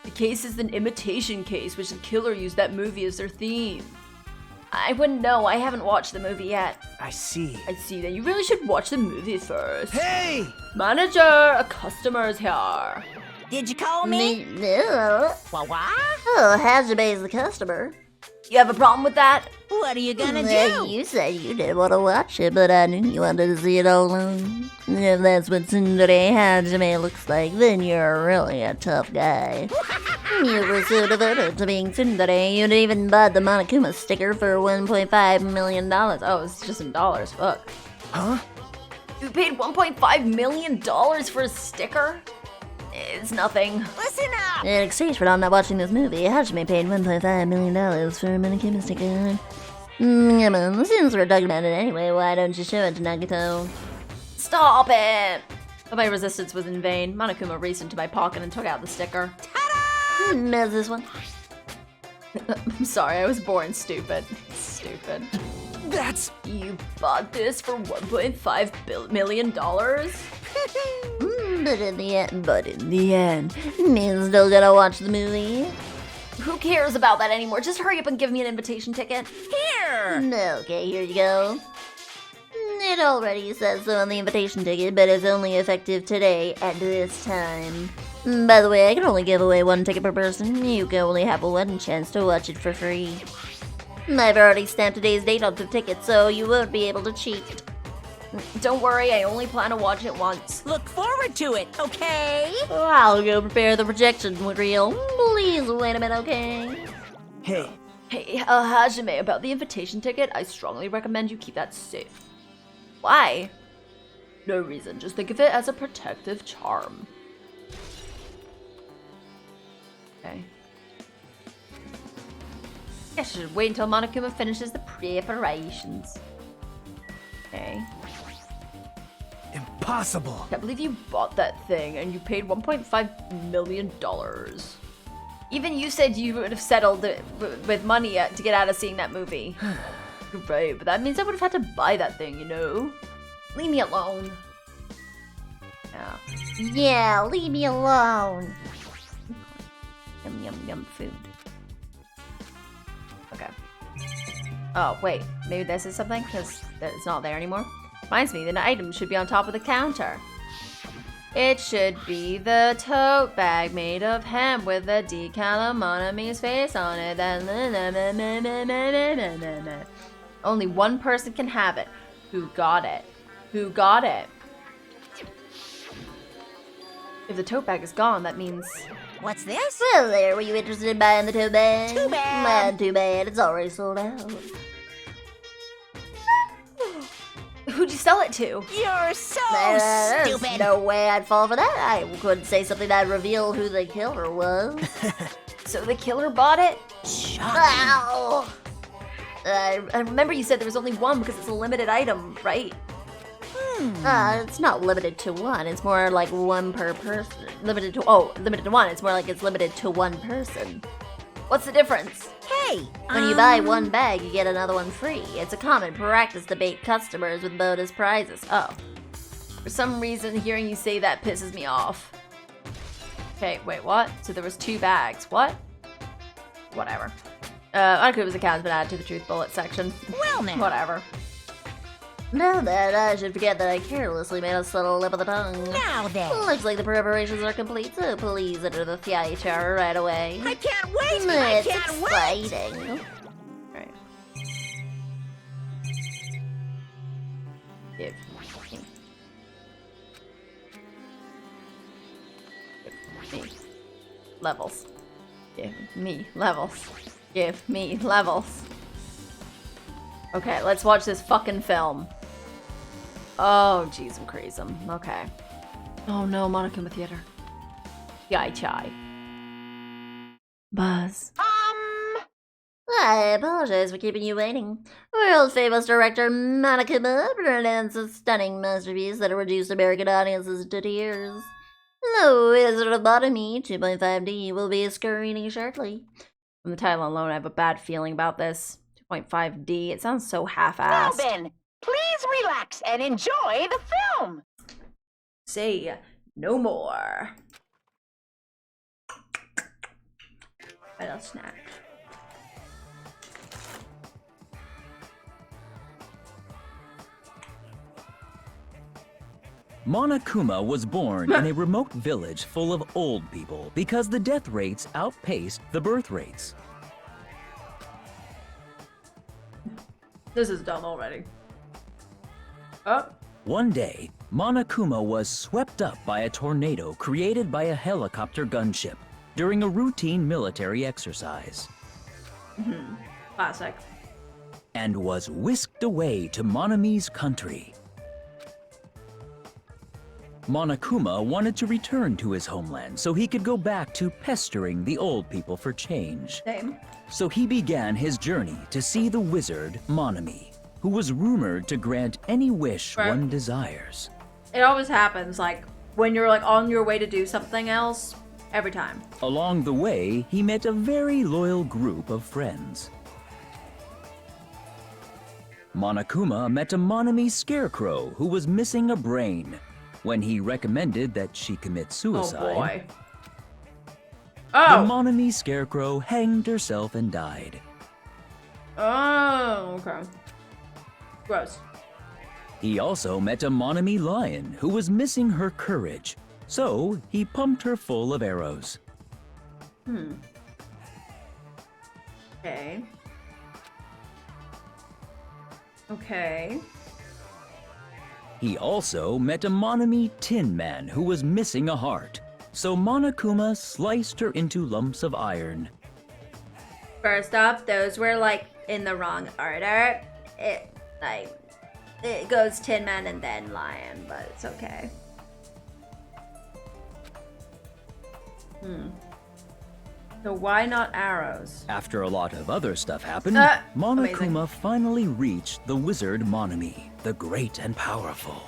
The case is an imitation case, which the killer used that movie as their theme. I wouldn't know. I haven't watched the movie yet. I see. I see that. You really should watch the movie first. Hey! Manager, a customer's here. Did you call me? No. What? Oh, Hajime's the customer. You have a problem with that? What are you gonna Well, do? you said you didn't want to watch it, but I knew you wanted to see it all alone. If that's what Tsundere Hajime looks like, then you're really a tough guy. You were so devoted to being Tsundere, you'd even bought the Monokuma sticker for $1.5 million. Oh, it's just in dollars. Fuck. Huh? You paid $1.5 million for a sticker? It's nothing. Listen up! In exchange for not watching this movie, Hajime paid $1.5 million for a Monokuma sticker. Come on, since we're talking about it anyway, why don't you show it to Nagito? Stop it! But my resistance was in vain. Monokuma reached into my pocket and took out the sticker. How's this one? I'm sorry, I was born stupid. Stupid. That's... You bought this for $1.5 million? But in the end, me's still gonna watch the movie. Who cares about that anymore? Just hurry up and give me an invitation ticket. Here! Okay, here you go. It already says so on the invitation ticket, but it's only effective today at this time. By the way, I can only give away one ticket per person. You can only have one chance to watch it for free. I've already stamped today's date on the ticket, so you won't be able to cheat. Don't worry, I only plan to watch it once. Look forward to it, okay? I'll go prepare the projection reel. Please wait a minute, okay? Hey, Hey, Hajime, about the invitation ticket, I strongly recommend you keep that safe. Why? No reason, just think of it as a protective charm. Okay. I should wait until Monokuma finishes the preparations. Okay. impossible. Can't believe you bought that thing and you paid $1.5 million. Even you said you would have settled it with money to get out of seeing that movie. Right, but that means I would have had to buy that thing, you know? Leave me alone. Yeah. Yeah, leave me alone. Yum, yum, yum, food. Okay. Oh, wait. Maybe this is something? Because it's not there anymore. Reminds me, the item should be on top of the counter. It should be the tote bag made of hemp with the decal of Monami's face on it. Only one person can have it. Who got it? Who got it? If the tote bag is gone, that means... What's this? Well, there, were you interested in buying the tote bag? Too bad. Well, too bad, it's already sold out. Who'd you sell it to? You're so There's stupid. no way I'd fall for that. I couldn't say something that revealed who the killer was. So the killer bought it? Ow! I remember you said there was only one because it's a limited item, right? It's not limited to one. It's more like one per person. Limited to one. It's more like it's limited to one person. What's the difference? Hey, When you buy one bag, you get another one free. It's a common practice to bait customers with bonus prizes. Oh. For some reason, hearing you say that pisses me off. Okay, wait, what? So there was 2 bags. What? Whatever. Akuma's account's been added to the truth bullet section. well now. Whatever. Now that I should forget that I carelessly made a subtle lip of the tongue. Now then. Looks like the preparations are complete, so please enter the theater right away. I can't wait. I It's can't wait. exciting. Right. Give me levels. Give me levels. Give me levels. Okay, let's watch this fucking film. Oh, jeez, I'm crazy. Okay. Oh no, Monokuma Theater. Yai Chai. Buzz. I apologize for keeping you waiting. World famous director Monokuma presents a stunning masterpiece that reduced American audiences to tears. The Wizard of Botany 2.5D will be screening shortly. From the title alone, I have a bad feeling about this. 2.5D, it sounds so Now half-assed. then, please relax and enjoy the film. Say no more. A little snack. Monokuma was born in a remote village full of old people because the death rates outpaced the birth rates. This is dumb already. Oh. One day, Monokuma was swept up by a tornado created by a helicopter gunship during a routine military exercise. Classic. And was whisked away to Monami's country. Monokuma wanted to return to his homeland so he could go back to pestering the old people for change. Same. So he began his journey to see the wizard Monami, who was rumored to grant any wish one desires. It always happens, like, when you're, like, on your way to do something else, every time. Along the way, he met a very loyal group of friends. Monokuma met a Monami scarecrow who was missing a brain. When he recommended that she commit suicide, Oh boy. The Monami scarecrow hanged herself and died. Oh, okay. Gross. He also met a Monami lion who was missing her courage, so he pumped her full of arrows. Okay. Okay. He also met a Monami tin man who was missing a heart, so Monokuma sliced her into lumps of iron. First off, those were, like, in the wrong order. It goes Tin Man and then Lion, but it's okay. So why not arrows? After a lot of other stuff happened, Amazing. Monokuma finally reached the wizard Monami, the great and powerful.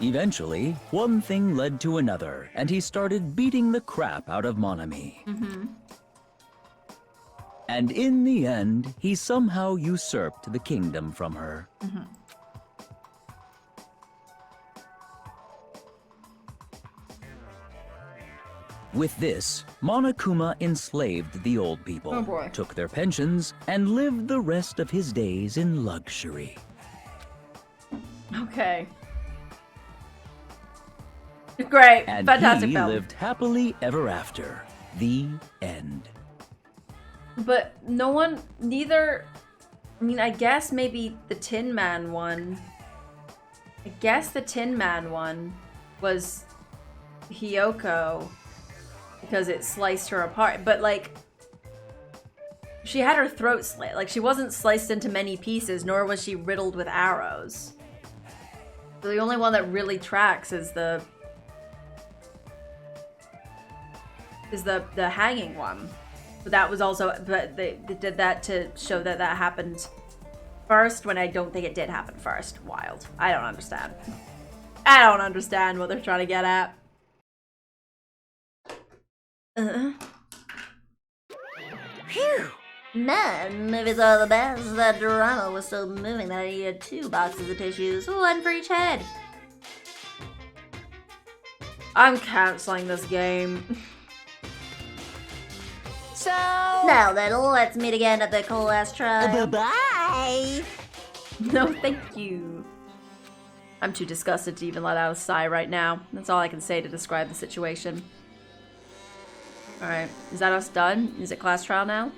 Eventually, one thing led to another, and he started beating the crap out of Monami. And in the end, he somehow usurped the kingdom from her. With this, Monokuma enslaved the old people, Oh boy. took their pensions, and lived the rest of his days in luxury. Okay. Great. And Fantastic he film. lived happily ever after. The end. But no one, neither, I mean, I guess maybe the Tin Man one. I guess the Tin Man one was Hiyoko because it sliced her apart. But, like, she had her throat slit. Like, she wasn't sliced into many pieces, nor was she riddled with arrows. So the only one that really tracks is the hanging one. But that was also, but they did that to show that that happened first when I don't think it did happen first. Wild. I don't understand. I don't understand what they're trying to get at. Phew. Man, movies are the best. That drama was so moving that I needed 2 boxes of tissues, 1 for each head. I'm canceling this game. So... Now then, let's meet again at the coalesce trial. Bye-bye! No, thank you. I'm too disgusted to even let out a sigh right now. That's all I can say to describe the situation. Alright, is that us done? Is it class trial now?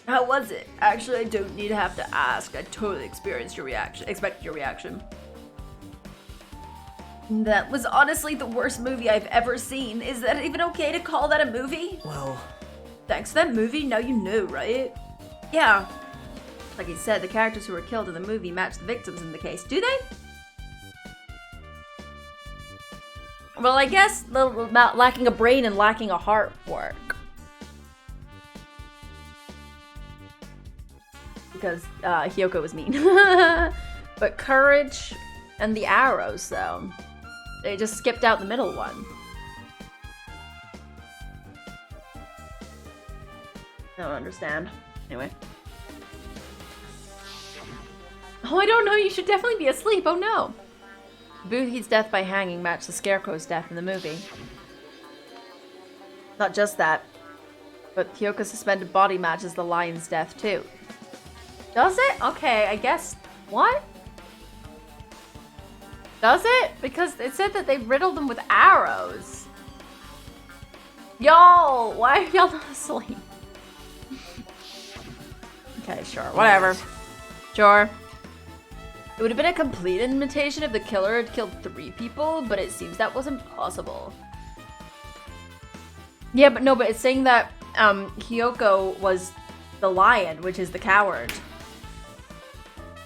How was it? Actually, I don't need to have to ask. I totally experienced your reaction. Expected your reaction. That was honestly the worst movie I've ever seen. Is that even okay to call that a movie? Well, Thanks to that movie, now you know, right? Yeah. Like he said, the characters who were killed in the movie match the victims in the case. Do they? Well, I guess lacking a brain and lacking a heart work. Because Hiyoko was mean. But courage and the arrows, though. They just skipped out the middle one. I don't understand. Anyway. Oh, I don't know. You should definitely be asleep. Oh, no. Ibuki's death by hanging matched the Scarecrow's death in the movie. Not just that, but Hyoko's suspended body matches the lion's death, too. Does it? Okay, I guess. What? Does it? Because it said that they riddled them with arrows. Y'all, why are y'all not asleep? Okay, sure. Whatever. Sure. It would have been a complete imitation if the killer had killed 3 people, but it seems that wasn't possible. Yeah, but no, but it's saying that Hiyoko was the lion, which is the coward.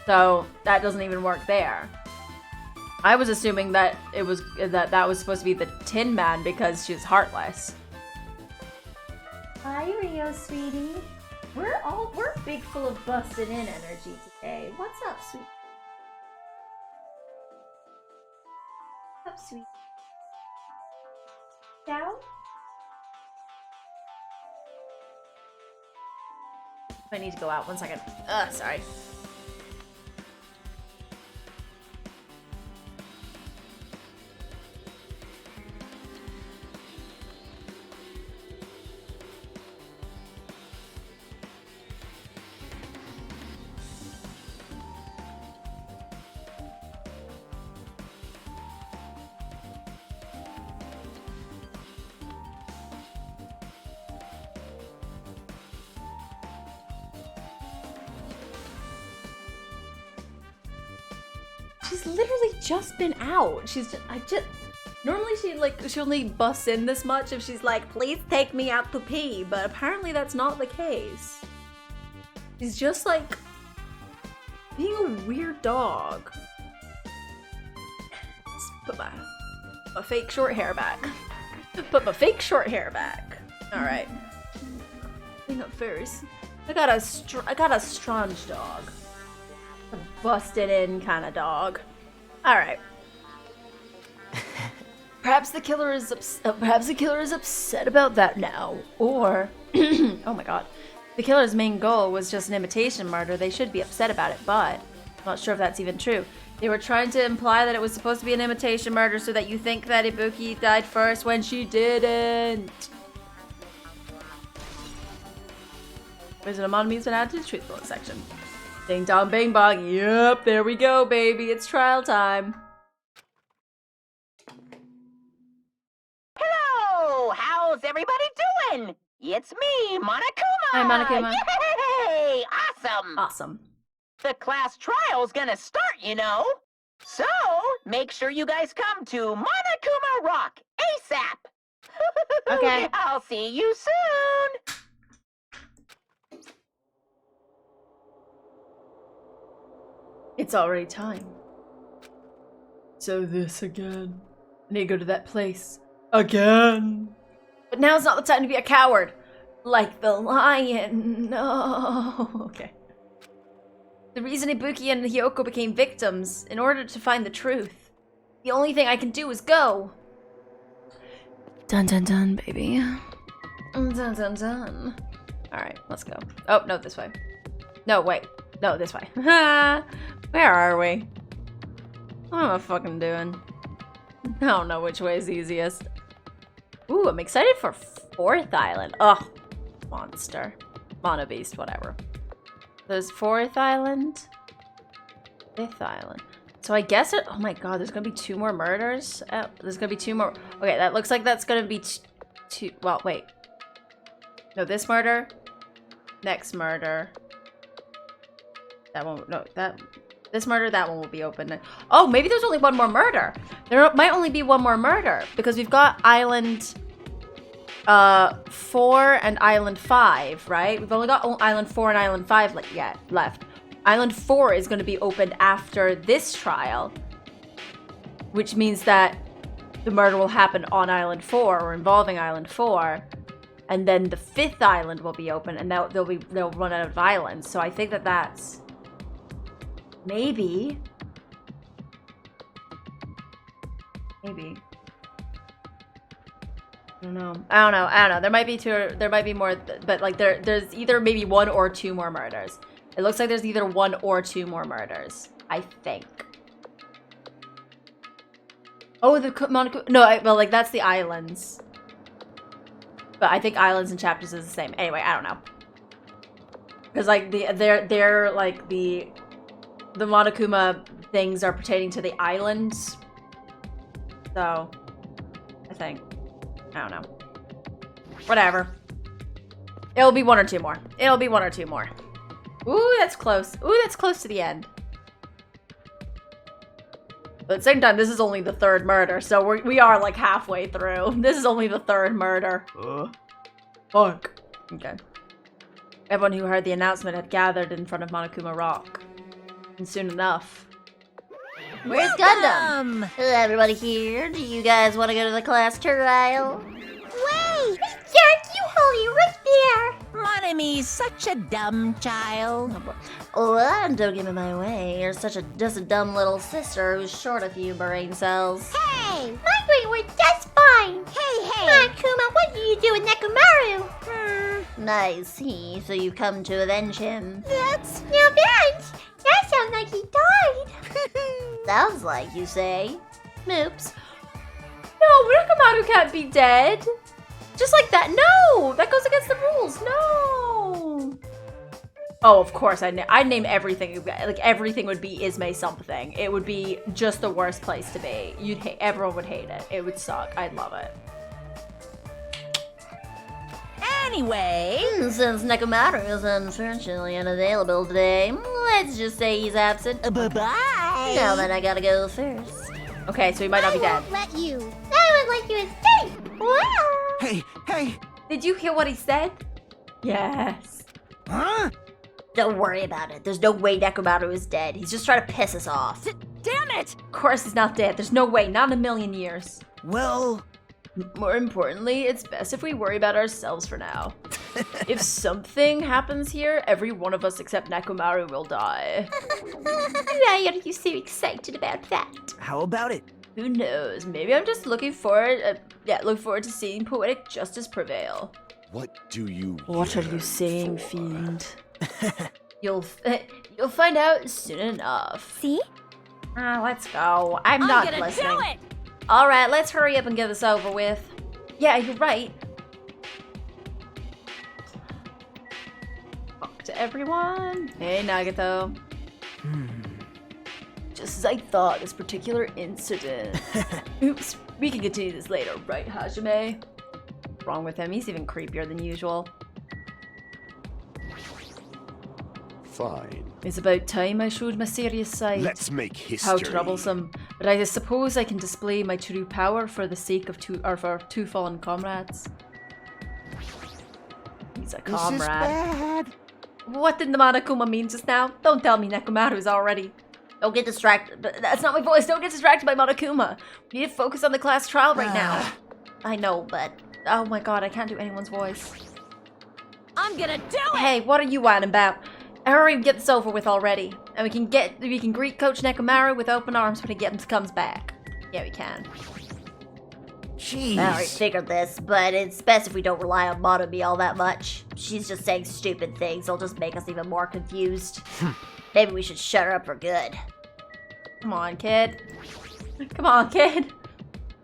So that doesn't even work there. I was assuming that it was that was supposed to be the Tin Man because she was heartless. Hi, Rio, sweetie. We're big full of busted in energy today. What's up, sweet? What's up, sweet? Down? I need to go out 1 second. Sorry. She's literally just been out. Normally she only busts in this much if she's like, please take me out to pee, but apparently that's not the case. She's just like being a weird dog. Let's put my fake short hair back. Put my fake short hair back. All right. Clean up first. I got a strange dog. A busted in kind of dog. All right. Perhaps the killer is upset about that now, or oh my god, the killer's main goal was just an imitation murder. They should be upset about it, but I'm not sure if that's even true. They were trying to imply that it was supposed to be an imitation murder so that you think that Ibuki died first when she didn't. Wizard of Monome's been added to the truth bullet section. Ding dong bing bong. Yep, there we go, baby. It's trial time. Hello! How's everybody doing? It's me, Monokuma! Hi, Monokuma. Yay! Awesome! Awesome. The class trial's gonna start, you know. So, make sure you guys come to Monokuma Rock ASAP! Okay. I'll see you soon! It's already time. So this again. I need to go to that place. Again. But now's not the time to be a coward. Like the lion. No. Okay. The reason Ibuki and Hiyoko became victims, in order to find the truth. The only thing I can do is go. Dun dun dun, baby. Dun dun dun. Alright, let's go. Oh, no, this way. No, wait. No, this way. Where are we? What am I fucking doing? I don't know which way is easiest. Ooh, I'm excited for 4th Island. Ugh. Monster. Monobeast, whatever. There's 4th Island. 5th Island. So I guess it... Oh my god, there's gonna be 2 more murders? There's gonna be 2 more... Okay, that looks like that's gonna be 2... Well, wait. No, this murder. Next murder. That one... No, that... This murder, that one will be open. Oh, maybe there's only 1 more murder. There might only be 1 more murder. Because we've got Island 4 and Island 5, right? We've only got Island 4 and Island 5 left. Island 4 is going to be opened after this trial. Which means that the murder will happen on Island 4 or involving Island 4. And then the 5th island will be open and they'll run out of islands. So I think that that's... Maybe. I don't know. There might be 2, there might be more, but like there's either maybe 1 or 2 more murders. It looks like there's either 1 or 2 more murders. I think. Oh, the Monaco. No, well, like that's the islands. But I think islands and chapters is the same. Anyway, I don't know. Because like they're like the Monokuma things are pertaining to the islands. So, I think. I don't know. Whatever. It'll be 1 or 2 more. Ooh, that's close. Ooh, that's close to the end. But at the same time, this is only the third murder, so we are like halfway through. This is only the third murder. Fuck. Okay. Everyone who heard the announcement had gathered in front of Monokuma Rock. And soon enough... Where's Gundam? Everybody here, do you guys want to go to the class trial? Wait! Jack, you hold it right there! Monomy's such a dumb child. Oh, don't get in my way. You're just a dumb little sister who's short a few brain cells. Hey! My brain works just fine! Hey! Monokuma, what do you do with Nekomaru? Nice. So you've come to avenge him. That's... Now avenge? That sounds like he died. Sounds like you say. Oops. No, Nekomaru can't be dead. Just like that. No! That goes against the rules. No! Oh, of course. I'd name everything. Like, everything would be Ismay something. It would be just the worst place to be. Everyone would hate it. It would suck. I'd love it. Anyway, Since Nekomaru is unfortunately unavailable today, let's just say he's absent. bye-bye. Now then, I gotta go first. Okay, so he might not be dead. Let you. I would like you to stay. Wow. Hey! Did you hear what he said? Yes. Huh? Don't worry about it. There's no way Nekomaru is dead. He's just trying to piss us off. Damn it! Of course he's not dead. There's no way. Not in a million years. Well... More importantly, it's best if we worry about ourselves for now. If something happens here, every one of us except Nekomaru will die. Why are you so excited about that? How about it? Who knows? Maybe I'm just looking forward to seeing poetic justice prevail. What do you What are yearn you saying, for? fiend? You'll find out soon enough. See? Let's go. I'm not gonna listening. do it! All right, let's hurry up and get this over with. Yeah, you're right. Talk to everyone. Hey, Nagato. Just as I thought, this particular incident. Oops, we can continue this later, right, Hajime? What's wrong with him? He's even creepier than usual. Fine. It's about time I showed my serious side. Let's make history. How troublesome. But I suppose I can display my true power for the sake of for two fallen comrades. He's a comrade. This is bad. What did the Monokuma mean just now? Don't tell me Nekomaru's already. Don't get distracted. That's not my voice. Don't get distracted by Monokuma. We need to focus on the class trial right now. I know, but... Oh my god, I can't do anyone's voice. I'm gonna do it! Hey, what are you whining about? Hurry and get this over with already. And we can greet Coach Nekomaru with open arms when he comes back. Yeah, we can. Jeez. I already figured this, but it's best if we don't rely on Monomi all that much. She's just saying stupid things. It'll just make us even more confused. Maybe we should shut her up for good. Come on, kid. Come on, kid.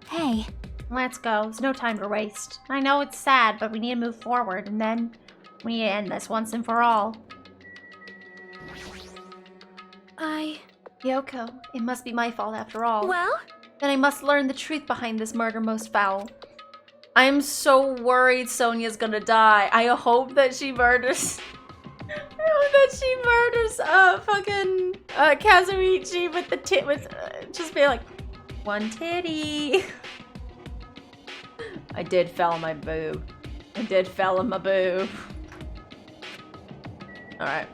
Hey, let's go. There's no time to waste. I know it's sad, but we need to move forward, and then we need to end this once and for all. Hiyoko, it must be my fault after all. Well? Then I must learn the truth behind this murder most foul. I am so worried Sonia's gonna die. I hope that she murders... fucking Kazuichi with the just be like, one titty. I did fell on my boob. I did fell on my boob. Alright.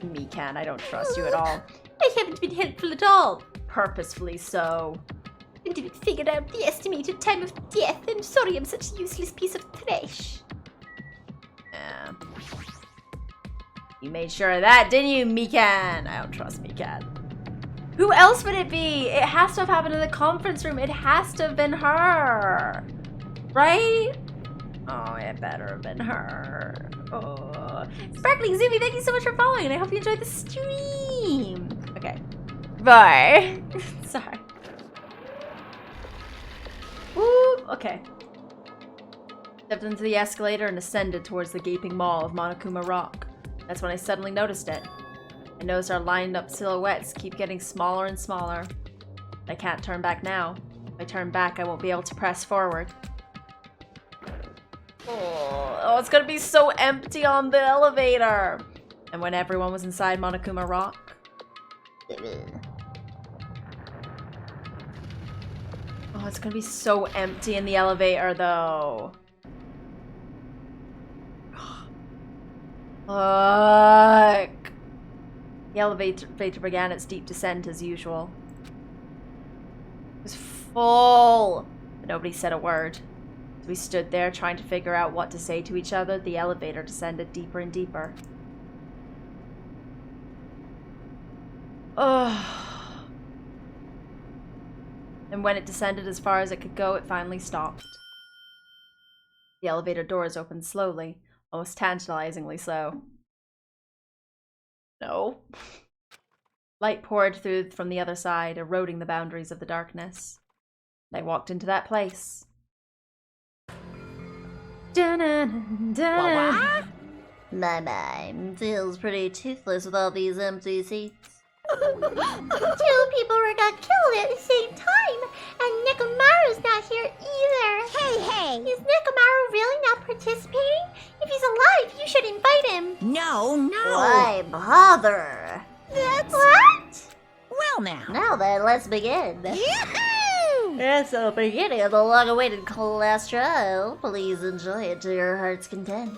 Mikan, I don't trust you at all. I haven't been helpful at all. Purposefully so. I didn't figure out the estimated time of death. I'm sorry I'm such a useless piece of trash. Yeah. You made sure of that, didn't you, Mikan? I don't trust Mikan. Who else would it be? It has to have happened in the conference room. It has to have been her. Right? Oh, it better have been her. Oh. Sparkling Zoomy, thank you so much for following, and I hope you enjoyed the stream. Okay. Bye. Sorry. Ooh, okay. Stepped into the escalator and ascended towards the gaping maw of Monokuma Rock. That's when I suddenly noticed it. I noticed our lined up silhouettes keep getting smaller and smaller. I can't turn back now. If I turn back, I won't be able to press forward. Oh, it's gonna be so empty on the elevator. And when everyone was inside Monokuma Rock. Oh, it's gonna be so empty in the elevator, though. Fuck. The elevator began its deep descent as usual. It was full, but nobody said a word. As we stood there trying to figure out what to say to each other, the elevator descended deeper and deeper. Ugh. And when it descended as far as it could go, it finally stopped. The elevator doors opened slowly, almost tantalizingly so. No. Light poured through from the other side, eroding the boundaries of the darkness. I walked into that place. My mind feels pretty toothless with all these empty seats. Two people got killed at the same time, and Nekomaru's not here either. Hey! Is Nekomaru really not participating? If he's alive, you should invite him. No. Why bother? That's... What? Well now. Now then, let's begin. Yahoo! It's the beginning of the long-awaited class trial. Please enjoy it to your heart's content.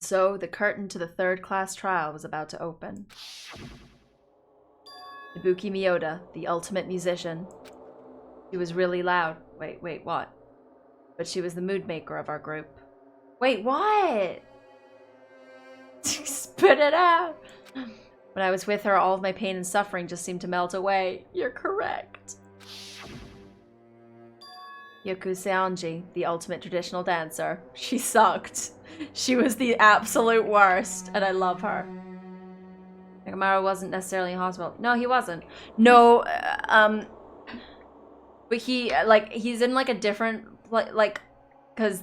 So, the curtain to the third class trial was about to open. Ibuki Miyoda, the ultimate musician. She was really loud. Wait, what? But she was the mood maker of our group. Wait, what? Spit it out! When I was with her, all of my pain and suffering just seemed to melt away. You're correct. Hiyoko Seonji, the ultimate traditional dancer. She sucked. She was the absolute worst, and I love her. Nekomaru wasn't necessarily in hospital. No, he wasn't. No, but he, like, he's in, like, a different, like, cause,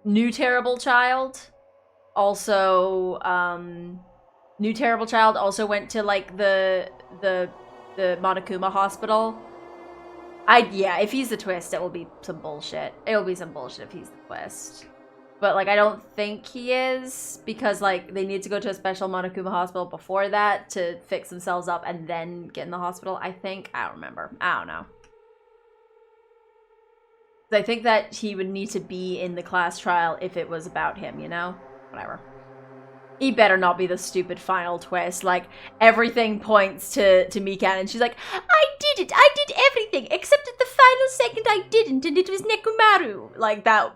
New Terrible Child also, New Terrible Child also went to, like, the Monokuma hospital. Yeah, if he's the twist, it will be some bullshit. It will be some bullshit if he's the twist. But, like, I don't think he is, because, like, they need to go to a special Monokuma hospital before that to fix themselves up and then get in the hospital, I think. I don't remember. I don't know. I think that he would need to be in the class trial if it was about him, you know? Whatever. He better not be the stupid final twist. Like, everything points to Mikan, and she's like, I did it! I did everything! Except at the final second I didn't, and it was Nekomaru! Like, that...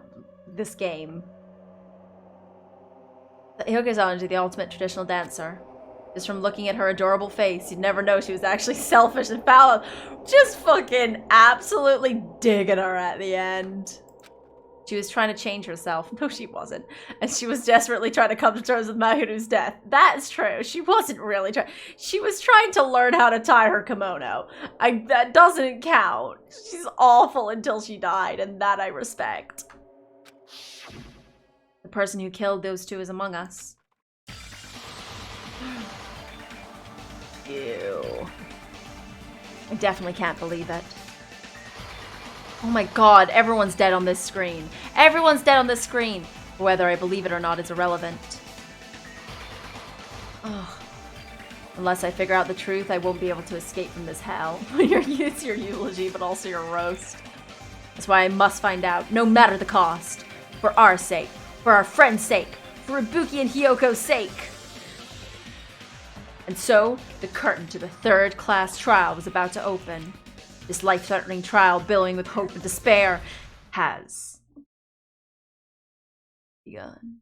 this game. Hiyoko Seonji, the ultimate traditional dancer. Just from looking at her adorable face, you'd never know she was actually selfish and foul. Just fucking absolutely digging her at the end. She was trying to change herself. No, she wasn't. And she was desperately trying to come to terms with Mahiru's death. That's true. She wasn't really trying. She was trying to learn how to tie her kimono. That doesn't count. She's awful until she died, and that I respect. The person who killed those two is among us. Ew. I definitely can't believe it. Oh my god, everyone's dead on this screen. Everyone's dead on this screen. Whether I believe it or not is irrelevant. Ugh. Unless I figure out the truth, I won't be able to escape from this hell. It's your eulogy, but also your roast. That's why I must find out, no matter the cost. For our sake. For our friend's sake. For Ibuki and Hiyoko's sake. And so, the curtain to the third class trial was about to open. This life-threatening trial, billowing with hope and despair, has begun.